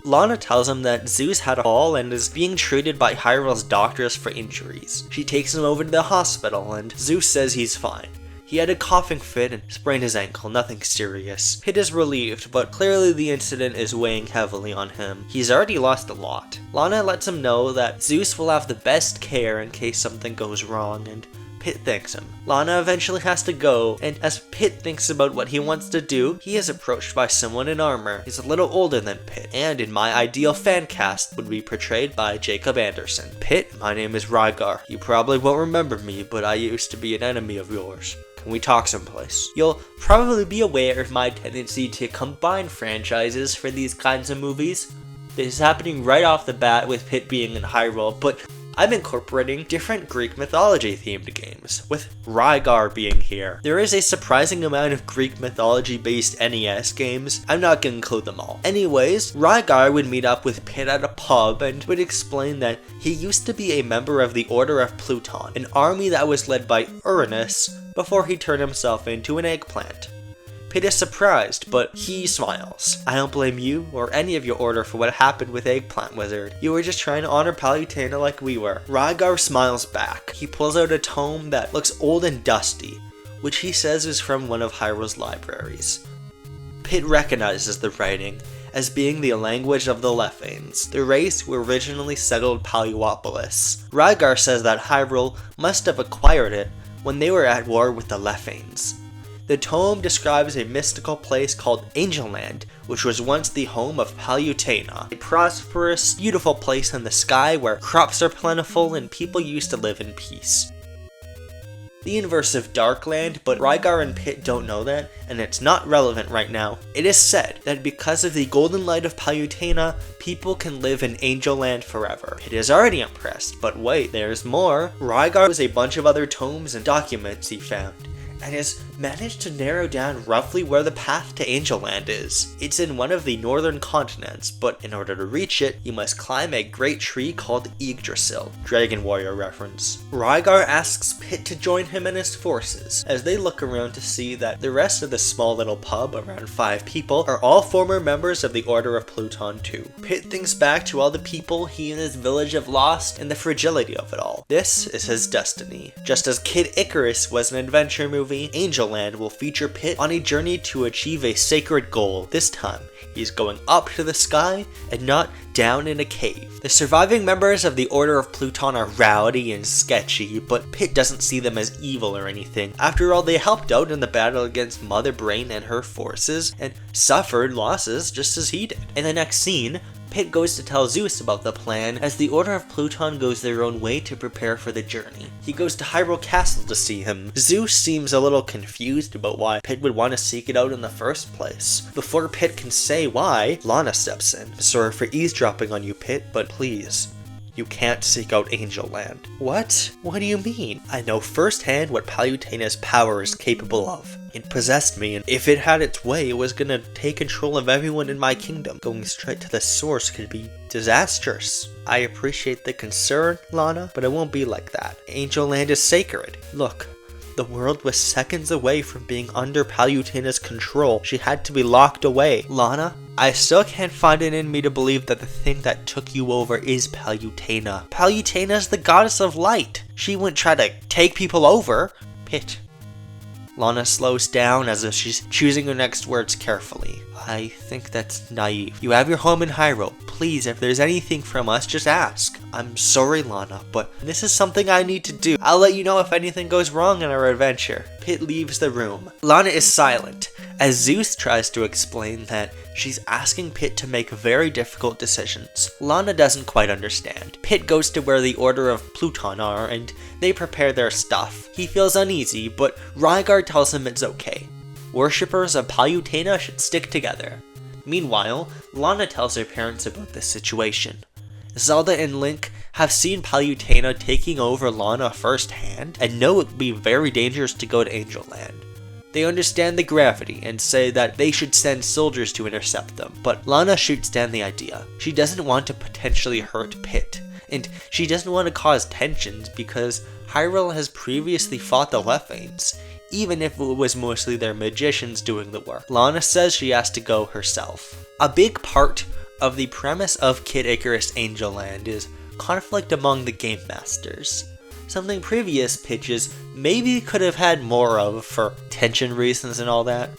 Speaker 1: Lana tells him that Zeus had a fall and is being treated by Hyrule's doctors for injuries. She takes him over to the hospital and Zeus says he's fine. He had a coughing fit and sprained his ankle, nothing serious. Pit is relieved, but clearly the incident is weighing heavily on him. He's already lost a lot. Lana lets him know that Zeus will have the best care in case something goes wrong, and Pit thanks him. Lana eventually has to go, and as Pit thinks about what he wants to do, he is approached by someone in armor. He's a little older than Pit, and in my ideal fan cast would be portrayed by Jacob Anderson. Pit, my name is Rygar. You probably won't remember me, but I used to be an enemy of yours. Can we talk someplace? You'll probably be aware of my tendency to combine franchises for these kinds of movies. This is happening right off the bat with Pit being in Hyrule, but I'm incorporating different Greek mythology themed games, with Rygar being here. There is a surprising amount of Greek mythology based NES games. I'm not gonna include them all. Anyways, Rygar would meet up with Pit at a pub and would explain that he used to be a member of the Order of Pluton, an army that was led by Uranus before he turned himself into an eggplant. Pit is surprised, but he smiles. I don't blame you or any of your order for what happened with Eggplant Wizard. You were just trying to honor Palutena like we were. Rygar smiles back. He pulls out a tome that looks old and dusty, which he says is from one of Hyrule's libraries. Pit recognizes the writing as being the language of the Lephanes, the race who originally settled Paluopolis. Rygar says that Hyrule must have acquired it when they were at war with the Lephanes. The tome describes a mystical place called Angel Land, which was once the home of Palutena, a prosperous, beautiful place in the sky where crops are plentiful and people used to live in peace. The universe of Darkland, but Rygar and Pit don't know that, and it's not relevant right now. It is said that because of the golden light of Palutena, people can live in Angel Land forever. Pit is already impressed, but wait, there's more. Rygar has a bunch of other tomes and documents he found, and has managed to narrow down roughly where the path to Angel Land is. It's in one of the northern continents, but in order to reach it, you must climb a great tree called Yggdrasil. Dragon Warrior reference. Rygar asks Pit to join him and his forces, as they look around to see that the rest of the small little pub, around 5 people, are all former members of the Order of Pluton too. Pit thinks back to all the people he and his village have lost and the fragility of it all. This is his destiny. Just as Kid Icarus was an adventure movie, Angel Land will feature Pit on a journey to achieve a sacred goal. This time, he's going up to the sky and not down in a cave. The surviving members of the Order of Pluton are rowdy and sketchy, but Pit doesn't see them as evil or anything. After all, they helped out in the battle against Mother Brain and her forces, and suffered losses just as he did. In the next scene, Pit goes to tell Zeus about the plan as the Order of Pluton goes their own way to prepare for the journey. He goes to Hyrule Castle to see him. Zeus seems a little confused about why Pit would want to seek it out in the first place. Before Pit can say why, Lana steps in. Sorry for eavesdropping on you, Pit, but please, you can't seek out Angel Land. What? What do you mean? I know firsthand what Palutena's power is capable of. It possessed me, and if it had its way, it was gonna take control of everyone in my kingdom. Going straight to the source could be disastrous. I appreciate the concern, Lana, but it won't be like that. Angel Land is sacred. Look, the world was seconds away from being under Palutena's control. She had to be locked away. Lana, I still can't find it in me to believe that the thing that took you over is Palutena. Palutena's the goddess of light. She wouldn't try to take people over. Pit. Lana slows down as if she's choosing her next words carefully. I think that's naive. You have your home in Hyrule. Please, if there's anything from us, just ask. I'm sorry, Lana, but this is something I need to do. I'll let you know if anything goes wrong in our adventure. Pit leaves the room. Lana is silent, as Zeus tries to explain that she's asking Pit to make very difficult decisions. Lana doesn't quite understand. Pit goes to where the Order of Pluton are, and they prepare their stuff. He feels uneasy, but Rygar tells him it's okay. Worshippers of Palutena should stick together. Meanwhile, Lana tells her parents about this situation. Zelda and Link have seen Palutena taking over Lana firsthand, and know it would be very dangerous to go to Angel Land. They understand the gravity and say that they should send soldiers to intercept them, but Lana shoots down the idea. She doesn't want to potentially hurt Pit, and she doesn't want to cause tensions because Hyrule has previously fought the Lephanes, even if it was mostly their magicians doing the work. Lana says she has to go herself. A big part of the premise of Kid Icarus Angel Land is conflict among the game masters. Something previous pitches maybe could have had more of for tension reasons and all that.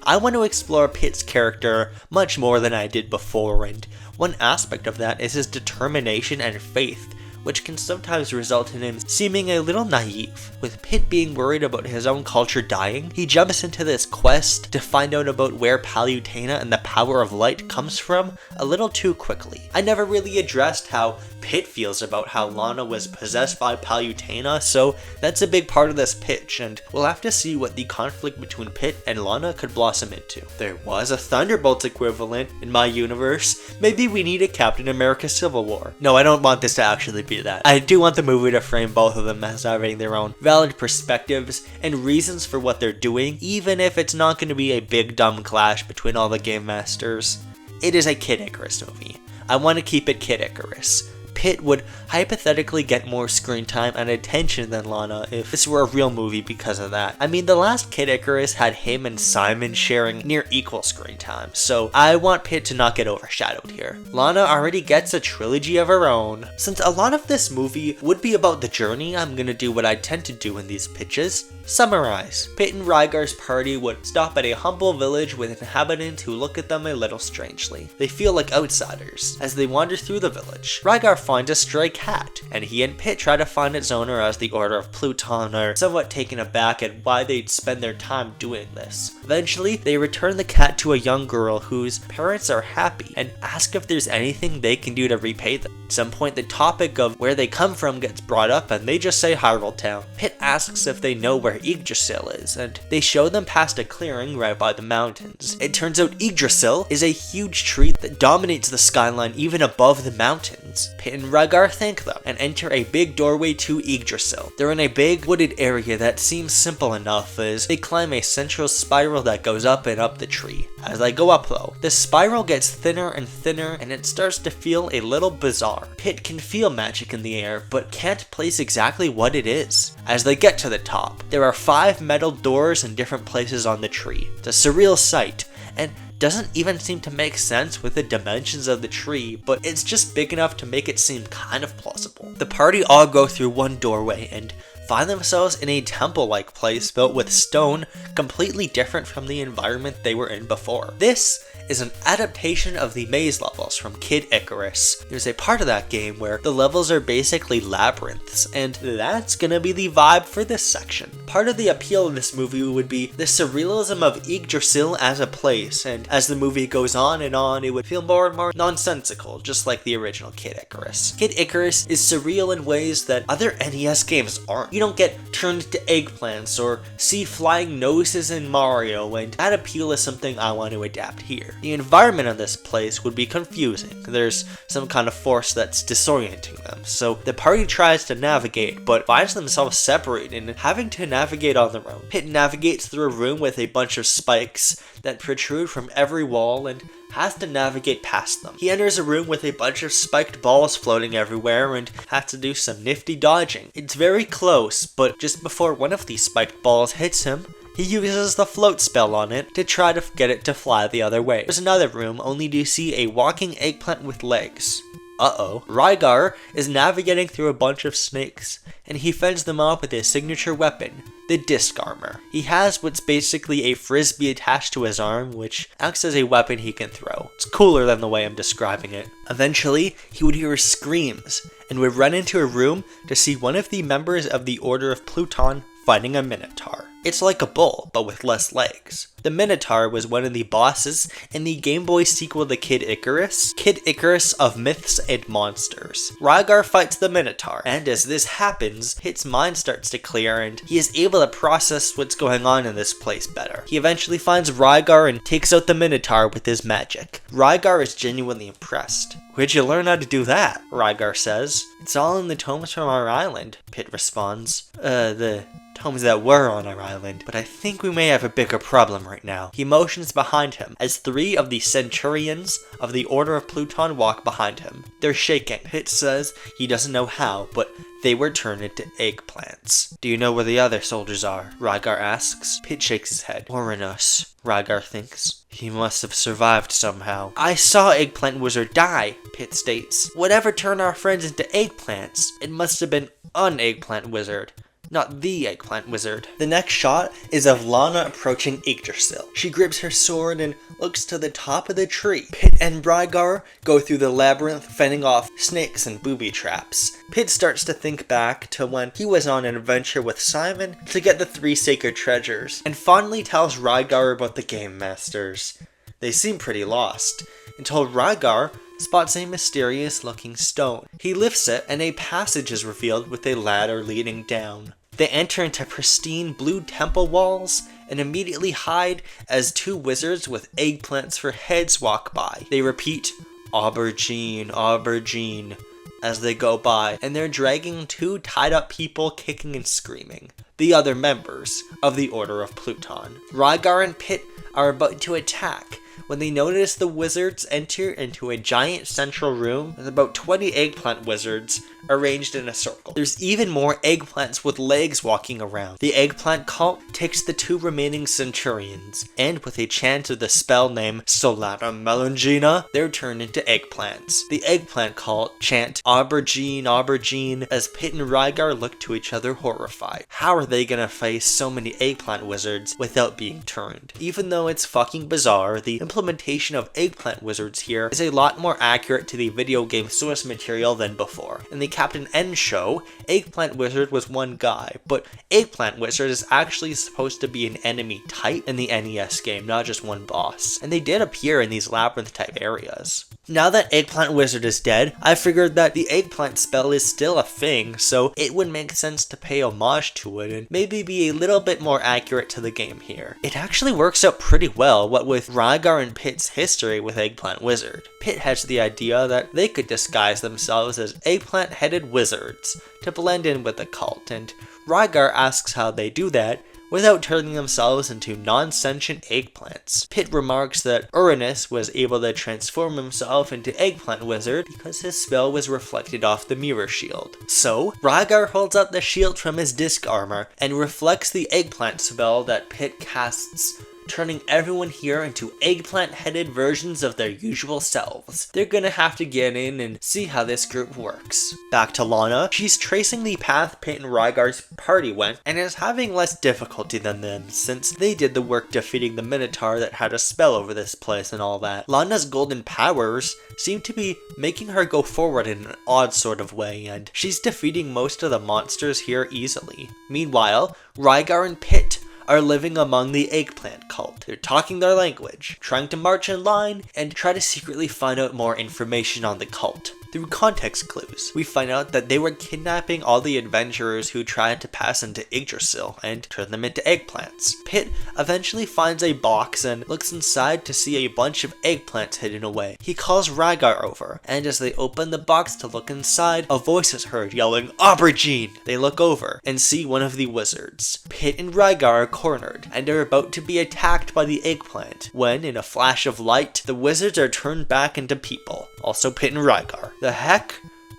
Speaker 1: I want to explore Pit's character much more than I did before, and one aspect of that is his determination and faith, which can sometimes result in him seeming a little naive. With Pit being worried about his own culture dying, he jumps into this quest to find out about where Palutena and the power of light comes from a little too quickly. I never really addressed how Pit feels about how Lana was possessed by Palutena, so that's a big part of this pitch, and we'll have to see what the conflict between Pit and Lana could blossom into. There was a Thunderbolts equivalent in my universe. Maybe we need a Captain America Civil War. No, I don't want this to actually be that. I do want the movie to frame both of them as having their own valid perspectives and reasons for what they're doing, even if it's not going to be a big dumb clash between all the game masters. It is a Kid Icarus movie. I want to keep it Kid Icarus. Pit would hypothetically get more screen time and attention than Lana if this were a real movie because of that. I mean, the last Kid Icarus had him and Simon sharing near equal screen time, so I want Pit to not get overshadowed here. Lana already gets a trilogy of her own. Since a lot of this movie would be about the journey, I'm gonna do what I tend to do in these pitches: summarize. Pit and Rygar's party would stop at a humble village with inhabitants who look at them a little strangely. They feel like outsiders. As they wander through the village, Rygar finds a stray cat, and he and Pit try to find its owner as the Order of Pluton are somewhat taken aback at why they'd spend their time doing this. Eventually, they return the cat to a young girl whose parents are happy and ask if there's anything they can do to repay them. At some point, the topic of where they come from gets brought up, and they just say Hyrule Town. Pit asks if they know where Yggdrasil is, and they show them past a clearing right by the mountains. It turns out Yggdrasil is a huge tree that dominates the skyline even above the mountains. Pit and Rygar thank them and enter a big doorway to Yggdrasil. They're in a big wooded area that seems simple enough as they climb a central spiral that goes up and up the tree. As they go up though, the spiral gets thinner and thinner and it starts to feel a little bizarre. Pit can feel magic in the air but can't place exactly what it is. As they get to the top, there are 5 metal doors in different places on the tree. It's a surreal sight, and doesn't even seem to make sense with the dimensions of the tree, but it's just big enough to make it seem kind of plausible. The party all go through one doorway and find themselves in a temple-like place built with stone, completely different from the environment they were in before. This is an adaptation of the maze levels from Kid Icarus. There's a part of that game where the levels are basically labyrinths, and that's gonna be the vibe for this section. Part of the appeal of this movie would be the surrealism of Yggdrasil as a place, and as the movie goes on, it would feel more and more nonsensical, just like the original Kid Icarus. Kid Icarus is surreal in ways that other NES games aren't. You don't get turned into eggplants or see flying noses in Mario, and that appeal is something I want to adapt here. The environment of this place would be confusing. There's some kind of force that's disorienting them, so the party tries to navigate, but finds themselves separated and having to navigate on their own. Pit navigates through a room with a bunch of spikes that protrude from every wall and has to navigate past them. He enters a room with a bunch of spiked balls floating everywhere and has to do some nifty dodging. It's very close, but just before one of these spiked balls hits him, he uses the float spell on it to try to get it to fly the other way. There's another room only to see a walking eggplant with legs. Uh-oh. Rygar is navigating through a bunch of snakes, and he fends them off with his signature weapon, the disc armor. He has what's basically a frisbee attached to his arm, which acts as a weapon he can throw. It's cooler than the way I'm describing it. Eventually, he would hear screams, and would run into a room to see one of the members of the Order of Pluton fighting a Minotaur. It's like a bull, but with less legs. The Minotaur was one of the bosses in the Game Boy sequel to Kid Icarus of Myths and Monsters. Rygar fights the Minotaur, and as this happens, his mind starts to clear and he is able to process what's going on in this place better. He eventually finds Rygar and takes out the Minotaur with his magic. Rygar is genuinely impressed. "Where'd you learn how to do that?" Rygar says. "It's all in the tomes from our island," Pit responds. The tomes that were on our island, but I think we may have a bigger problem right now." He motions behind him as 3 of the centurions of the Order of Pluton walk behind him. They're shaking. Pit says he doesn't know how, but they were turned into eggplants. "Do you know where the other soldiers are?" Rygar asks. Pit shakes his head. "Orinus," Rygar thinks. "He must have survived somehow." "I saw Eggplant Wizard die," Pit states. "Whatever turned our friends into eggplants? It must have been an Eggplant Wizard, not the Eggplant Wizard." The next shot is of Lana approaching Yggdrasil. She grips her sword and looks to the top of the tree. Pit and Rygar go through the labyrinth, fending off snakes and booby traps. Pit starts to think back to when he was on an adventure with Simon to get the 3 sacred treasures, and fondly tells Rygar about the Game Masters. They seem pretty lost, until Rygar spots a mysterious-looking stone. He lifts it, and a passage is revealed with a ladder leading down. They enter into pristine blue temple walls and immediately hide as 2 wizards with eggplants for heads walk by. They repeat, "Aubergine, aubergine," as they go by, and they're dragging 2 tied-up people kicking and screaming, the other members of the Order of Pluton. Rygar and Pit are about to attack when they notice the wizards enter into a giant central room with about 20 eggplant wizards arranged in a circle. There's even more eggplants with legs walking around. The eggplant cult takes the 2 remaining centurions, and with a chant of the spell name Solana Melangina, they're turned into eggplants. The eggplant cult chant Aubergine, Aubergine, as Pit and Rygar look to each other horrified. How are they gonna face so many eggplant wizards without being turned? Even though it's fucking bizarre, the implementation of eggplant wizards here is a lot more accurate to the video game source material than before. In the Captain N show, Eggplant Wizard was one guy, but Eggplant Wizard is actually supposed to be an enemy type in the NES game, not just one boss. And they did appear in these labyrinth type areas. Now that Eggplant Wizard is dead, I figured that the eggplant spell is still a thing, so it would make sense to pay homage to it and maybe be a little bit more accurate to the game here. It actually works out pretty well, what with Rygar and Pit's history with Eggplant Wizard. Pit has the idea that they could disguise themselves as eggplant-headed wizards to blend in with the cult, and Rygar asks how they do that without turning themselves into non-sentient eggplants. Pit remarks that Uranus was able to transform himself into Eggplant Wizard because his spell was reflected off the mirror shield. So, Rygar holds out the shield from his disc armor and reflects the eggplant spell that Pit casts, turning everyone here into eggplant-headed versions of their usual selves. They're gonna have to get in and see how this group works. Back to Lana, she's tracing the path Pit and Rygar's party went, and is having less difficulty than them, since they did the work defeating the Minotaur that had a spell over this place and all that. Lana's golden powers seem to be making her go forward in an odd sort of way, and she's defeating most of the monsters here easily. Meanwhile, Rygar and Pit are living among the eggplant cult. They're talking their language, trying to march in line, and try to secretly find out more information on the cult. Through context clues, we find out that they were kidnapping all the adventurers who tried to pass into Yggdrasil and turn them into eggplants. Pit eventually finds a box and looks inside to see a bunch of eggplants hidden away. He calls Rygar over, and as they open the box to look inside, a voice is heard yelling, "Aubergine!" They look over and see one of the wizards. Pit and Rygar are cornered, and are about to be attacked by the eggplant, when, in a flash of light, the wizards are turned back into people. Also Pit and Rygar. The heck?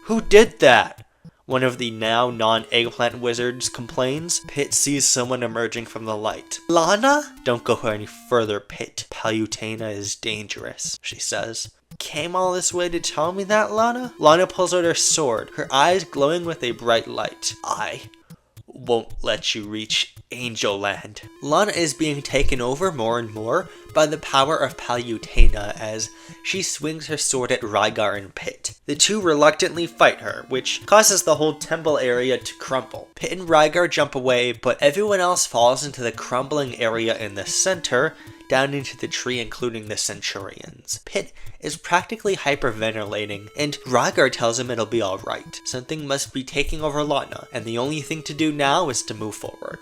Speaker 1: Who did that? One of the now non-eggplant wizards complains. Pit sees someone emerging from the light. Lana? Don't go any further, Pit. Palutena is dangerous, she says. Came all this way to tell me that, Lana? Lana pulls out her sword, her eyes glowing with a bright light. I won't let you reach Angel Land. Lana is being taken over more and more by the power of Palutena as she swings her sword at Rygar and Pit. The two reluctantly fight her, which causes the whole temple area to crumble. Pit and Rygar jump away, but everyone else falls into the crumbling area in the center, down into the tree, including the Centurions. Pit is practically hyperventilating, and Rygar tells him it'll be alright. Something must be taking over Lana, and the only thing to do now is to move forward.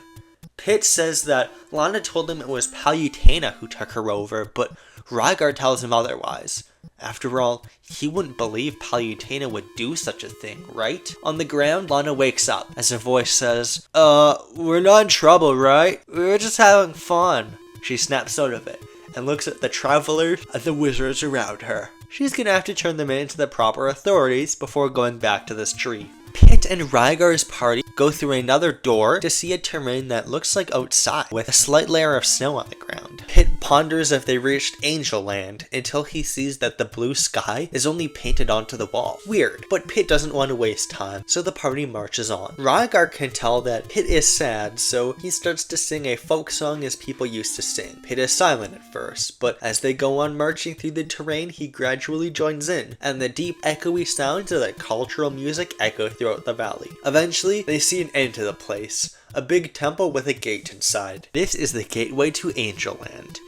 Speaker 1: Pit says that Lana told him it was Palutena who took her over, but Rygar tells him otherwise. After all, he wouldn't believe Palutena would do such a thing, right? On the ground, Lana wakes up as a voice says, we're not in trouble, right? We're just having fun. She snaps out of it and looks at the travelers and the wizards around her. She's gonna have to turn them in to the proper authorities before going back to this tree. Pit and Rygar's party go through another door to see a terrain that looks like outside, with a slight layer of snow on the ground. Pit ponders if they reached Angel Land until he sees that the blue sky is only painted onto the wall. Weird, but Pit doesn't want to waste time, so the party marches on. Rygar can tell that Pit is sad, so he starts to sing a folk song as people used to sing. Pit is silent at first, but as they go on marching through the terrain, he gradually joins in, and the deep echoey sounds of that cultural music echo throughout the valley. Eventually, they see an end to the place, a big temple with a gate inside. This is the gateway to Angel Land.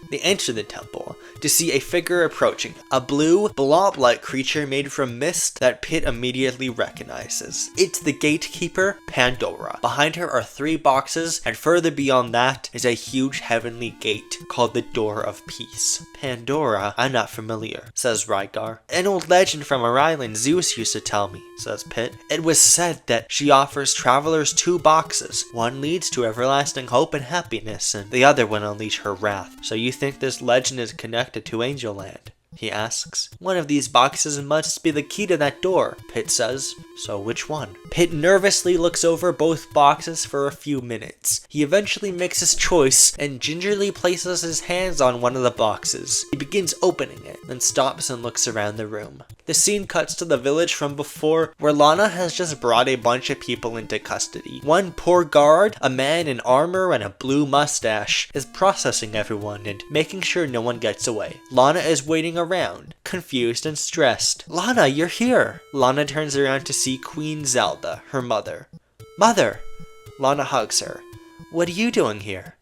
Speaker 1: They enter the temple to see a figure approaching, a blue, blob-like creature made from mist that Pit immediately recognizes. It's the gatekeeper, Pandora. Behind her are 3 boxes, and further beyond that is a huge heavenly gate called the Door of Peace. Pandora? I'm not familiar, says Rygar. An old legend from our island Zeus used to tell me, says Pit. It was said that she offers travelers 2 boxes. One leads to everlasting hope and happiness, and the other will unleash her wrath. So you think this legend is connected to Angel Land? He asks. One of these boxes must be the key to that door, Pit says. So which one? Pit nervously looks over both boxes for a few minutes. He eventually makes his choice and gingerly places his hands on one of the boxes. He begins opening it, then stops and looks around the room. The scene cuts to the village from before, where Lana has just brought a bunch of people into custody. One poor guard, a man in armor and a blue mustache, is processing everyone and making sure no one gets away. Lana is waiting around, confused and stressed. Lana, you're here! Lana turns around to see Queen Zelda, her mother. Mother! Lana hugs her. What are you doing here?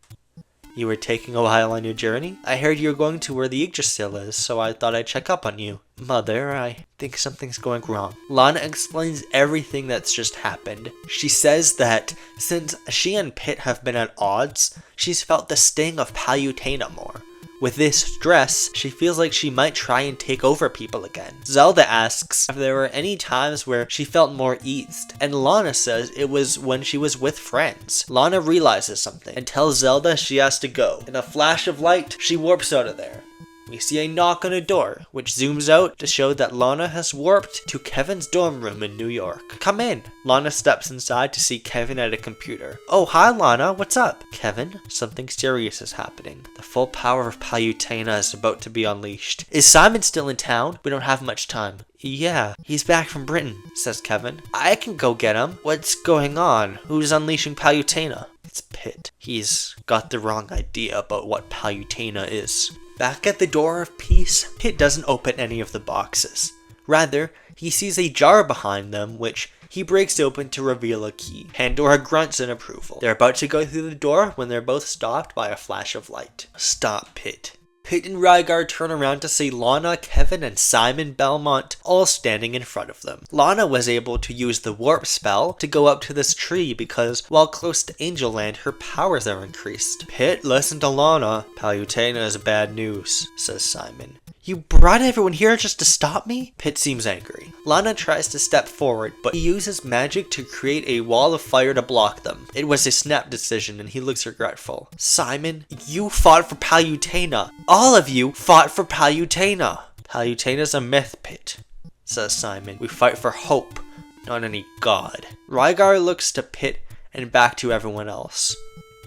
Speaker 1: You were taking a while on your journey? I heard you were going to where the Yggdrasil is, so I thought I'd check up on you. Mother, I think something's going wrong. Lana explains everything that's just happened. She says that since she and Pit have been at odds, she's felt the sting of Palutena more. With this stress, she feels like she might try and take over people again. Zelda asks if there were any times where she felt more eased, and Lana says it was when she was with friends. Lana realizes something and tells Zelda she has to go. In a flash of light, she warps out of there. We see a knock on a door, which zooms out to show that Lana has warped to Kevin's dorm room in New York. Come in. Lana steps inside to see Kevin at a computer. Oh, hi Lana, what's up? Kevin, something serious is happening. The full power of Palutena is about to be unleashed. Is Simon still in town? We don't have much time. Yeah, he's back from Britain, says Kevin. I can go get him. What's going on? Who's unleashing Palutena? It's Pit. He's got the wrong idea about what Palutena is. Back at the Door of Peace, Pit doesn't open any of the boxes. Rather, he sees a jar behind them, which he breaks open to reveal a key. Pandora grunts in approval. They're about to go through the door when they're both stopped by a flash of light. Stop, Pit. Pit and Rygar turn around to see Lana, Kevin, and Simon Belmont all standing in front of them. Lana was able to use the warp spell to go up to this tree because while close to Angel Land, her powers are increased. Pit, listen to Lana. Palutena is bad news, says Simon. You brought everyone here just to stop me? Pit seems angry. Lana tries to step forward, but he uses magic to create a wall of fire to block them. It was a snap decision and he looks regretful. Simon, you fought for Palutena. All of you fought for Palutena. Palutena's a myth, Pit, says Simon. We fight for hope, not any god. Rygar looks to Pit and back to everyone else.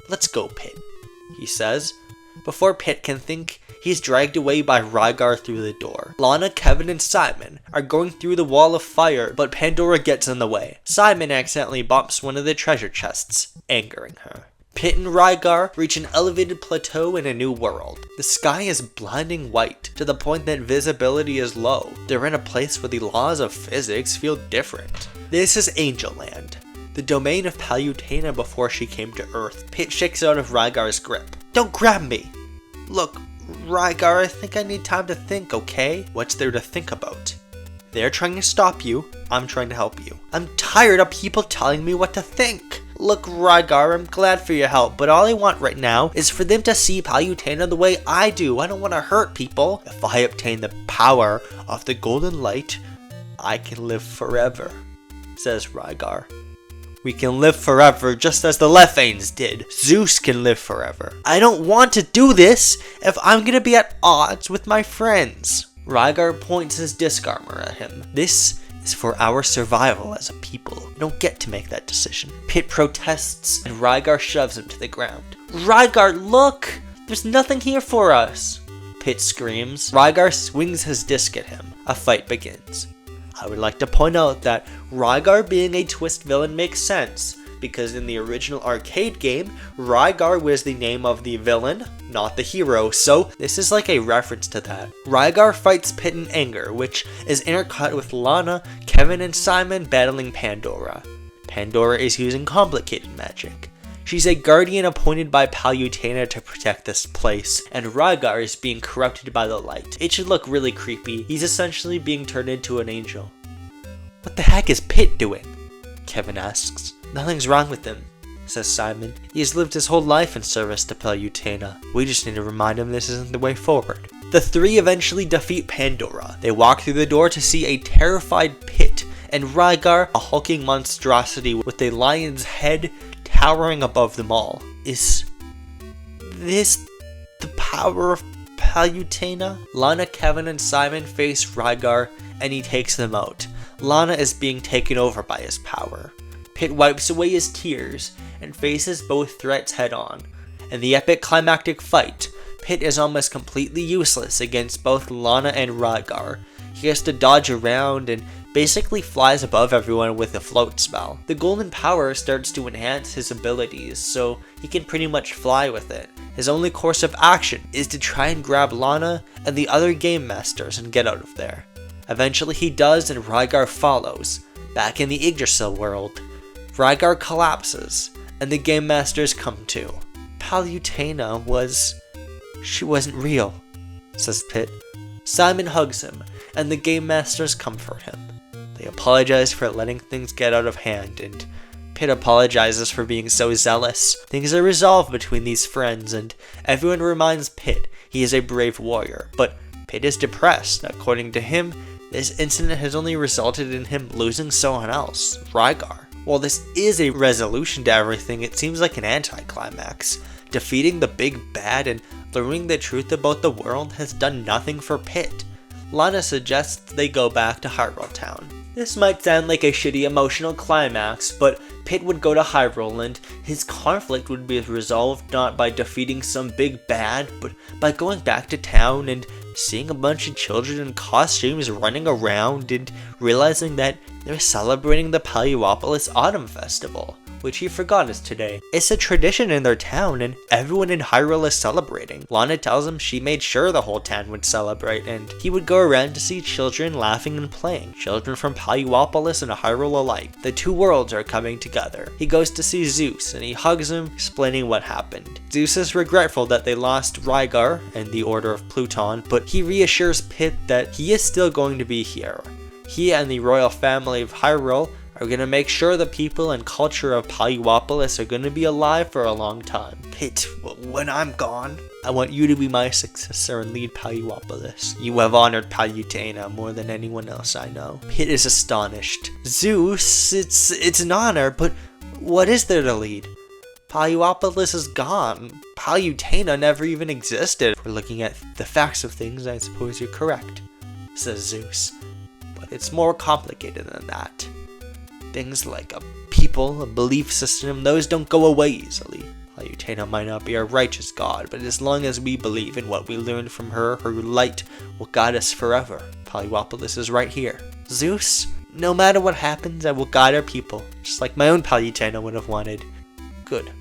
Speaker 1: Let's go, Pit, he says. Before Pit can think, he's dragged away by Rygar through the door. Lana, Kevin, and Simon are going through the wall of fire, but Pandora gets in the way. Simon accidentally bumps one of the treasure chests, angering her. Pit and Rygar reach an elevated plateau in a new world. The sky is blinding white, to the point that visibility is low. They're in a place where the laws of physics feel different. This is Angel Land, the domain of Palutena before she came to Earth. Pit shakes out of Rygar's grip. Don't grab me! Look, Rygar, I think I need time to think, okay? What's there to think about? They're trying to stop you, I'm trying to help you. I'm tired of people telling me what to think. Look, Rygar, I'm glad for your help, but all I want right now is for them to see Palutena the way I do. I don't want to hurt people. If I obtain the power of the golden light, I can live forever, says Rygar. We can live forever just as the Lephanes did. Zeus can live forever. I don't want to do this if I'm gonna be at odds with my friends. Rygar points his disc armor at him. This is for our survival as a people. You don't get to make that decision. Pit protests and Rygar shoves him to the ground. Rygar, look! There's nothing here for us! Pit screams. Rygar swings his disc at him. A fight begins. I would like to point out that Rygar being a twist villain makes sense, because in the original arcade game, Rygar was the name of the villain, not the hero, so this is like a reference to that. Rygar fights Pit in anger, which is intercut with Lana, Kevin, and Simon battling Pandora. Pandora is using complicated magic. She's a guardian appointed by Palutena to protect this place, and Rygar is being corrupted by the light. It should look really creepy. He's essentially being turned into an angel. What the heck is Pit doing? Kevin asks. Nothing's wrong with him, says Simon. He has lived his whole life in service to Palutena. We just need to remind him this isn't the way forward. The three eventually defeat Pandora. They walk through the door to see a terrified Pit, and Rygar, a hulking monstrosity with a lion's head towering above them all. Is this the
Speaker 2: power of Palutena? Lana, Kevin, and Simon face Rygar, and he takes them out. Lana is being taken over by his power. Pit wipes away his tears and faces both threats head on. In the epic climactic fight, Pit is almost completely useless against both Lana and Rygar. He has to dodge around and basically flies above everyone with a float spell. The golden power starts to enhance his abilities, so he can pretty much fly with it. His only course of action is to try and grab Lana and the other game masters and get out of there. Eventually he does, and Rygar follows. Back in the Yggdrasil world, Rygar collapses, and the game masters come to. Palutena she wasn't real, says Pit. Simon hugs him, and the game masters comfort him. They apologize for letting things get out of hand, and Pit apologizes for being so zealous. Things are resolved between these friends, and everyone reminds Pit he is a brave warrior, but Pit is depressed. According to him, this incident has only resulted in him losing someone else, Rygar. While this is a resolution to everything, it seems like an anticlimax. Defeating the big bad and learning the truth about the world has done nothing for Pit. Lana suggests they go back to Hyrule Town. This might sound like a shitty emotional climax, but Pit would go to Hyrule and his conflict would be resolved not by defeating some big bad, but by going back to town and seeing a bunch of children in costumes running around and realizing that they're celebrating the Paluopolis Autumn Festival, which he forgot is today. It's a tradition in their town and everyone in Hyrule is celebrating. Lana tells him she made sure the whole town would celebrate, and he would go around to see children laughing and playing. Children from Paluopolis and Hyrule alike. The two worlds are coming together. He goes to see Zeus and he hugs him, explaining what happened. Zeus is regretful that they lost Rygar and the Order of Pluton, but he reassures Pit that he is still going to be here. He and the royal family of Hyrule are going to make sure the people and culture of Paluopolis are going to be alive for a long time. Pit, when I'm gone, I want you to be my successor and lead Paluopolis. You have honored Palutena more than anyone else I know. Pit is astonished. Zeus, it's an honor, but what is there to lead? Paluopolis is gone. Palutena never even existed. If we're looking at the facts of things, I suppose you're correct, says Zeus. But it's more complicated than that. Things like a people, a belief system, those don't go away easily. Palutena might not be a righteous god, but as long as we believe in what we learned from her, her light will guide us forever. Paluopolis is right here. Zeus, no matter what happens, I will guide our people, just like my own Palutena would have wanted. Good.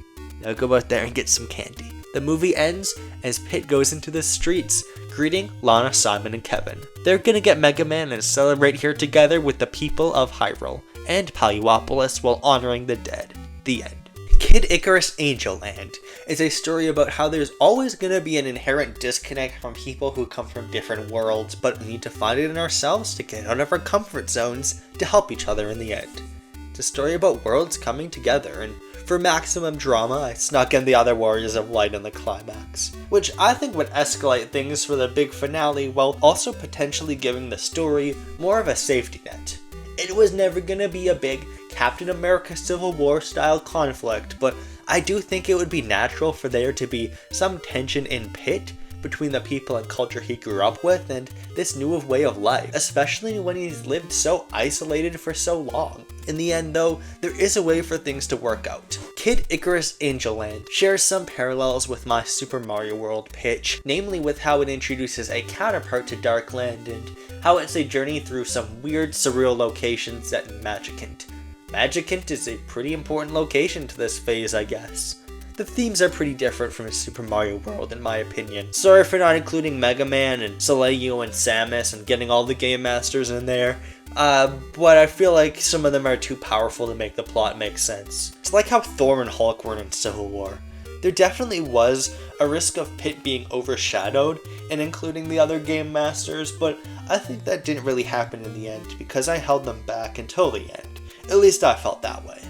Speaker 2: Now go out there and get some candy. The movie ends as Pit goes into the streets, greeting Lana, Simon, and Kevin. They're gonna get Mega Man and celebrate here together with the people of Hyrule and Paluopolis while honoring the dead. The end. Kid Icarus Angel Land is a story about how there's always going to be an inherent disconnect from people who come from different worlds, but we need to find it in ourselves to get out of our comfort zones to help each other in the end. It's a story about worlds coming together, and for maximum drama, I snuck in the other Warriors of Light in the climax, which I think would escalate things for the big finale while also potentially giving the story more of a safety net. It was never gonna be a big Captain America Civil War style conflict, but I do think it would be natural for there to be some tension in Pit between the people and culture he grew up with and this new way of life, especially when he's lived so isolated for so long. In the end though, there is a way for things to work out. Kid Icarus Angel Land shares some parallels with my Super Mario World pitch, namely with how it introduces a counterpart to Darkland and how it's a journey through some weird surreal locations set in Magicant. Magicant is a pretty important location to this phase, I guess. The themes are pretty different from Super Mario World in my opinion. Sorry for not including Mega Man and Soleil and Samus and getting all the Game Masters in there, but I feel like some of them are too powerful to make the plot make sense. It's like how Thor and Hulk were in Civil War. There definitely was a risk of Pit being overshadowed and including the other Game Masters, but I think that didn't really happen in the end because I held them back until the end. At least I felt that way.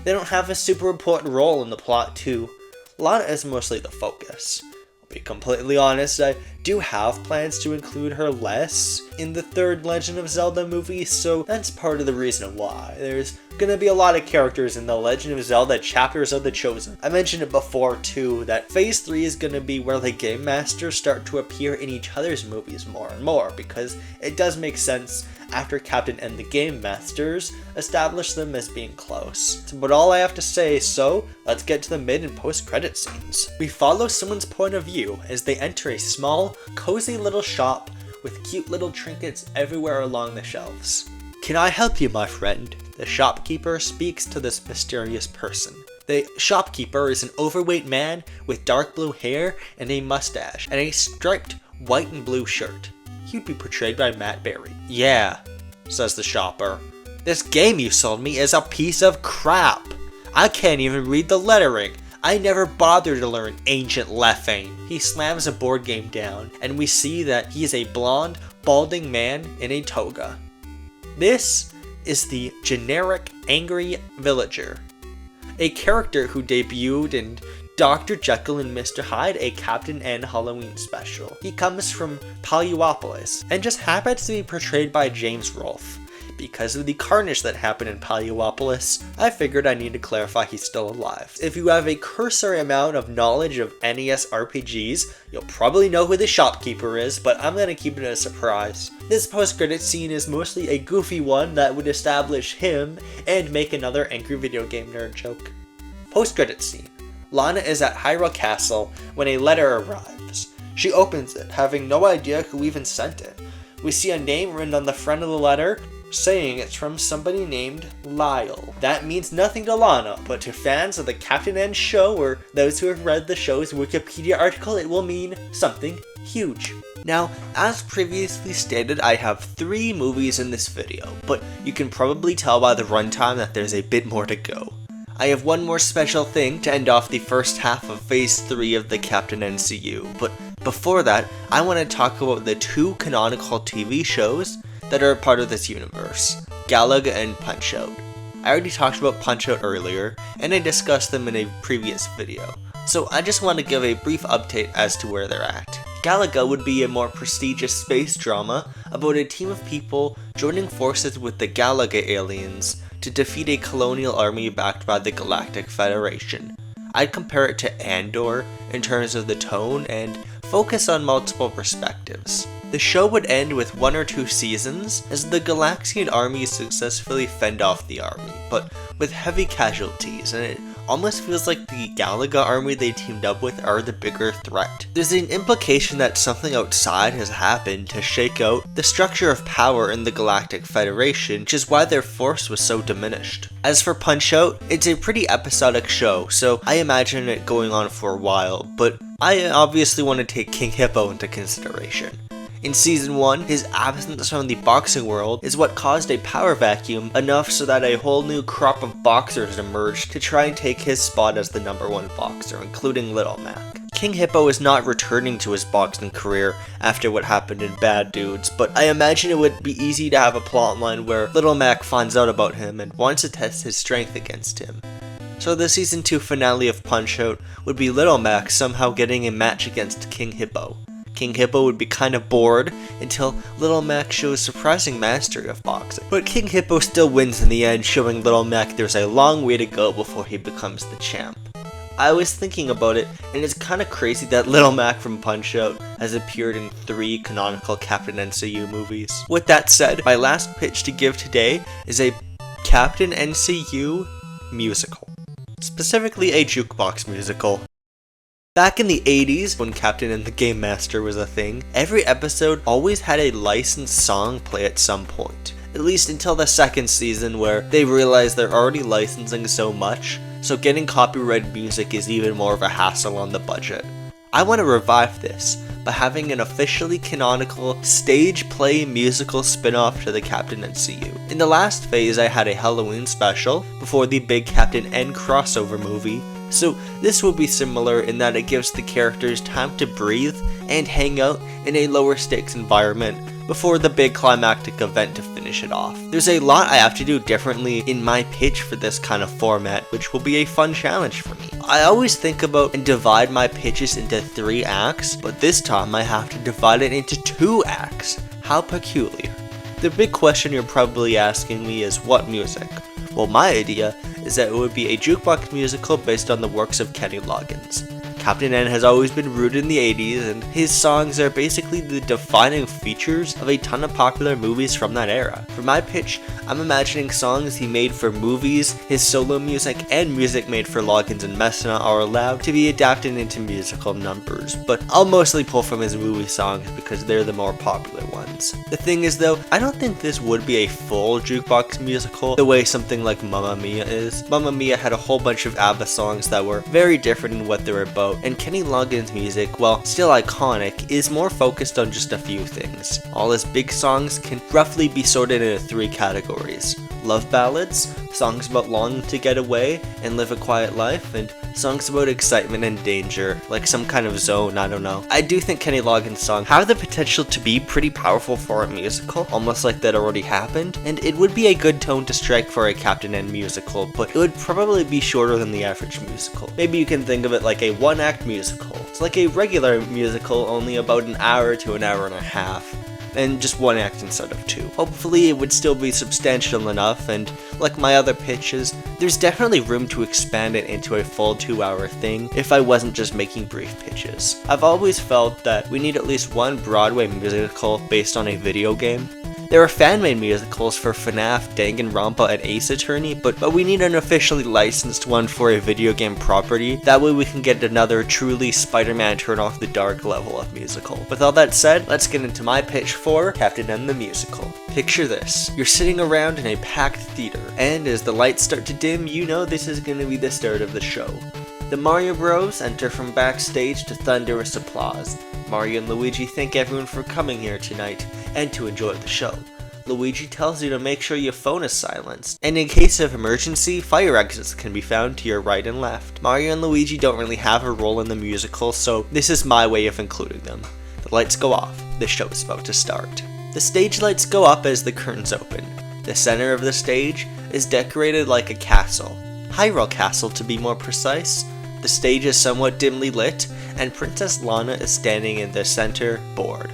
Speaker 2: They don't have a super important role in the plot too. Lana is mostly the focus. I'll be completely honest, I do have plans to include her less in the third Legend of Zelda movie, so that's part of the reason why. There's
Speaker 1: Gonna be a lot of characters in The Legend of Zelda Chapters of the Chosen. I mentioned it before too, that Phase 3 is gonna be where the Game Masters start to appear in each other's movies more and more, because it does make sense after Captain and the Game Masters establish them as being close. But all I have to say, so let's get to the mid and post credit scenes. We follow someone's point of view as they enter a small, cozy little shop with cute little trinkets everywhere along the shelves. "Can I help you, my friend?" The shopkeeper speaks to this mysterious person. The shopkeeper is an overweight man with dark blue hair and a mustache, and a striped white and blue shirt. He'd be portrayed by Matt Berry. "Yeah," says the shopper. "This game you sold me is a piece of crap. I can't even read the lettering. I never bothered to learn ancient Lefane." He slams a board game down, and we see that he is a blonde, balding man in a toga. This is the generic angry villager, a character who debuted in Dr. Jekyll and Mr. Hyde, a Captain N Halloween special. He comes from Paliopolis and just happens to be portrayed by James Rolfe. Because of the carnage that happened in Paliopolis, I figured I need to clarify he's still alive. If you have a cursory amount of knowledge of NES RPGs, you'll probably know who the shopkeeper is, but I'm gonna keep it a surprise. This post-credit scene is mostly a goofy one that would establish him and make another angry video game nerd joke. Post-credit scene. Lana is at Hyrule Castle when a letter arrives. She opens it, having no idea who even sent it. We see a name written on the front of the letter, saying it's from somebody named Lyle. That means nothing to Lana, but to fans of the Captain N show or those who have read the show's Wikipedia article, it will mean something huge. Now, as previously stated, I have 3 movies in this video, but you can probably tell by the runtime that there's a bit more to go. I have one more special thing to end off the first half of Phase 3 of the Captain NCU, but before that, I want to talk about the 2 canonical TV shows that are a part of this universe, Galaga and Punch-Out. I already talked about Punch-Out earlier, and I discussed them in a previous video, so I just want to give a brief update as to where they're at. Galaga would be a more prestigious space drama about a team of people joining forces with the Galaga aliens to defeat a colonial army backed by the Galactic Federation. I'd compare it to Andor in terms of the tone and focus on multiple perspectives. The show would end with 1 or 2 seasons as the Galaxian army successfully fend off the army, but with heavy casualties, and it almost feels like the Galaga army they teamed up with are the bigger threat. There's an implication that something outside has happened to shake out the structure of power in the Galactic Federation, which is why their force was so diminished. As for Punch-Out, it's a pretty episodic show, so I imagine it going on for a while, but I obviously want to take King Hippo into consideration. In Season 1, his absence from the boxing world is what caused a power vacuum enough so that a whole new crop of boxers emerged to try and take his spot as the #1 boxer, including Little Mac. King Hippo is not returning to his boxing career after what happened in Bad Dudes, but I imagine it would be easy to have a plotline where Little Mac finds out about him and wants to test his strength against him. So the Season 2 finale of Punch-Out would be Little Mac somehow getting a match against King Hippo. King Hippo would be kind of bored until Little Mac shows surprising mastery of boxing. But King Hippo still wins in the end, showing Little Mac there's a long way to go before he becomes the champ. I was thinking about it, and it's kind of crazy that Little Mac from Punch-Out has appeared in 3 canonical Captain NCU movies. With that said, my last pitch to give today is a Captain NCU musical. Specifically a jukebox musical. Back in the 80s, when Captain and the Game Master was a thing, every episode always had a licensed song play at some point. At least until the 2nd season, where they realized they're already licensing so much, so getting copyrighted music is even more of a hassle on the budget. I want to revive this by having an officially canonical stage play musical spin-off to the Captain NCU. In the last phase, I had a Halloween special before the big Captain N crossover movie, so this will be similar in that it gives the characters time to breathe and hang out in a lower stakes environment before the big climactic event to finish it off. There's a lot I have to do differently in my pitch for this kind of format, which will be a fun challenge for me. I always think about and divide my pitches into 3 acts, but this time I have to divide it into 2 acts. How peculiar. The big question you're probably asking me is what music? Well, my idea is that it would be a jukebox musical based on the works of Kenny Loggins. Captain N has always been rooted in the 80s, and his songs are basically the defining features of a ton of popular movies from that era. For my pitch, I'm imagining songs he made for movies, his solo music, and music made for Loggins and Messina are allowed to be adapted into musical numbers, but I'll mostly pull from his movie songs because they're the more popular ones. The thing is though, I don't think this would be a full jukebox musical the way something like Mamma Mia is. Mamma Mia had a whole bunch of ABBA songs that were very different in what they were about, and Kenny Loggins' music, while still iconic, is more focused on just a few things. All his big songs can roughly be sorted into 3 categories: love ballads, songs about longing to get away and live a quiet life, and songs about excitement and danger, like some kind of zone, I don't know. I do think Kenny Loggins' songs have the potential to be pretty powerful for a musical, almost like that already happened, and it would be a good tone to strike for a Captain N musical, but it would probably be shorter than the average musical. Maybe you can think of it like a one-act musical. It's like a regular musical, only about an hour to an hour and a half. And just one act instead of 2. Hopefully it would still be substantial enough, and like my other pitches, there's definitely room to expand it into a full 2-hour thing if I wasn't just making brief pitches. I've always felt that we need at least one Broadway musical based on a video game. There are fan-made musicals for FNAF, Danganronpa, and Ace Attorney, but we need an officially licensed one for a video game property. That way we can get another truly Spider-Man Turn Off the Dark level of musical. With all that said, let's get into my pitch for Captain N the Musical. Picture this. You're sitting around in a packed theater, and as the lights start to dim, you know this is going to be the start of the show. The Mario Bros enter from backstage to thunderous applause. Mario and Luigi thank everyone for coming here tonight and to enjoy the show. Luigi tells you to make sure your phone is silenced, and in case of emergency, fire exits can be found to your right and left. Mario and Luigi don't really have a role in the musical, so this is my way of including them. The lights go off. The show is about to start. The stage lights go up as the curtains open. The center of the stage is decorated like a castle. Hyrule Castle to be more precise. The stage is somewhat dimly lit, and Princess Lana is standing in the center, bored.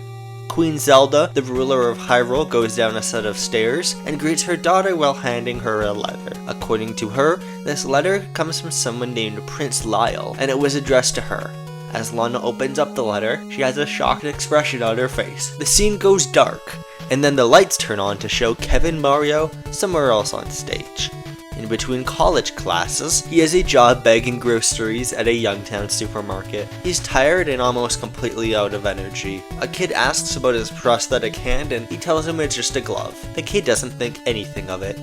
Speaker 1: Queen Zelda, the ruler of Hyrule, goes down a set of stairs and greets her daughter while handing her a letter. According to her, this letter comes from someone named Prince Lyle, and it was addressed to her. As Lana opens up the letter, she has a shocked expression on her face. The scene goes dark, and then the lights turn on to show Kevin Mario somewhere else on stage. In between college classes, he has a job bagging groceries at a Youngtown supermarket. He's tired and almost completely out of energy. A kid asks about his prosthetic hand and he tells him it's just a glove. The kid doesn't think anything of it.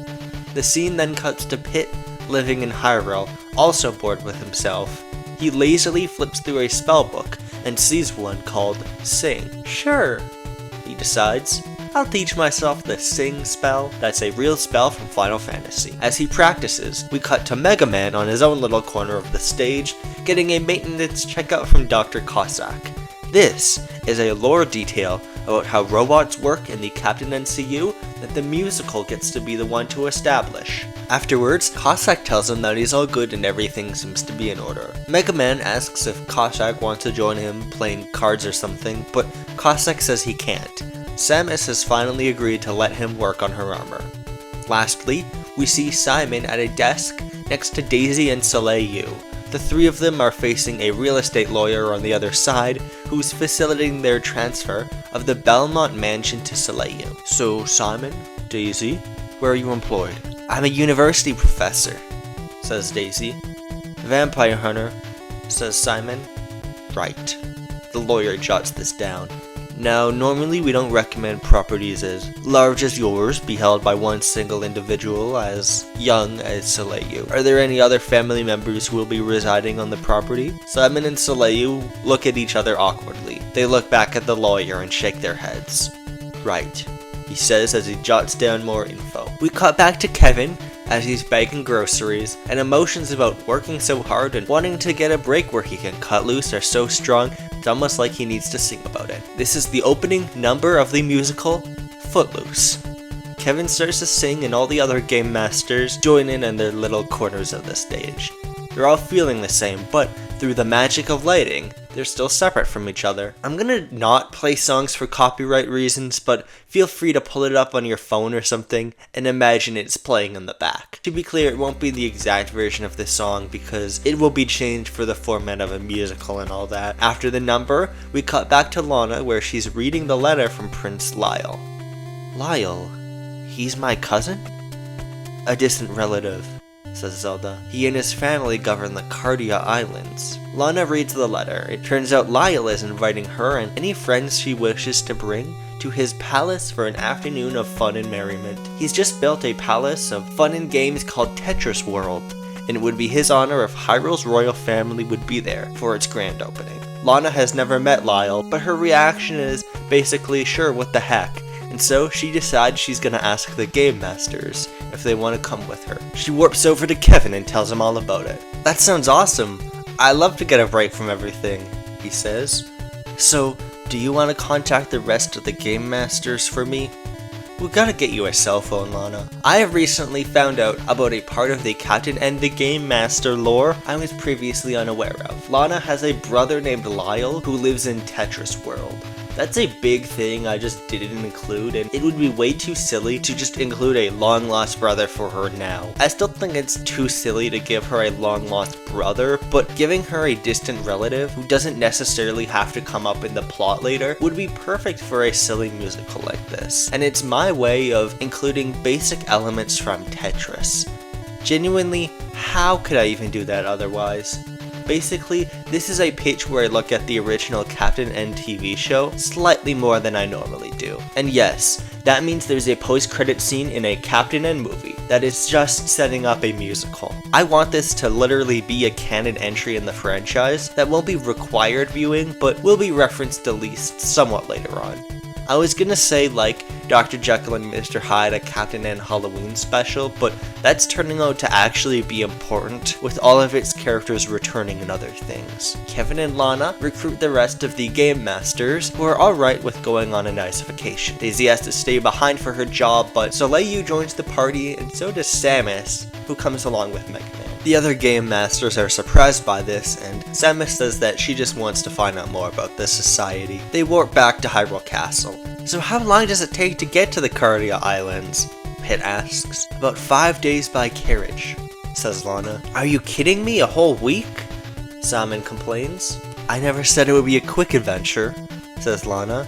Speaker 1: The scene then cuts to Pit, living in Hyrule, also bored with himself. He lazily flips through a spell book and sees one called Sing. Sure, he decides. I'll teach myself the Sing spell. That's a real spell from Final Fantasy. As he practices, we cut to Mega Man on his own little corner of the stage, getting a maintenance checkup from Dr. Cossack. This is a lore detail about how robots work in the Captain NCU that the musical gets to be the one to establish. Afterwards, Cossack tells him that he's all good and everything seems to be in order. Mega Man asks if Cossack wants to join him playing cards or something, but Cossack says he can't. Samus has finally agreed to let him work on her armor. Lastly, we see Simon at a desk next to Daisy and Soleil. The 3 of them are facing a real estate lawyer on the other side who's facilitating their transfer of the Belmont mansion to Soleil. So Simon, Daisy, where are you employed? I'm a university professor, says Daisy. Vampire hunter, says Simon. Right. The lawyer jots this down. Now, normally we don't recommend properties as large as yours be held by one single individual as young as Soleil. Are there any other family members who will be residing on the property? Simon and Soleil look at each other awkwardly. They look back at the lawyer and shake their heads. Right, he says as he jots down more info. We cut back to Kevin as he's bagging groceries, and emotions about working so hard and wanting to get a break where he can cut loose are so strong it's almost like he needs to sing about it. This is the opening number of the musical, Footloose. Kevin starts to sing and all the other game masters join in their little corners of the stage. They're all feeling the same, but through the magic of lighting, they're still separate from each other. I'm gonna not play songs for copyright reasons, but feel free to pull it up on your phone or something and imagine it's playing in the back. To be clear, it won't be the exact version of this song because it will be changed for the format of a musical and all that. After the number, we cut back to Lana where she's reading the letter from Prince Lyle. Lyle? He's my cousin? A distant relative, says Zelda. He and his family govern the Cardia Islands. Lana reads the letter. It turns out Lyle is inviting her and any friends she wishes to bring to his palace for an afternoon of fun and merriment. He's just built a palace of fun and games called Tetris World, and it would be his honor if Hyrule's royal family would be there for its grand opening. Lana has never met Lyle, but her reaction is basically, sure, what the heck? And so she decides she's gonna ask the Game Masters if they want to come with her. She warps over to Kevin and tells him all about it. That sounds awesome. I love to get a break from everything, he says. So, do you want to contact the rest of the Game Masters for me? We gotta get you a cell phone, Lana. I have recently found out about a part of the Captain and the Game Master lore I was previously unaware of. Lana has a brother named Lyle who lives in Tetris World. That's a big thing I just didn't include, and it would be way too silly to just include a long-lost brother for her now. I still think it's too silly to give her a long-lost brother, but giving her a distant relative who doesn't necessarily have to come up in the plot later would be perfect for a silly musical like this. And it's my way of including basic elements from Tetris. Genuinely, how could I even do that otherwise? Basically, this is a pitch where I look at the original Captain N TV show slightly more than I normally do. And yes, that means there's a post-credit scene in a Captain N movie that is just setting up a musical. I want this to literally be a canon entry in the franchise that won't be required viewing, but will be referenced at least somewhat later on. I was gonna say like Dr. Jekyll and Mr. Hyde a Captain N Halloween special, but that's turning out to actually be important with all of its characters returning and other things. Kevin and Lana recruit the rest of the Game Masters who are alright with going on a nice vacation. Daisy has to stay behind for her job, but Soleil joins the party and so does Samus, who comes along with Mega Man. The other Game Masters are surprised by this, and Samus says that she just wants to find out more about this society. They warp back to Hyrule Castle. So how long does it take to get to the Cardia Islands? Pit asks. About 5 days by carriage, says Lana. Are you kidding me? A whole week? Simon complains. I never said it would be a quick adventure, says Lana.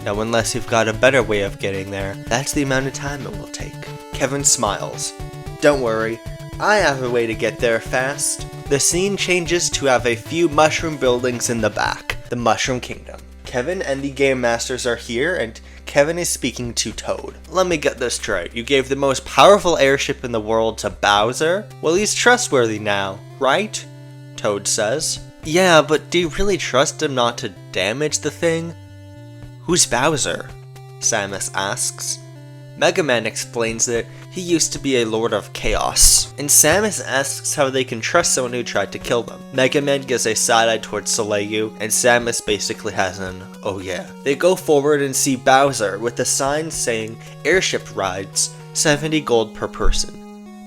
Speaker 1: No, unless you've got a better way of getting there. That's the amount of time it will take. Kevin smiles. Don't worry, I have a way to get there fast. The scene changes to have a few mushroom buildings in the back. The Mushroom Kingdom. Kevin and the Game Masters are here, and Kevin is speaking to Toad. Let me get this straight. You gave the most powerful airship in the world to Bowser? Well, he's trustworthy now, right? Toad says. Yeah, but do you really trust him not to damage the thing? Who's Bowser? Samus asks. Mega Man explains that he used to be a Lord of Chaos, and Samus asks how they can trust someone who tried to kill them. Mega Man gives a side-eye towards Soleil, and Samus basically has an oh yeah. They go forward and see Bowser with a sign saying airship rides, 70 gold per person.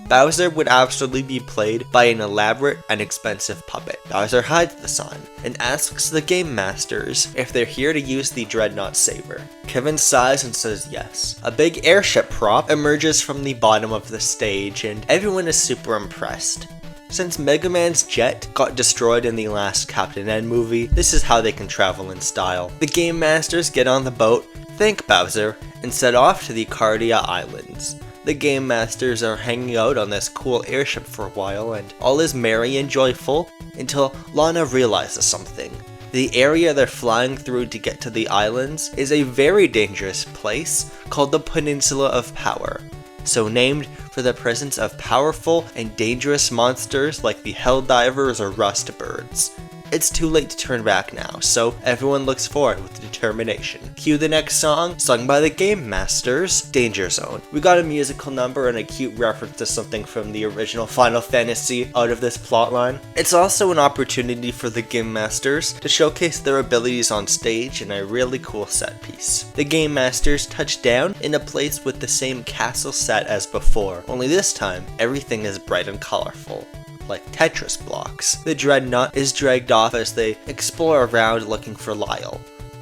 Speaker 1: Bowser would absolutely be played by an elaborate and expensive puppet. Bowser hides the sign and asks the Game Masters if they're here to use the Dreadnought Saber. Kevin sighs and says yes. A big airship prop emerges from the bottom of the stage and everyone is super impressed. Since Mega Man's jet got destroyed in the last Captain N movie, this is how they can travel in style. The Game Masters get on the boat, thank Bowser, and set off to the Cardia Islands. The Game Masters are hanging out on this cool airship for a while, and all is merry and joyful until Lana realizes something. The area they're flying through to get to the islands is a very dangerous place called the Peninsula of Power, so named for the presence of powerful and dangerous monsters like the Helldivers or Rust Birds. It's too late to turn back now, so everyone looks forward with determination. Cue the next song, sung by the Game Masters, Danger Zone. We got a musical number and a cute reference to something from the original Final Fantasy out of this plotline. It's also an opportunity for the Game Masters to showcase their abilities on stage in a really cool set piece. The Game Masters touch down in a place with the same castle set as before, only this time, everything is bright and colorful. like Tetris blocks. The Dreadnought is dragged off as they explore around looking for Lyle.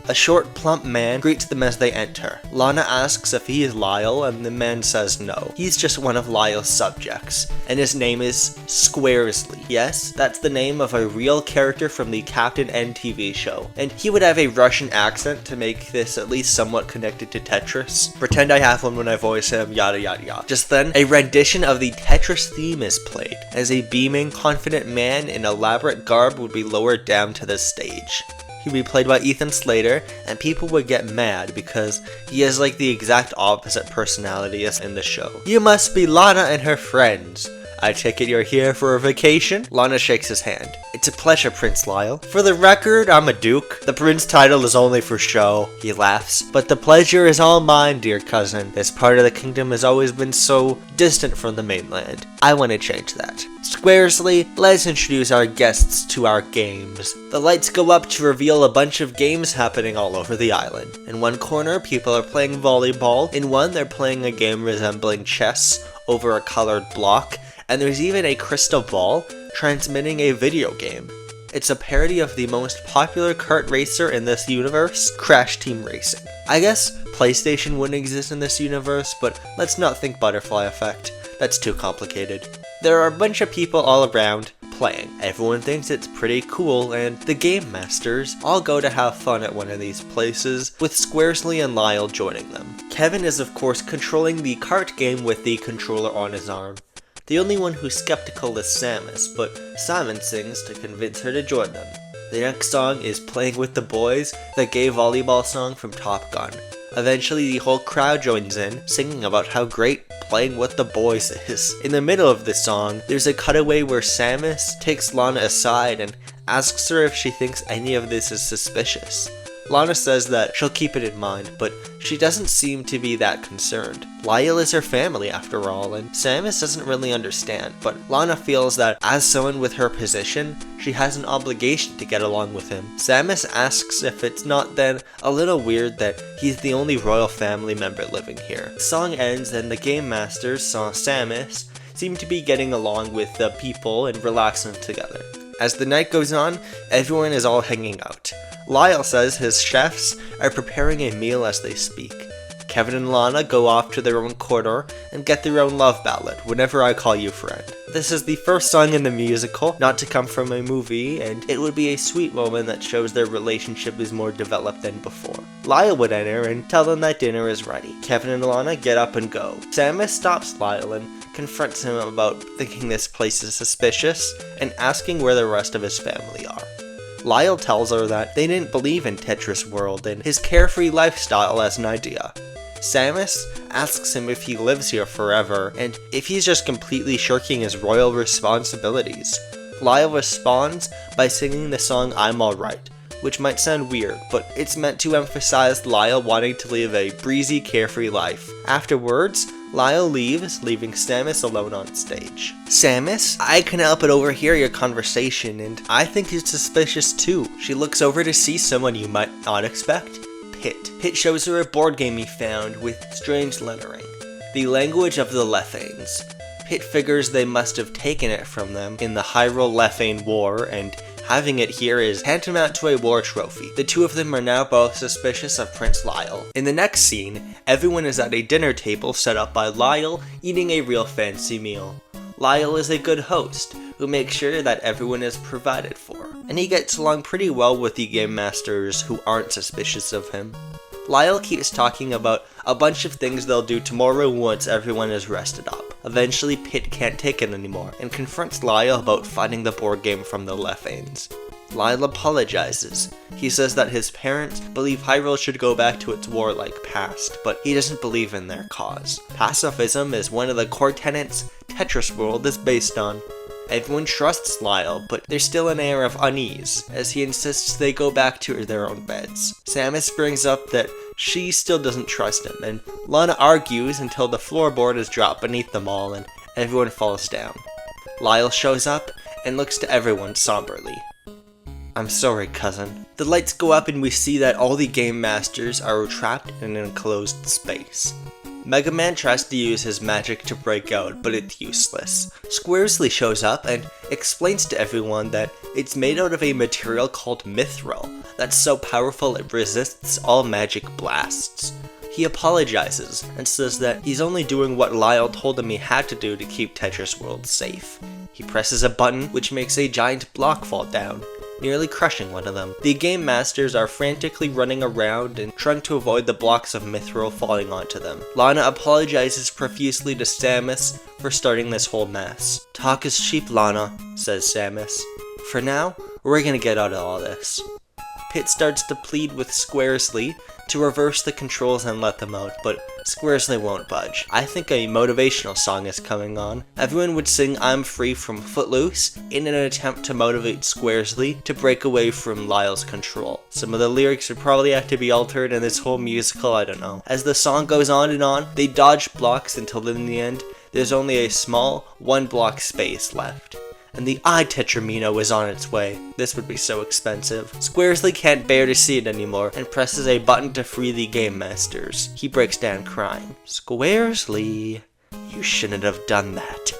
Speaker 1: A short, plump man greets them as they enter. Lana asks if he is Lyle, and the man says no. He's just one of Lyle's subjects, and his name is Squaresley. Yes, that's the name of a real character from the Captain N TV show, and he would have a Russian accent to make this at least somewhat connected to Tetris. Pretend I have one when I voice him, yada yada yada. Just then, a rendition of the Tetris theme is played, as a beaming, confident man in elaborate garb would be lowered down to the stage. He'd be played by Ethan Slater, and people would get mad because he has like the exact opposite personality as in the show. You must be Lana and her friends. I take it you're here for a vacation? Lana shakes his hand. It's a pleasure, Prince Lyle. For the record, I'm a duke. The prince title is only for show. He laughs. But the pleasure is all mine, dear cousin. This part of the kingdom has always been so distant from the mainland. I want to change that. Squaresley, let's introduce our guests to our games. The lights go up to reveal a bunch of games happening all over the island. In one corner, people are playing volleyball. In one, they're playing a game resembling chess over a colored block. And there's even a crystal ball transmitting a video game. It's a parody of the most popular kart racer in this universe, Crash Team Racing. I guess PlayStation wouldn't exist in this universe, but let's not think Butterfly Effect. That's too complicated. There are a bunch of people all around playing. Everyone thinks it's pretty cool, and the game masters all go to have fun at one of these places, with Squaresley and Lyle joining them. Kevin is of course controlling the kart game with the controller on his arm. The only one who's skeptical is Samus, but Simon sings to convince her to join them. The next song is Playing with the Boys, the gay volleyball song from Top Gun. Eventually the whole crowd joins in, singing about how great Playing with the Boys is. In the middle of the song, there's a cutaway where Samus takes Lana aside and asks her if she thinks any of this is suspicious. Lana says that she'll keep it in mind, but she doesn't seem to be that concerned. Lyle is her family after all, and Samus doesn't really understand, but Lana feels that as someone with her position, she has an obligation to get along with him. Samus asks if it's not then a little weird that he's the only royal family member living here. The song ends and the game masters saw Samus seem to be getting along with the people and relaxing together. As the night goes on, everyone is all hanging out. Lyle says his chefs are preparing a meal as they speak. Kevin and Lana go off to their own corner and get their own love ballad, Whenever I Call You Friend. This is the first song in the musical, not to come from a movie, and it would be a sweet moment that shows their relationship is more developed than before. Lyle would enter and tell them that dinner is ready. Kevin and Lana get up and go. Samus stops Lyle and confronts him about thinking this place is suspicious and asking where the rest of his family are. Lyle tells her that they didn't believe in Tetris World and his carefree lifestyle as an idea. Samus asks him if he lives here forever and if he's just completely shirking his royal responsibilities. Lyle responds by singing the song I'm Alright, which might sound weird, but it's meant to emphasize Lyle wanting to live a breezy, carefree life. Afterwards, Lyle leaves, leaving Samus alone on stage. Samus, I can help but overhear your conversation, and I think it's suspicious too. She looks over to see someone you might not expect. Pit. Pit shows her a board game he found with strange lettering. The language of the Lethanes. Pit figures they must have taken it from them in the Hyrule-Lethane War, and having it here is tantamount to a war trophy. The two of them are now both suspicious of Prince Lyle. In the next scene, everyone is at a dinner table set up by Lyle, eating a real fancy meal. Lyle is a good host, who makes sure that everyone is provided for, and he gets along pretty well with the game masters who aren't suspicious of him. Lyle keeps talking about a bunch of things they'll do tomorrow once everyone is rested up. Eventually, Pit can't take it anymore and confronts Lyle about finding the board game from the Lethanes. Lyle apologizes. He says that his parents believe Hyrule should go back to its warlike past, but he doesn't believe in their cause. Pacifism is one of the core tenets Tetris World is based on. Everyone trusts Lyle, but there's still an air of unease, as he insists they go back to their own beds. Samus brings up that she still doesn't trust him, and Lana argues until the floorboard is dropped beneath them all and everyone falls down. Lyle shows up and looks to everyone somberly. I'm sorry, cousin. The lights go up and we see that all the game masters are trapped in an enclosed space. Mega Man tries to use his magic to break out, but it's useless. Squaresley shows up and explains to everyone that it's made out of a material called mithril that's so powerful it resists all magic blasts. He apologizes and says that he's only doing what Lyle told him he had to do to keep Tetris World safe. He presses a button which makes a giant block fall down, nearly crushing one of them. The game masters are frantically running around and trying to avoid the blocks of mithril falling onto them. Lana apologizes profusely to Samus for starting this whole mess. "Talk is cheap, Lana," says Samus. "For now, we're gonna get out of all this." Pit starts to plead with Squaresley to reverse the controls and let them out, but Squaresley won't budge. I think a motivational song is coming on. Everyone would sing "I'm Free" from Footloose in an attempt to motivate Squaresley to break away from Lyle's control. Some of the lyrics would probably have to be altered in this whole musical, I don't know. As the song goes on, they dodge blocks until in the end, there's only a small 1-block space left. And the Tetramino is on its way. This would be so expensive. Squaresley can't bear to see it anymore and presses a button to free the game masters. He breaks down crying. "Squaresley, you shouldn't have done that."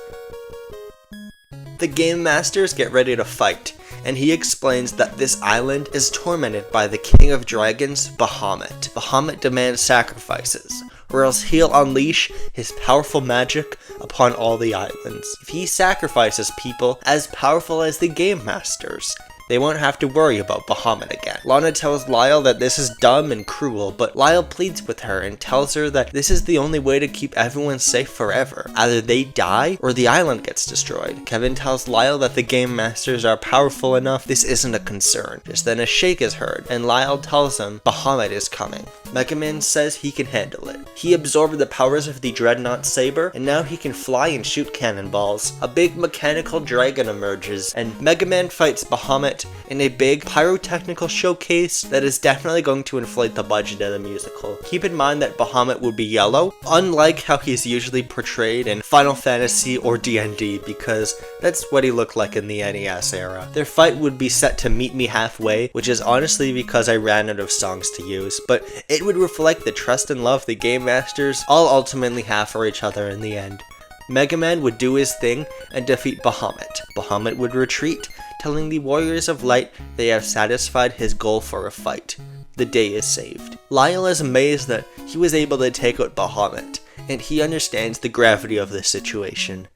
Speaker 1: The game masters get ready to fight, and he explains that this island is tormented by the king of dragons, Bahamut. Bahamut demands sacrifices, or else he'll unleash his powerful magic upon all the islands. If he sacrifices people as powerful as the game masters, they won't have to worry about Bahamut again. Lana tells Lyle that this is dumb and cruel, but Lyle pleads with her and tells her that this is the only way to keep everyone safe forever. Either they die or the island gets destroyed. Kevin tells Lyle that the game masters are powerful enough, this isn't a concern. Just then a shake is heard, and Lyle tells him Bahamut is coming. Mega Man says he can handle it. He absorbed the powers of the Dreadnought Saber, and now he can fly and shoot cannonballs. A big mechanical dragon emerges, and Mega Man fights Bahamut in a big pyrotechnical showcase that is definitely going to inflate the budget of the musical. Keep in mind that Bahamut will be yellow, unlike how he's usually portrayed in Final Fantasy or D&D, because that's what he looked like in the NES era. Their fight would be set to Meet Me Halfway, which is honestly because I ran out of songs to use, but it would reflect the trust and love the game masters all ultimately have for each other in the end. Mega Man would do his thing and defeat Bahamut. Bahamut would retreat, telling the Warriors of Light they have satisfied his goal for a fight. The day is saved. Lyle is amazed that he was able to take out Bahamut, and he understands the gravity of the situation.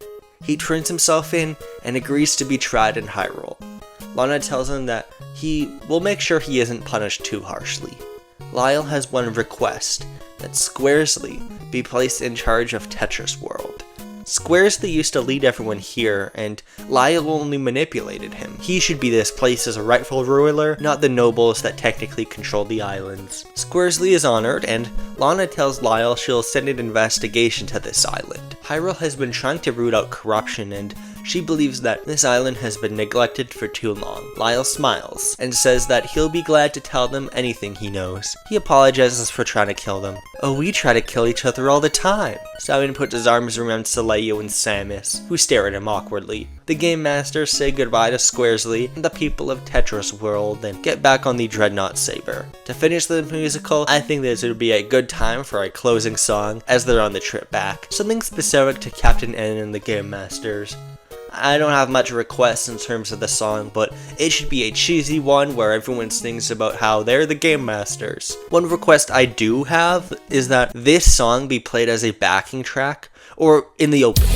Speaker 1: He turns himself in and agrees to be tried in Hyrule. Lana tells him that he will make sure he isn't punished too harshly. Lyle has one request, that Squaresley be placed in charge of Tetris World. Squaresley used to lead everyone here, and Lyle only manipulated him. He should be this place's rightful ruler, not the nobles that technically control the islands. Squaresley is honored, and Lana tells Lyle she'll send an investigation to this island. Hyrule has been trying to root out corruption, and she believes that this island has been neglected for too long. Lyle smiles and says that he'll be glad to tell them anything he knows. He apologizes for trying to kill them. "Oh, we try to kill each other all the time." Simon puts his arms around Saleyo and Samus, who stare at him awkwardly. The game masters say goodbye to Squaresley and the people of Tetris World and get back on the Dreadnought Saber. To finish the musical, I think this would be a good time for a closing song as they're on the trip back. Something specific to Captain N and the game masters. I don't have much requests in terms of the song, but it should be a cheesy one where everyone sings about how they're the game masters. One request I do have is that this song be played as a backing track or in the opening.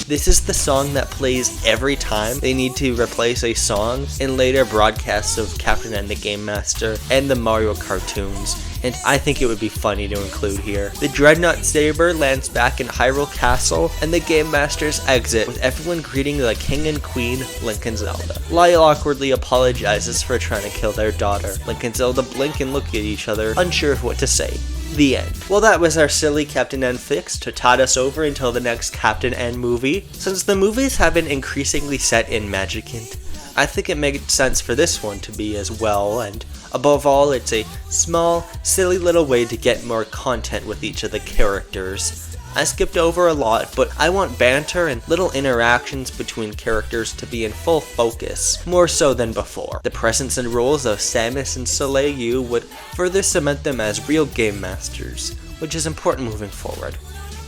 Speaker 1: This is the song that plays every time they need to replace a song in later broadcasts of Captain N the Game Master and the Mario cartoons, and I think it would be funny to include here. The Dreadnought Saber lands back in Hyrule Castle, and the Game Masters exit with everyone greeting the King and Queen, Link and Zelda. Lyle awkwardly apologizes for trying to kill their daughter. Link and Zelda blink and look at each other, unsure of what to say. The end. Well, that was our silly Captain N fix to tide us over until the next Captain N movie. Since the movies have been increasingly set in Magicant, I think it made sense for this one to be as well, and above all, it's a small, silly little way to get more content with each of the characters. I skipped over a lot, but I want banter and little interactions between characters to be in full focus, more so than before. The presence and roles of Samus and Soleil would further cement them as real game masters, which is important moving forward.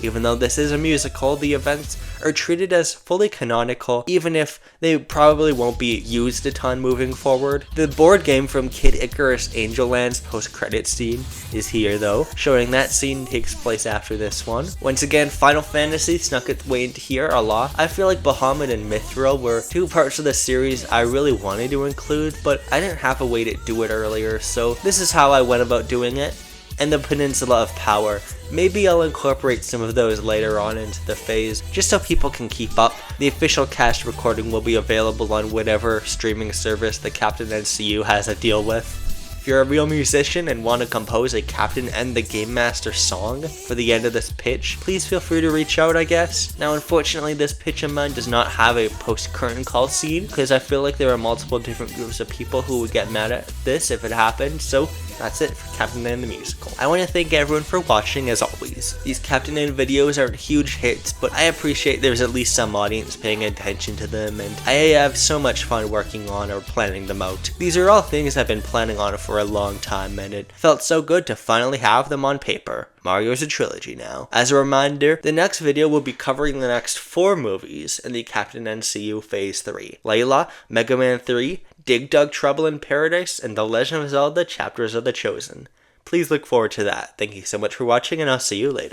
Speaker 1: Even though this is a musical, the events are treated as fully canonical, even if they probably won't be used a ton moving forward. The board game from Kid Icarus Angel Land's post-credit scene is here though, showing that scene takes place after this one. Once again, Final Fantasy snuck its way into here a lot. I feel like Bahamut and Mithril were two parts of the series I really wanted to include, but I didn't have a way to do it earlier, so this is how I went about doing it. And the Peninsula of Power. Maybe I'll incorporate some of those later on into the phase, just so people can keep up. The official cast recording will be available on whatever streaming service the Captain NCU has a deal with. If you're a real musician and want to compose a Captain and the Game Master song for the end of this pitch, please feel free to reach out, I guess. Now, unfortunately, this pitch of mine does not have a post-curtain call scene, because I feel like there are multiple different groups of people who would get mad at this if it happened, so that's it for Captain N the Musical. I want to thank everyone for watching as always. These Captain N videos aren't huge hits, but I appreciate there's at least some audience paying attention to them, and I have so much fun working on or planning them out. These are all things I've been planning on for a long time, and it felt so good to finally have them on paper. Mario's a trilogy now. As a reminder, the next video will be covering the next 4 movies in the Captain NCU Phase 3. Layla, Mega Man 3, Dig Dug Trouble in Paradise, and The Legend of Zelda Chapters of the Chosen. Please look forward to that. Thank you so much for watching, and I'll see you later.